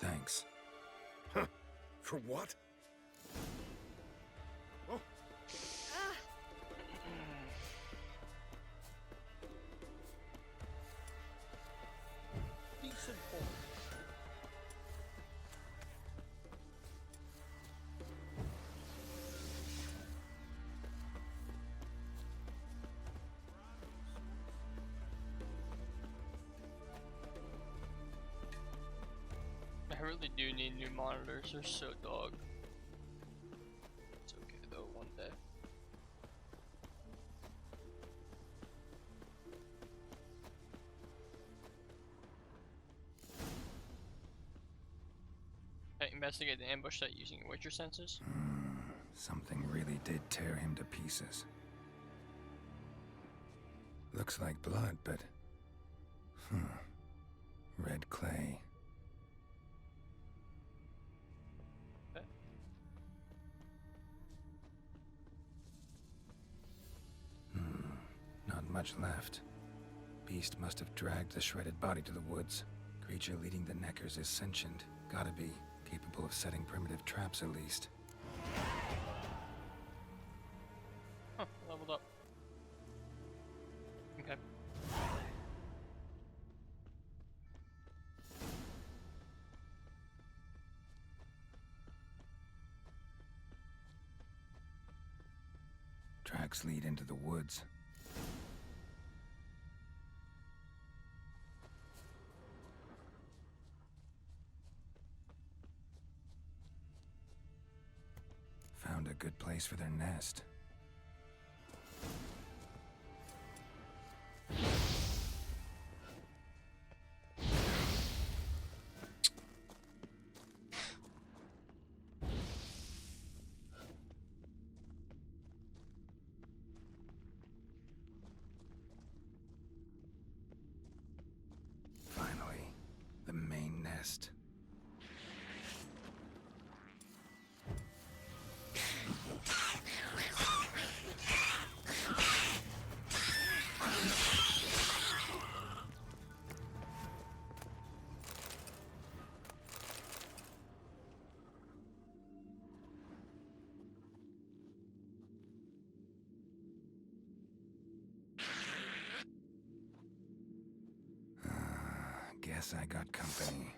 Thanks. Huh? For what? Oh. Decent boy. I really do need new monitors, they're so dog. It's okay though, one day. Hey, investigate the ambush site using your Witcher senses. Something really did tear him to pieces. Looks like blood, but... Red clay. Not much left. Beast must have dragged the shredded body to the woods. Creature leading the Neckers is sentient. Gotta be. Capable of setting primitive traps at least. Huh, leveled up. Okay. Tracks lead into the woods. Found a good place for their nest. Finally, the main nest. Guess I got company.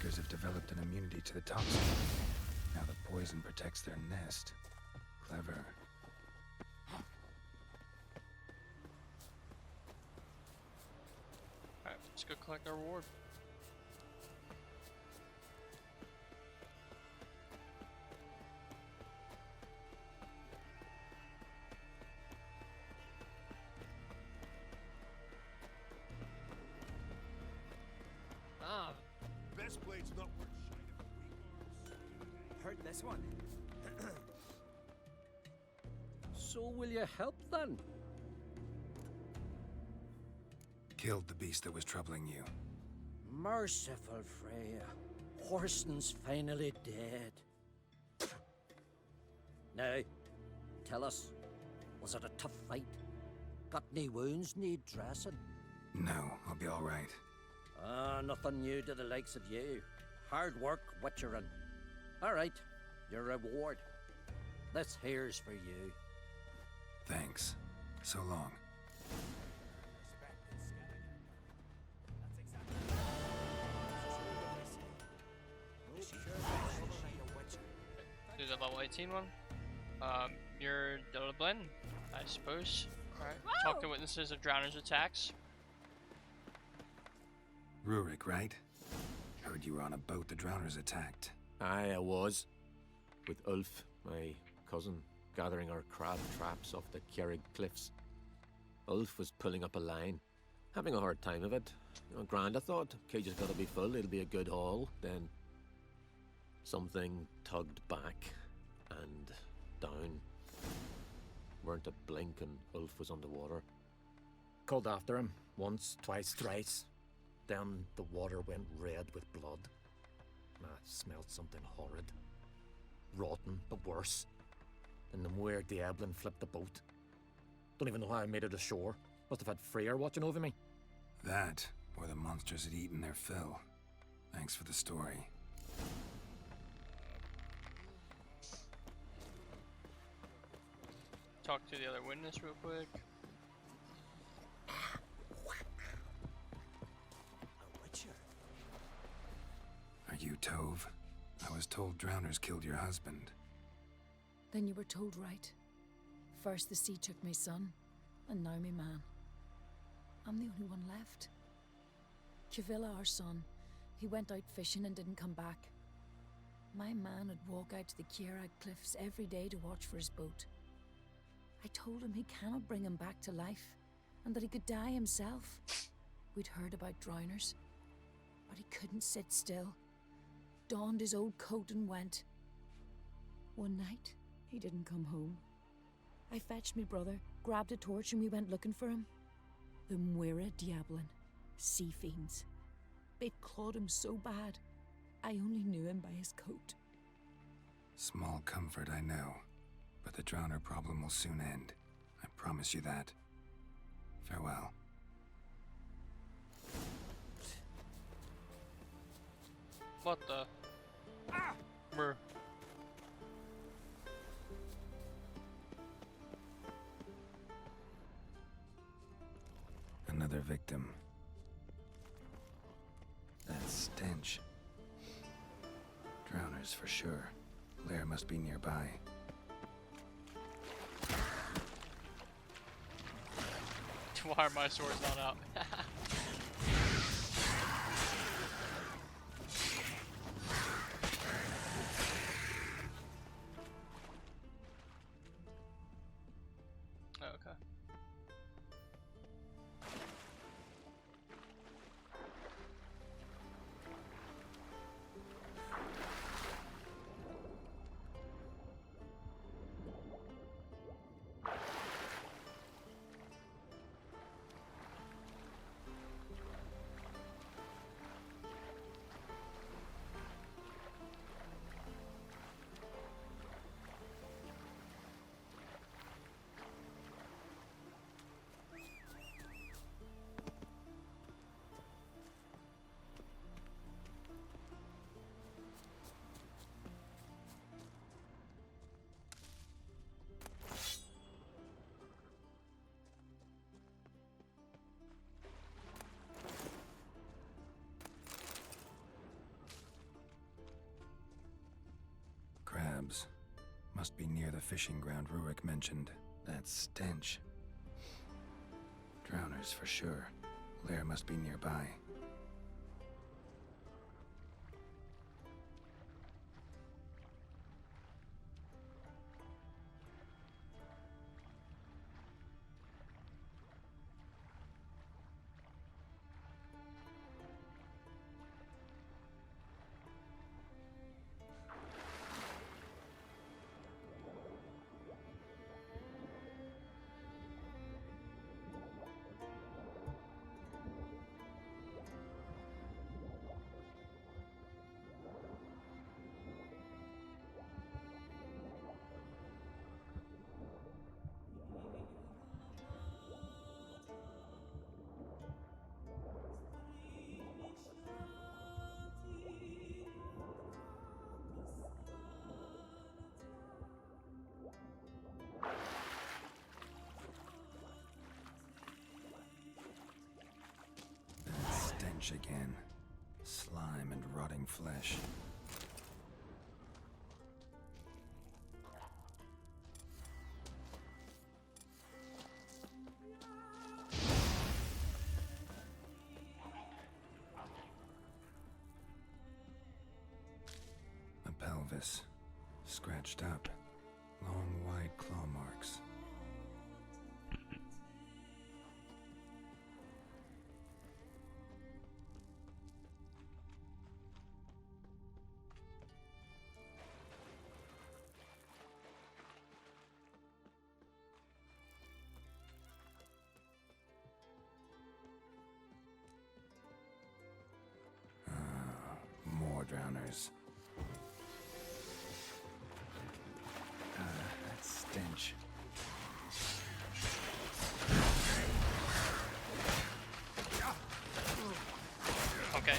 workers have developed an immunity to the toxin. Now the poison protects their nest. Clever. Alright, let's go collect our reward. Ah, Best blade's not worth shite. Heard this one. so will you help then? Killed the beast that was troubling you. Merciful Freya. Horson's finally dead. Now, tell us, was it a tough fight? Got any wounds need dressing? No, I'll be all right. Ah, nothing new to the likes of you. Hard work, witcherin'. All right, your reward. This here's for you. Thanks. So long. Do the level 18 one. You're Dublin, I suppose. Alright. Talk to witnesses of drowners' attacks. Rurik, right? Heard you were on a boat the drowners attacked. Aye, I was. With Ulf, my cousin, gathering our crab traps off the Kaer cliffs. Ulf was pulling up a line, having a hard time of it. You know, grand, I thought. Cage has got to be full, it'll be a good haul. Then something tugged back and down. Weren't a blink and Ulf was underwater. Called after him once, twice, thrice. Then the water went red with blood. I smelled something horrid. Rotten, but worse. Then the Muire Diablin flipped the boat. Don't even know how I made it ashore. Must have had Freyr watching over me. That, or the monsters had eaten their fill. Thanks for the story. Talk to the other witness real quick. Are you Tove? I was told drowners killed your husband. Then you were told right. First the sea took my son, and now me man. I'm the only one left. Chavilla, our son, he went out fishing and didn't come back. My man would walk out to the Kaer cliffs every day to watch for his boat. I told him he cannot bring him back to life, and that he could die himself. We'd heard about drowners, but he couldn't sit still. Donned his old coat and went. One night, he didn't come home. I fetched me brother, grabbed a torch, and we went looking for him. The Muire Diablin, sea fiends. They'd clawed him so bad, I only knew him by his coat. Small comfort, I know. But the drowner problem will soon end. I promise you that. Farewell. What the? Brr. Another victim. That stench. Drowners for sure. Lair must be nearby. Why are my swords not out? Okay. clubs. Must be near the fishing ground Rurik mentioned. That stench. Drowners for sure. Lair must be nearby. Again. Slime and rotting flesh. A pelvis. Scratched up. Long, wide claw marks. Drowners. That stench. Okay.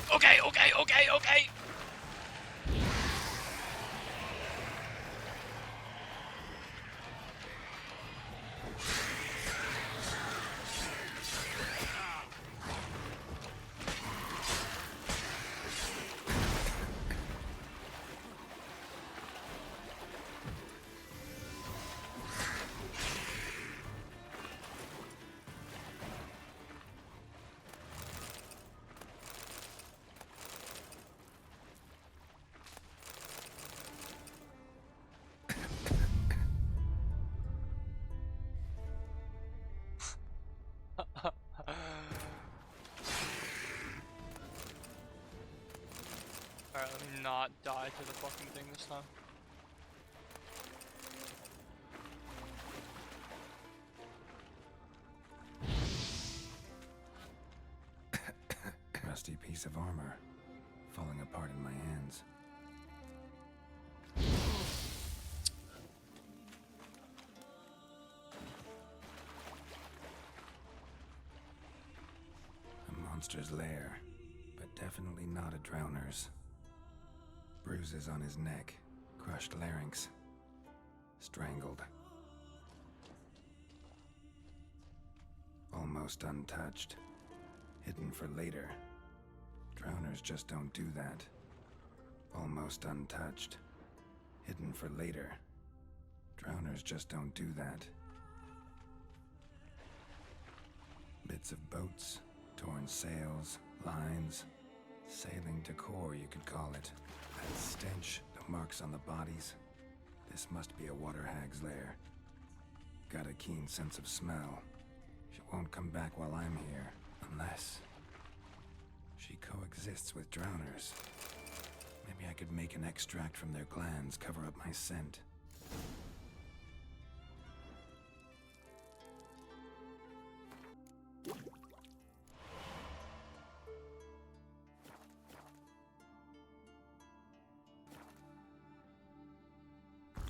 Alright, let me not die to the fucking thing this time. Rusty piece of armor, falling apart in my hands. A monster's lair, but definitely not a drowner's. Bruises on his neck, crushed larynx, strangled. Almost untouched, hidden for later. Drowners just don't do that. Almost untouched, hidden for later. Drowners just don't do that. Bits of boats, torn sails, lines, sailing decor you could call it. That stench, the marks on the bodies. This must be a water hag's lair. Got a keen sense of smell. She won't come back while I'm here, unless she coexists with drowners. Maybe I could make an extract from their glands cover up my scent.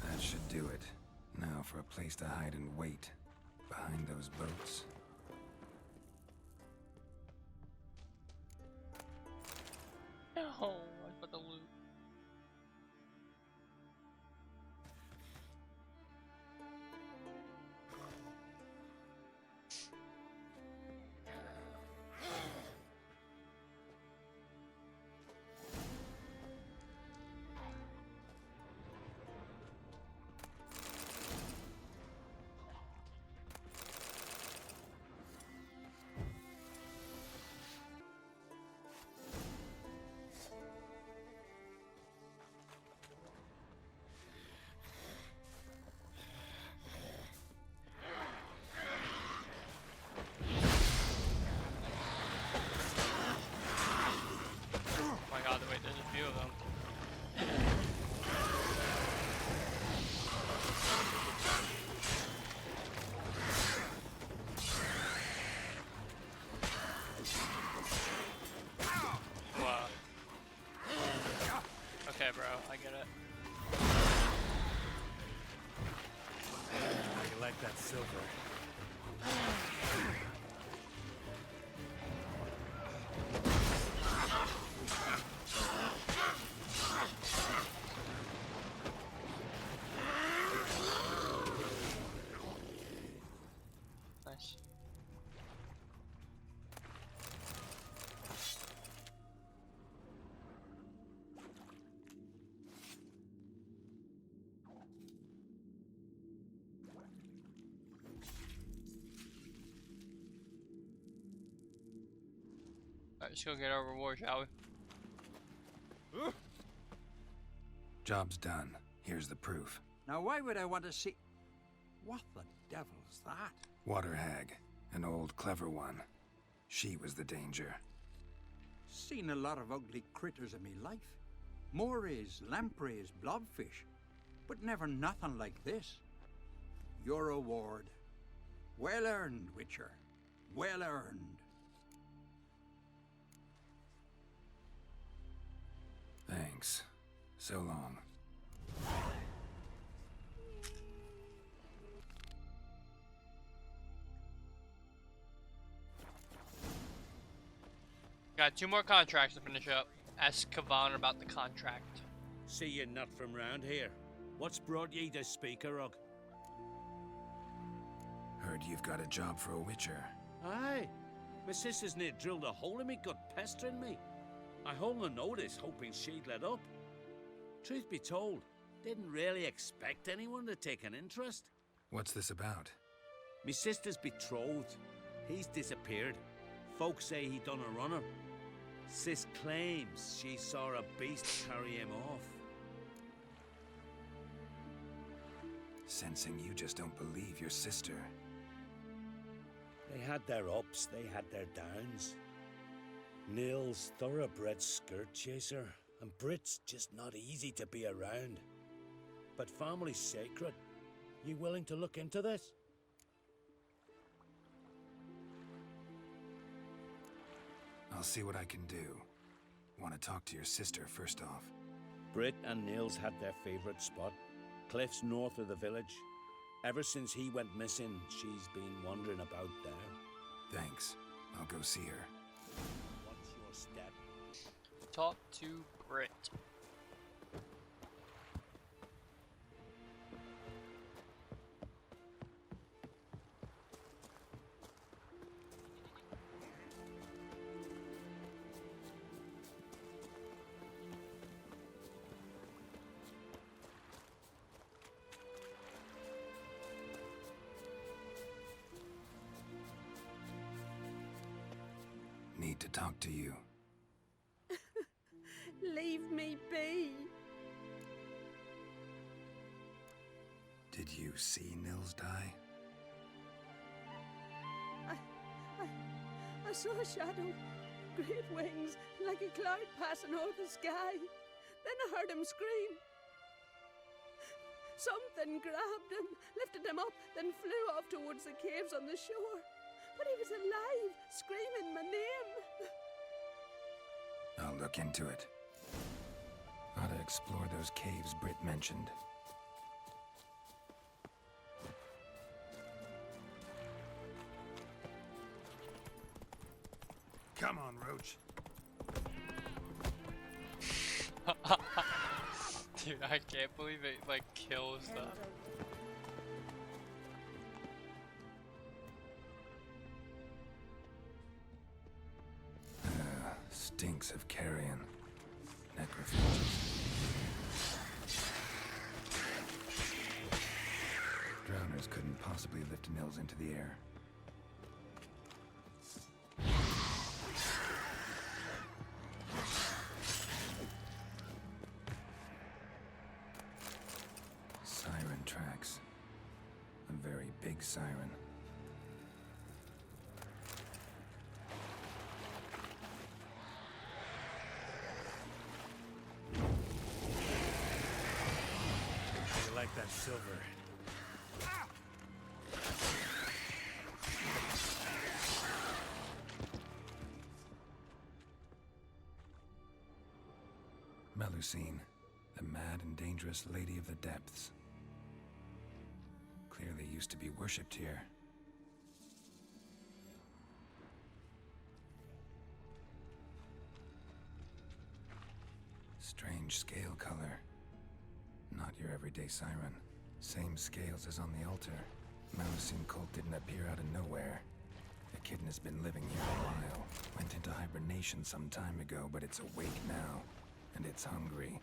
That should do it. Now for a place to hide and wait. Behind those boats. Oh, I put the loot. okay, bro. I get it. I like that silver. Nice. Alright, let's go get our reward, shall we? Job's done. Here's the proof. Now why would I want to see... What the devil's that? Water hag. An old, clever one. She was the danger. Seen a lot of ugly critters in me life. Morays, lampreys, blobfish. But never nothing like this. Your reward. Well earned, Witcher. Well earned. Thanks. So long. Got 2 more contracts to finish up. Ask Kavan about the contract. See you're not from round here. What's brought ye to Speakerug? Heard you've got a job for a witcher. Aye. My sister's near drilled a hole in me gut pestering me. I hung a notice hoping she'd let up. Truth be told, didn't really expect anyone to take an interest. What's this about? Me sister's betrothed. He's disappeared. Folks say he done a runner. Sis claims she saw a beast carry him off. Sensing you just don't believe your sister. They had their ups, they had their downs. Nils, thoroughbred skirt chaser, and Brit's just not easy to be around. But family's sacred. You willing to look into this? I'll see what I can do. Want to talk to your sister first off. Brit and Nils had their favourite spot. Cliffs north of the village. Ever since he went missing, she's been wandering about there. Thanks. I'll go see her. What's your step? Talk to Brit. Need to talk to you. Leave me be. Did you see Nils die? I saw a shadow, great wings, like a cloud passing over the sky. Then I heard him scream. Something grabbed him, lifted him up, then flew off towards the caves on the shore. But he was alive, screaming my name. I'll look into it. Ought to explore those caves Britt mentioned. Come on, Roach. Dude, I can't believe it, like, kills them. Stinks of carrion. Necrophages. Drowners couldn't possibly lift Nils into the air. Siren tracks. A very big siren. Like that silver. Melusine. The mad and dangerous Lady of the Depths. Clearly used to be worshipped here. Strange scale color. Not your everyday siren. Same scales as on the altar. Malusin cult didn't appear out of nowhere. The kitten has been living here a while. Went into hibernation some time ago, but it's awake now. And it's hungry.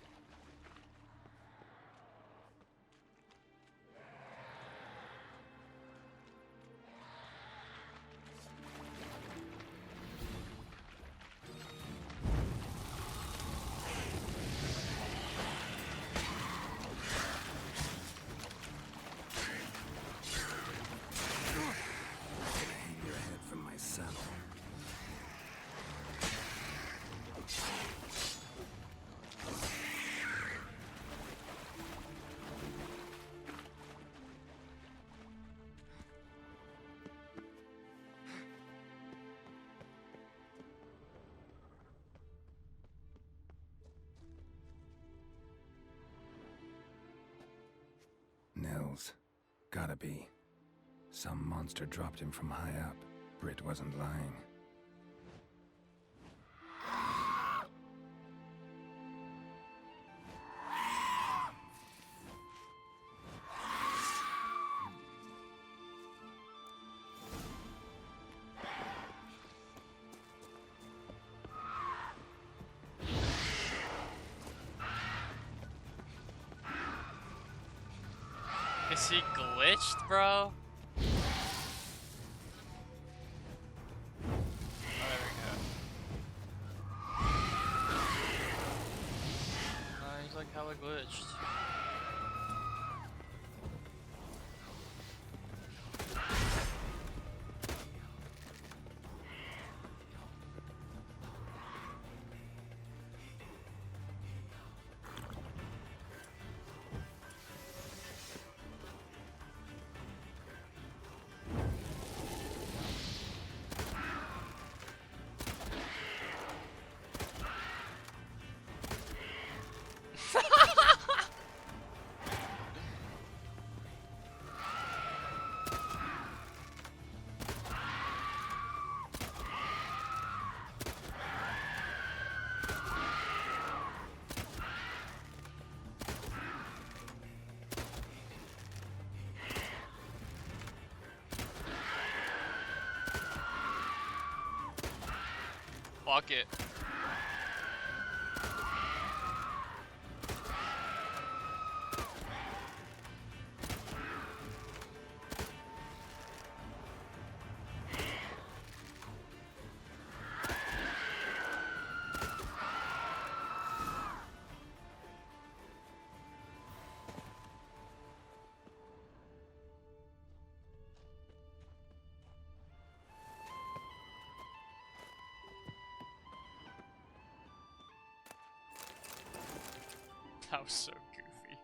Nils. Gotta be. Some monster dropped him from high up. Britt wasn't lying. Is he glitched, bro? Oh, there we go. He's like hella glitched. Fuck it. That was so goofy.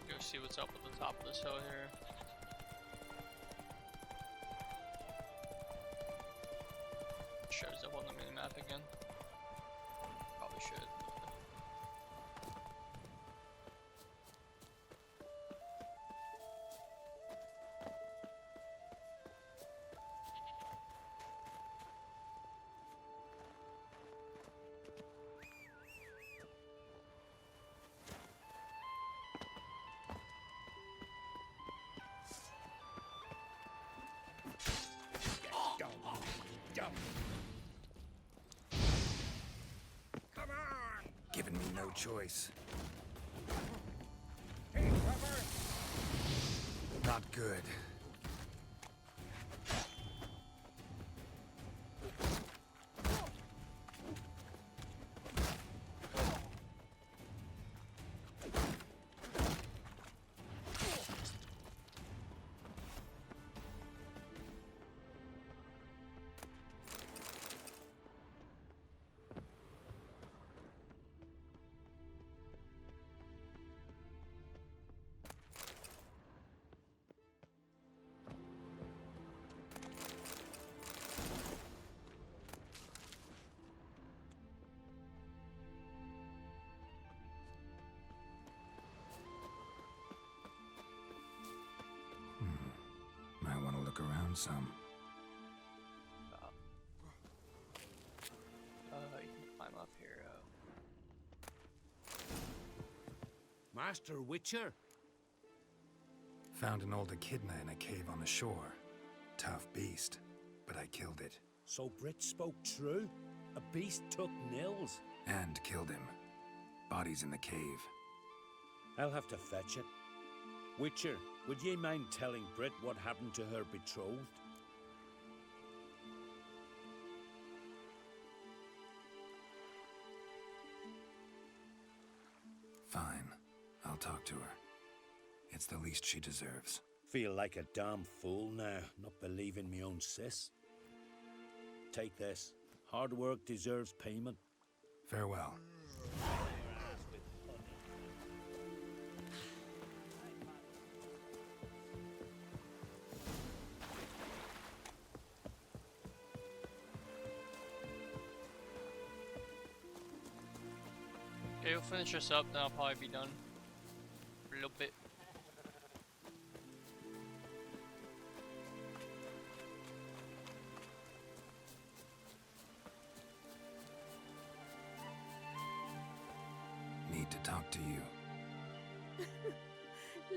Go see what's up at the top of this hill here. Shows up on the minimap again. Probably should. Giving me no choice. Not good. learn some. You can climb up here. Master Witcher? Found an old echidna in a cave on the shore. Tough beast, but I killed it. So Brit spoke true? A beast took Nils? And killed him. Body's in the cave. I'll have to fetch it. Witcher, would ye mind telling Brit what happened to her betrothed? Fine. I'll talk to her. It's the least she deserves. Feel like a damn fool now, not believing me own sis. Take this. Hard work deserves payment. Farewell. Okay, we'll finish this up, then I'll probably be done. For a little bit. Need to talk to you.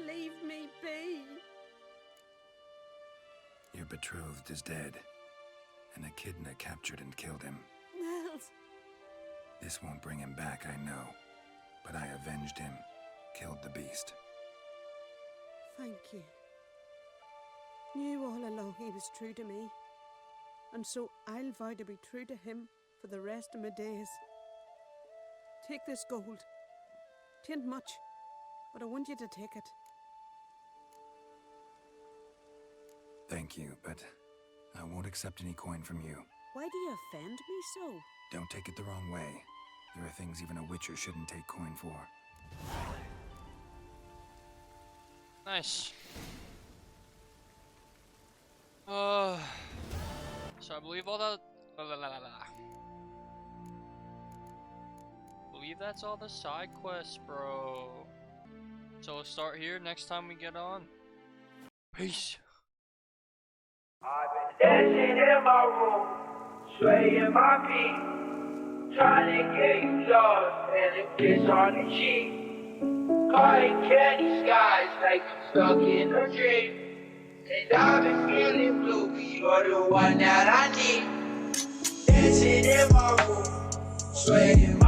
Leave me be. Your betrothed is dead. An echidna captured and killed him. Nils. This won't bring him back, I know. But I avenged him. Killed the beast. Thank you. Knew all along he was true to me. And so I'll vow to be true to him for the rest of my days. Take this gold. 'Tain't much, but I want you to take it. Thank you, but I won't accept any coin from you. Why do you offend me so? Don't take it the wrong way. There are things even a witcher shouldn't take coin for. Nice. So I believe all that. Believe that's all the side quests, bro. So we'll start here next time we get on. Peace. I've been dancing in my room, swaying my feet, trying to get you lost, and a kiss on the cheek. Calling candy skies like I'm stuck in a dream. And I've been feeling blue, 'cause you're the one that I need. Dancing in my room, swaying my